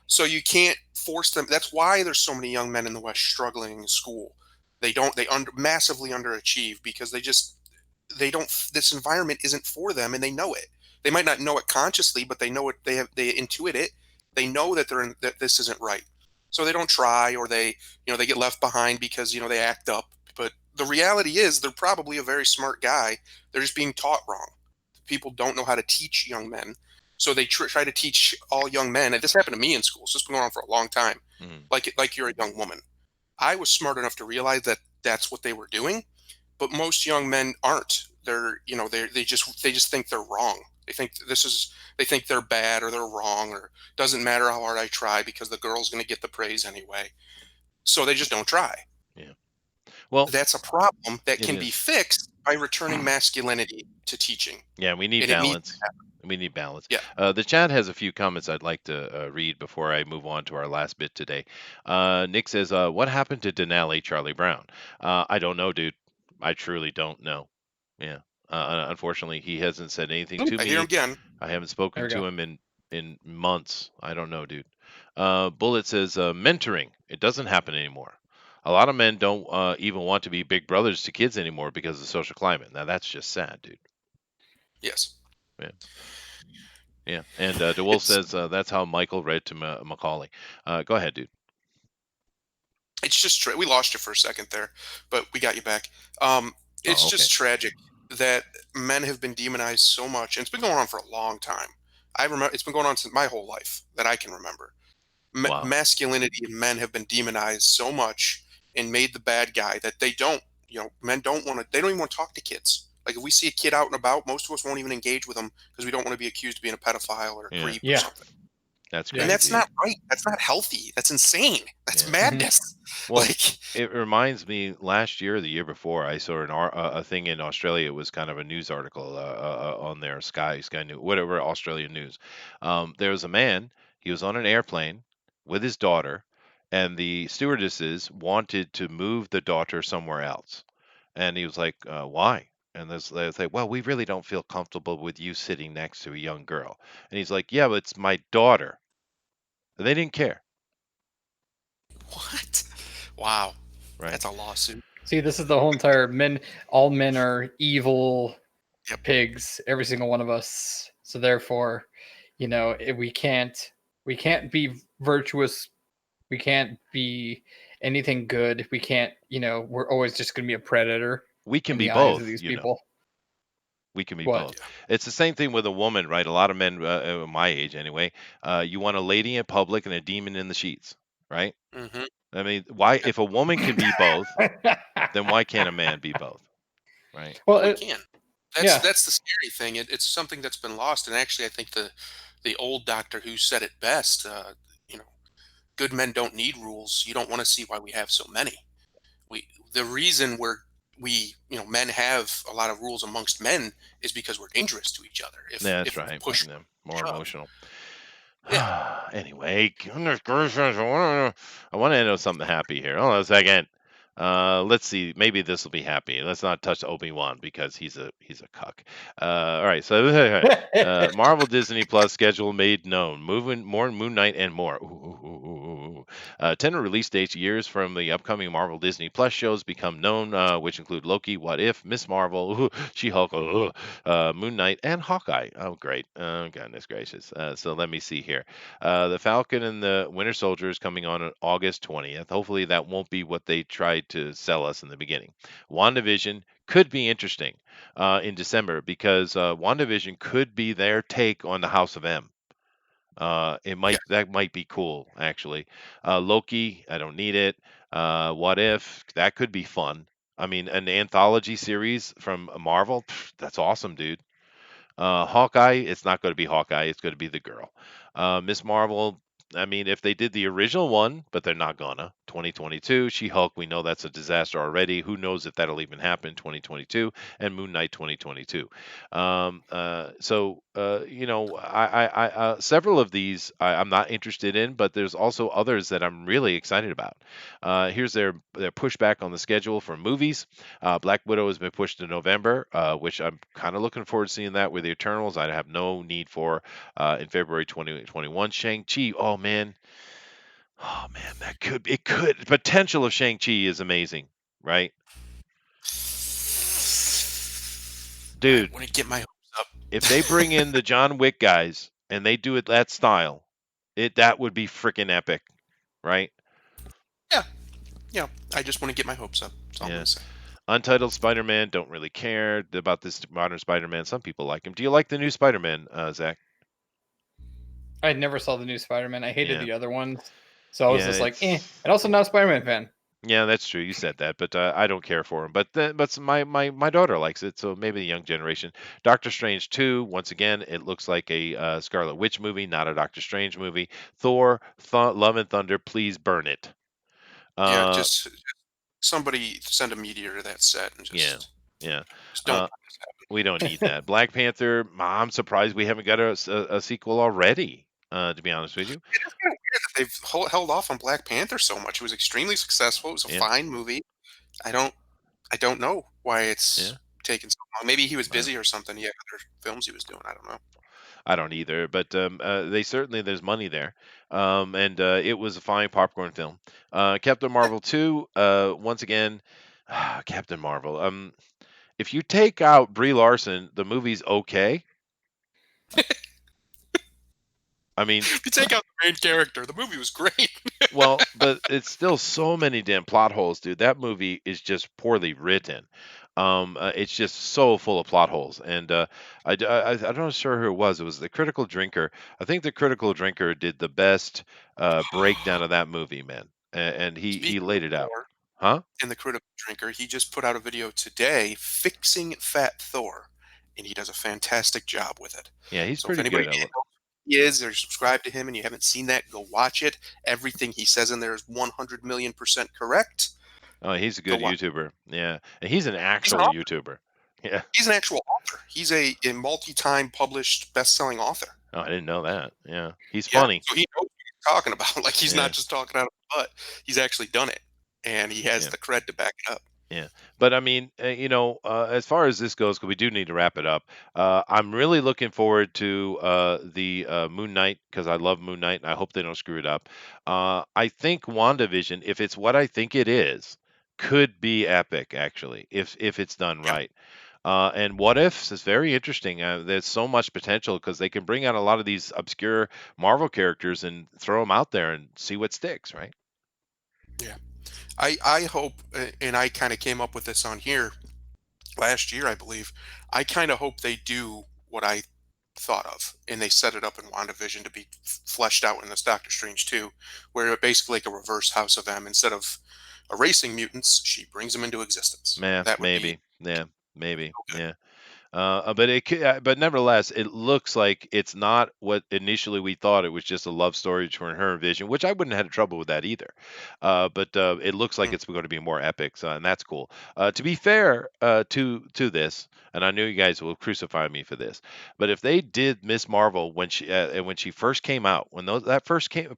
S2: So you can't force them. That's why there's so many young men in the West struggling in school. They massively underachieve because they don't. This environment isn't for them, and they know it. They might not know it consciously, but they know it. They intuit it. They know that that this isn't right, so they don't try, or they get left behind because they act up. But the reality is they're probably a very smart guy. They're just being taught wrong. People don't know how to teach young men, So they try to teach all young men, and this happened to me in school. So it's been going on for a long time. Like you're a young woman. I was smart enough to realize that that's what they were doing, but most young men aren't. They just think they're wrong. They think they're bad or they're wrong, or doesn't matter how hard I try because the girl's going to get the praise anyway. So they just don't try.
S1: Yeah. Well,
S2: that's a problem that
S1: it
S2: can
S1: is.
S2: be fixed by returning masculinity to teaching.
S1: Yeah, we need
S2: And it needs
S1: balance.
S2: to happen.
S1: We need balance.
S2: Yeah.
S1: The chat has a few comments I'd like to read before I move on to our last bit today. Nick says, "What happened to Denali Charlie Brown?" I don't know, dude. I truly don't know. Yeah. Unfortunately, he hasn't said anything to
S2: I
S1: me.
S2: hear him again.
S1: I haven't spoken
S3: There we
S1: to
S3: go.
S1: him in months. I don't know, dude. Bullet says, "Mentoring. It doesn't happen anymore. A lot of men don't even want to be big brothers to kids anymore because of the social climate. Now that's just sad, dude."
S2: Yes.
S1: Yeah. And DeWolf says that's how Michael read to Macaulay. Go ahead, dude.
S2: It's just we lost you for a second there, but we got you back. It's
S1: okay.
S2: just tragic that men have been demonized so much, and it's been going on for a long time. I remember it's been going on since my whole life that I can remember.
S1: Wow.
S2: Masculinity and men have been demonized so much and made the bad guy that they don't. Men don't want to. They don't even want to talk to kids. Like if we see a kid out and about, most of us won't even engage with them because we don't want to be accused of being a pedophile or a creep or something.
S1: That's
S2: And
S1: crazy.
S2: that's not right. That's not healthy. That's insane. That's madness.
S1: Well, it reminds me. Last year, or the year before, I saw a thing in Australia. It was kind of a news article on their Sky News, whatever, Australian news. There was a man. He was on an airplane with his daughter, and the stewardesses wanted to move the daughter somewhere else. And he was like, "Why?" And they say, "Well, we really don't feel comfortable with you sitting next to a young girl." And he's like, "Yeah, but it's my daughter." And they didn't care.
S2: What? Wow.
S1: Right.
S2: That's a lawsuit.
S3: See, this is the whole entire all men are evil pigs, every single one of us. So therefore, we can't be virtuous. We can't be anything good. We can't, we're always just going to be a predator.
S1: We can
S3: in
S1: be
S3: the eyes
S1: both.
S3: of these people.
S1: We can be
S3: What?
S1: both. It's the same thing with a woman, right? A lot of men, my age anyway, you want a lady in public and a demon in the sheets, right?
S2: Mm-hmm.
S1: I mean, why? If a woman can be both, then why can't a man be both, right?
S3: Well,
S2: we can. That's the scary thing. It's something that's been lost, and actually, I think the old Doctor Who said it best. Good men don't need rules. You don't want to see why we have so many. The reason men have a lot of rules amongst men is because we're dangerous to each other.
S1: That's
S2: if
S1: right.
S2: Push
S1: more emotional.
S2: Yeah.
S1: Anyway, goodness gracious, I want to end on something happy here. Hold on a second. Let's see. Maybe this will be happy. Let's not touch Obi-Wan because he's a cuck. All right. So Marvel Disney Plus schedule made known. More Moon Knight and more. Tentative release dates years from the upcoming Marvel Disney Plus shows become known, which include Loki, What If, Miss Marvel, She-Hulk, Moon Knight, and Hawkeye. Oh, great. Goodness gracious. So let me see here. The Falcon and the Winter Soldier is coming on August 20th. Hopefully that won't be what they tried to sell us in the beginning. WandaVision could be interesting in December because WandaVision could be their take on the House of M. That might be cool actually. Loki, I don't need it. What If, that could be fun. I mean, an anthology series from Marvel, that's awesome, dude. Hawkeye, it's not going to be Hawkeye. It's going to be the girl. Miss Marvel, I mean, if they did the original one, but they're not gonna. 2022, She-Hulk, we know that's a disaster already. Who knows if that'll even happen 2022, and Moon Knight 2022. Several of these I'm not interested in, but there's also others that I'm really excited about. Here's their pushback on the schedule for movies. Black Widow has been pushed to November, which I'm kind of looking forward to seeing that with the Eternals. I have no need for in February 2021. Shang-Chi, oh man, that could potential of Shang-Chi is amazing, right? Dude,
S2: I want to get my hopes up.
S1: If they bring in the John Wick guys and they do it that style, that would be freaking epic, right?
S2: Yeah. I just want to get my hopes up. That's all I'm gonna say.
S1: Untitled Spider-Man, don't really care about this modern Spider-Man. Some people like him. Do you like the new Spider-Man, Zach?
S3: I never saw the new Spider-Man. I hated
S1: Yeah.
S3: the other ones, so I was
S1: Yeah,
S3: just like, eh.
S1: it's
S3: And also not a Spider-Man fan.
S1: yeah, that's true. You said that, but I don't care for him. But my daughter likes it, so maybe the young generation. Doctor Strange 2, once again, it looks like a Scarlet Witch movie, not a Doctor Strange movie. Thor, Love and Thunder, please burn it.
S2: Yeah,
S1: Uh,
S2: just somebody send a meteor to that set and
S1: yeah,
S2: just
S1: yeah.
S2: don't
S1: Uh,
S2: let this happen.
S1: we don't need that. Black Panther, I'm surprised we haven't got a sequel already. To be honest with you,
S2: It is kind of weird that they've held off on Black Panther so much. It was extremely successful. It was a
S1: yeah,
S2: fine movie. I don't I don't know why
S1: yeah.
S2: it's taken so long. Maybe he was
S1: Uh,
S2: busy or something. He had other films he was doing. I don't know.
S1: I don't either, but they certainly there's money there, and it was a fine popcorn film. Captain Marvel 2, once again, Captain Marvel. If you take out Brie Larson, the movie's okay. I mean,
S2: If you take out the main character, the movie was great.
S1: well, but it's still so many damn plot holes, dude. That movie is just poorly written. It's just so full of plot holes, and I'm not sure who it was. It was the Critical Drinker. I think the Critical Drinker did the best breakdown of that movie, man, and he
S2: Speaking
S1: laid
S2: of
S1: it out,
S2: Thor
S1: huh?
S2: and the Critical Drinker, he just put out a video today fixing Fat Thor, and he does a fantastic job with it.
S1: Yeah, he's
S2: So if
S1: pretty
S2: anybody
S1: good.
S2: knows who he is or subscribe to him and you haven't seen that, go watch it. Everything he says in there is 100,000,000% correct.
S1: Oh, he's a
S2: Go
S1: good
S2: watch.
S1: YouTuber. Yeah, and he's an
S2: He's an
S1: actual
S2: author.
S1: YouTuber. Yeah.
S2: He's an actual author. He's a multi-time published best-selling author.
S1: Oh, I didn't know that. Yeah, he's
S2: Yeah,
S1: funny.
S2: so he knows what he's talking about. Like he's
S1: Yeah.
S2: not just talking out of his butt. He's actually done it, and he has
S1: Yeah.
S2: the cred to back it up.
S1: Yeah, but I mean, as far as this goes, 'cause we do need to wrap it up. I'm really looking forward to the Moon Knight because I love Moon Knight, and I hope they don't screw it up. I think WandaVision, if it's what I think it is, could be epic actually, if it's done
S2: Yeah.
S1: right. And What Ifs is very interesting. There's so much potential because they can bring out a lot of these obscure Marvel characters and throw them out there and see what sticks, right?
S2: Yeah. I hope, and I kind of came up with this on here last year, I believe. I kind of hope they do what I thought of, and they set it up in WandaVision to be fleshed out in this Doctor Strange 2, where it basically like a reverse House of M. Instead of erasing mutants, she brings them into existence.
S1: Yeah,
S2: That would be
S1: maybe. Yeah, maybe.
S2: so good.
S1: Yeah. But nevertheless, it looks like it's not what initially we thought. It was just a love story between her and Vision, which I wouldn't have had trouble with that either. But it looks like
S2: Mm.
S1: it's going to be more epic, so, and that's cool. To be fair to this, and I know you guys will crucify me for this, but if they did Miss Marvel when she first came out, when that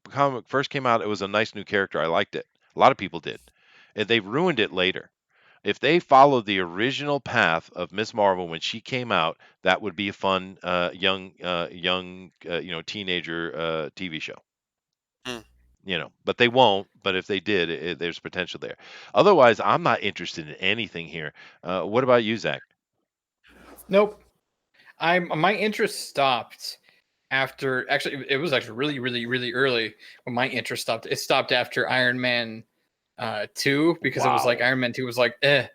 S1: comic first came out, it was a nice new character. I liked it. A lot of people did, and they've ruined it later. If they followed the original path of Miss Marvel when she came out, that would be a fun young teenager TV show.
S2: Mm.
S1: But they won't. But if they did, there's potential there. Otherwise, I'm not interested in anything here. What about you, Zach?
S3: Nope. My interest stopped after, actually it was actually really, really, really early when my interest stopped. It stopped after Iron Man 2 because it was like
S1: Wow.
S3: Iron Man 2 was like, I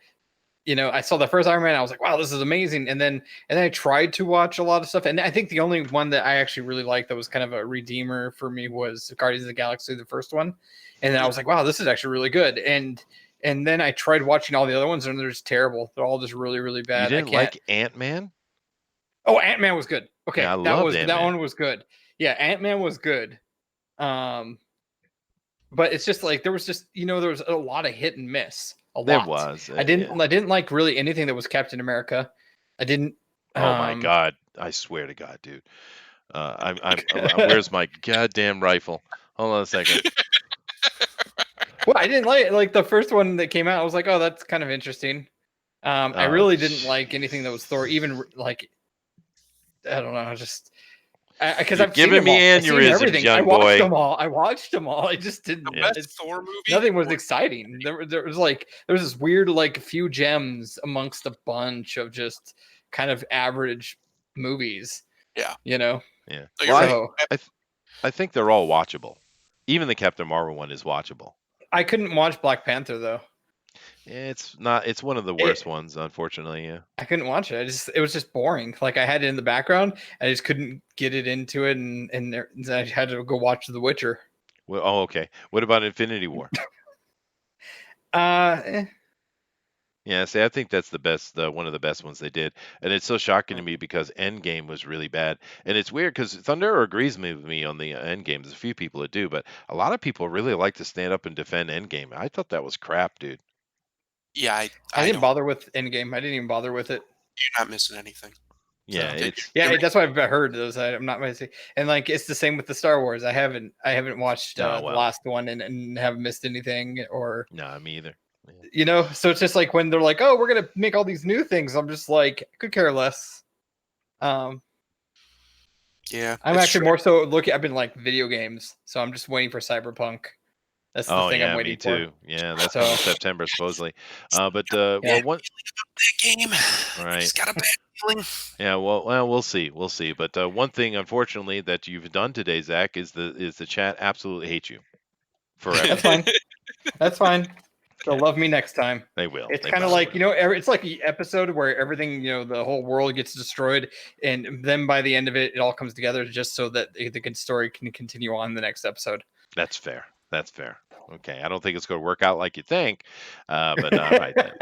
S3: saw the first Iron Man, I was like, wow, this is amazing. And then I tried to watch a lot of stuff. And I think the only one that I actually really liked that was kind of a redeemer for me was Guardians of the Galaxy, the first one. And then I was like, wow, this is actually really good. And then I tried watching all the other ones and they're just terrible. They're all just really, really
S1: You
S3: bad.
S1: didn't like Ant-Man?
S3: Oh, Ant-Man was good. Okay,
S1: Yeah, I
S3: that
S1: loved
S3: that
S1: Ant-Man.
S3: one was good. Yeah, Ant-Man was good. But it's just like there was a lot of hit and miss.
S1: There
S3: Lot.
S1: was.
S3: I didn't like really anything that was Captain America. I didn't.
S1: Oh my God! I swear to God, dude. Where's my goddamn rifle? Hold on a second.
S3: Well, I didn't like the first one that came out. I was like, oh, that's kind of interesting. I really didn't like anything that was Thor. Even like, I don't know, just because
S1: You're
S3: I've seen
S1: giving
S3: them
S1: me
S3: all. I've seen
S1: aneurysms,
S3: everything.
S1: young
S3: I watched
S1: boy.
S3: them all. I just didn't.
S2: The
S1: Yeah.
S2: best Thor movie.
S3: Nothing was exciting. There was this weird like few gems amongst a bunch of just kind of average movies.
S2: Yeah.
S3: You know.
S1: Yeah.
S2: So you're
S1: Well,
S2: right.
S1: I think they're all watchable. Even the Captain Marvel one is watchable.
S3: I couldn't watch Black Panther though.
S1: It's not. It's one of the worst ones, unfortunately. Yeah.
S3: I couldn't watch it. It was just boring. Like I had it in the background. I just couldn't get it into it, and I had to go watch The Witcher.
S1: Well, oh, okay. What about Infinity War?
S3: Eh.
S1: Yeah, see, I think that's the best, one of the best ones they did, and it's so shocking to me because Endgame was really bad, and it's weird because Thunder agrees with me on the Endgame. There's a few people that do, but a lot of people really like to stand up and defend Endgame. I thought that was crap, dude.
S2: Yeah,
S3: I didn't bother with Endgame. I didn't even bother with it.
S2: You're not missing anything.
S1: Yeah,
S2: So,
S1: it's
S3: that's what I've heard. Those I'm not missing, and like it's the same with the Star Wars. I haven't watched the last one and haven't missed anything or
S1: no, me either. Yeah.
S3: You know, so it's just like when they're like, "Oh, we're gonna make all these new things," I'm just like, could care less.
S2: Yeah,
S3: I'm actually more so looking. I've been like video games, so I'm just waiting for Cyberpunk. That's the thing I'm waiting
S1: me too.
S3: for.
S1: Yeah, that's coming September supposedly. But well, one
S2: that game.
S1: Right.
S2: It's got a bad feeling.
S1: Yeah, well, we'll see, But one thing, unfortunately, that you've done today, Zach, is the chat absolutely hates you forever.
S3: That's fine. That's fine. They'll love me next time.
S1: They will.
S3: It's kind of like, you know, it's like an episode where everything, you know, the whole world gets destroyed, and then by the end of it, it all comes together just so that the good story can continue on the next episode.
S1: That's fair. That's fair. Okay, I don't think it's going to work out like you think, but all right then.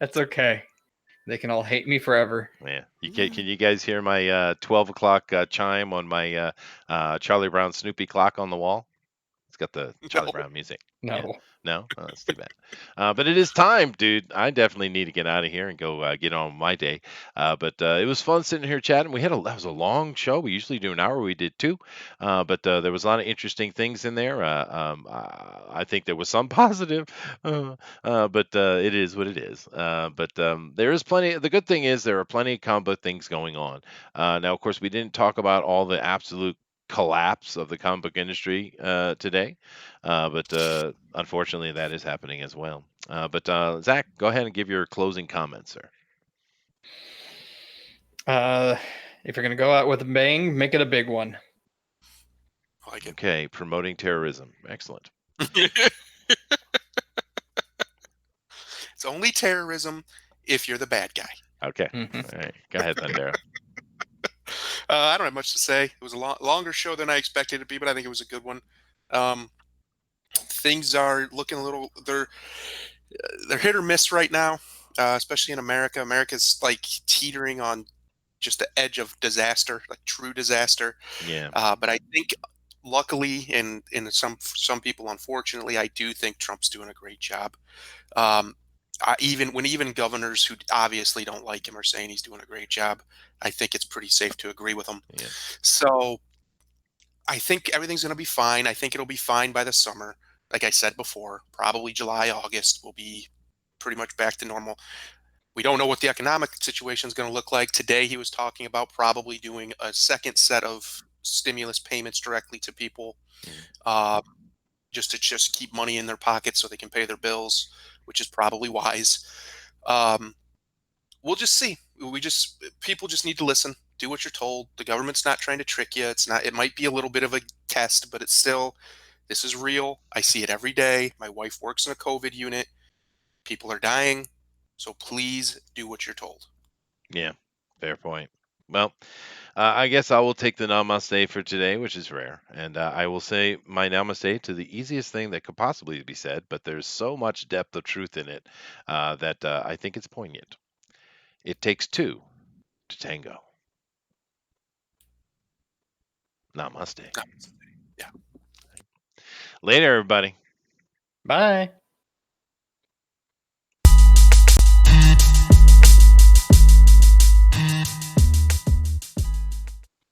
S3: That's okay. They can all hate me forever.
S1: Yeah. Can you guys hear my 12 o'clock chime on my Charlie Brown Snoopy clock on the wall? It's got the Charlie Brown music.
S3: No.
S1: Yeah. No? Oh, that's too bad. But it is time, dude. I definitely need to get out of here and go get on with my day. But it was fun sitting here chatting. That was a long show. We usually do an hour. We did 2. But there was a lot of interesting things in there. I think there was some positive, but it is what it is. But there is plenty. The good thing is there are plenty of comic book things going on. Now, of course, we didn't talk about all the absolute collapse of the comic book industry today, but unfortunately that is happening as well. But Zach, go ahead and give your closing comments, sir.
S3: If you're gonna go out with a bang, make it a big one.
S2: I like it.
S1: Okay, promoting terrorism. Excellent.
S2: It's only terrorism if you're the bad guy.
S1: Okay. All right. Go ahead, Thundera.
S2: I don't have much to say. It was a longer show than I expected it to be, but I think it was a good one. Things are looking a little. They're hit or miss right now, especially in America. America's like teetering on just the edge of disaster, like true disaster.
S1: Yeah.
S2: But I think, luckily, and some people, unfortunately, I do think Trump's doing a great job. Even governors who obviously don't like him are saying he's doing a great job, I think it's pretty safe to agree with him.
S1: Yeah.
S2: So I think everything's going to be fine. I think it'll be fine by the summer. Like I said before, probably July, August will be pretty much back to normal. We don't know what the economic situation is going to look like. Today he was talking about probably doing a second set of stimulus payments directly to people, just to keep money in their pockets so they can pay their bills, which is probably wise. We'll just see. People just need to listen, do what you're told. The government's not trying to trick you. It might be a little bit of a test, but it's still, this is real. I see it every day. My wife works in a COVID unit. People are dying. So please do what you're told.
S1: Yeah, fair point. Well, I guess I will take the namaste for today, which is rare. And I will say my namaste to the easiest thing that could possibly be said, but there's so much depth of truth in it that I think it's poignant. It takes 2 to tango. Namaste.
S2: Yeah.
S1: Later, everybody.
S3: Bye.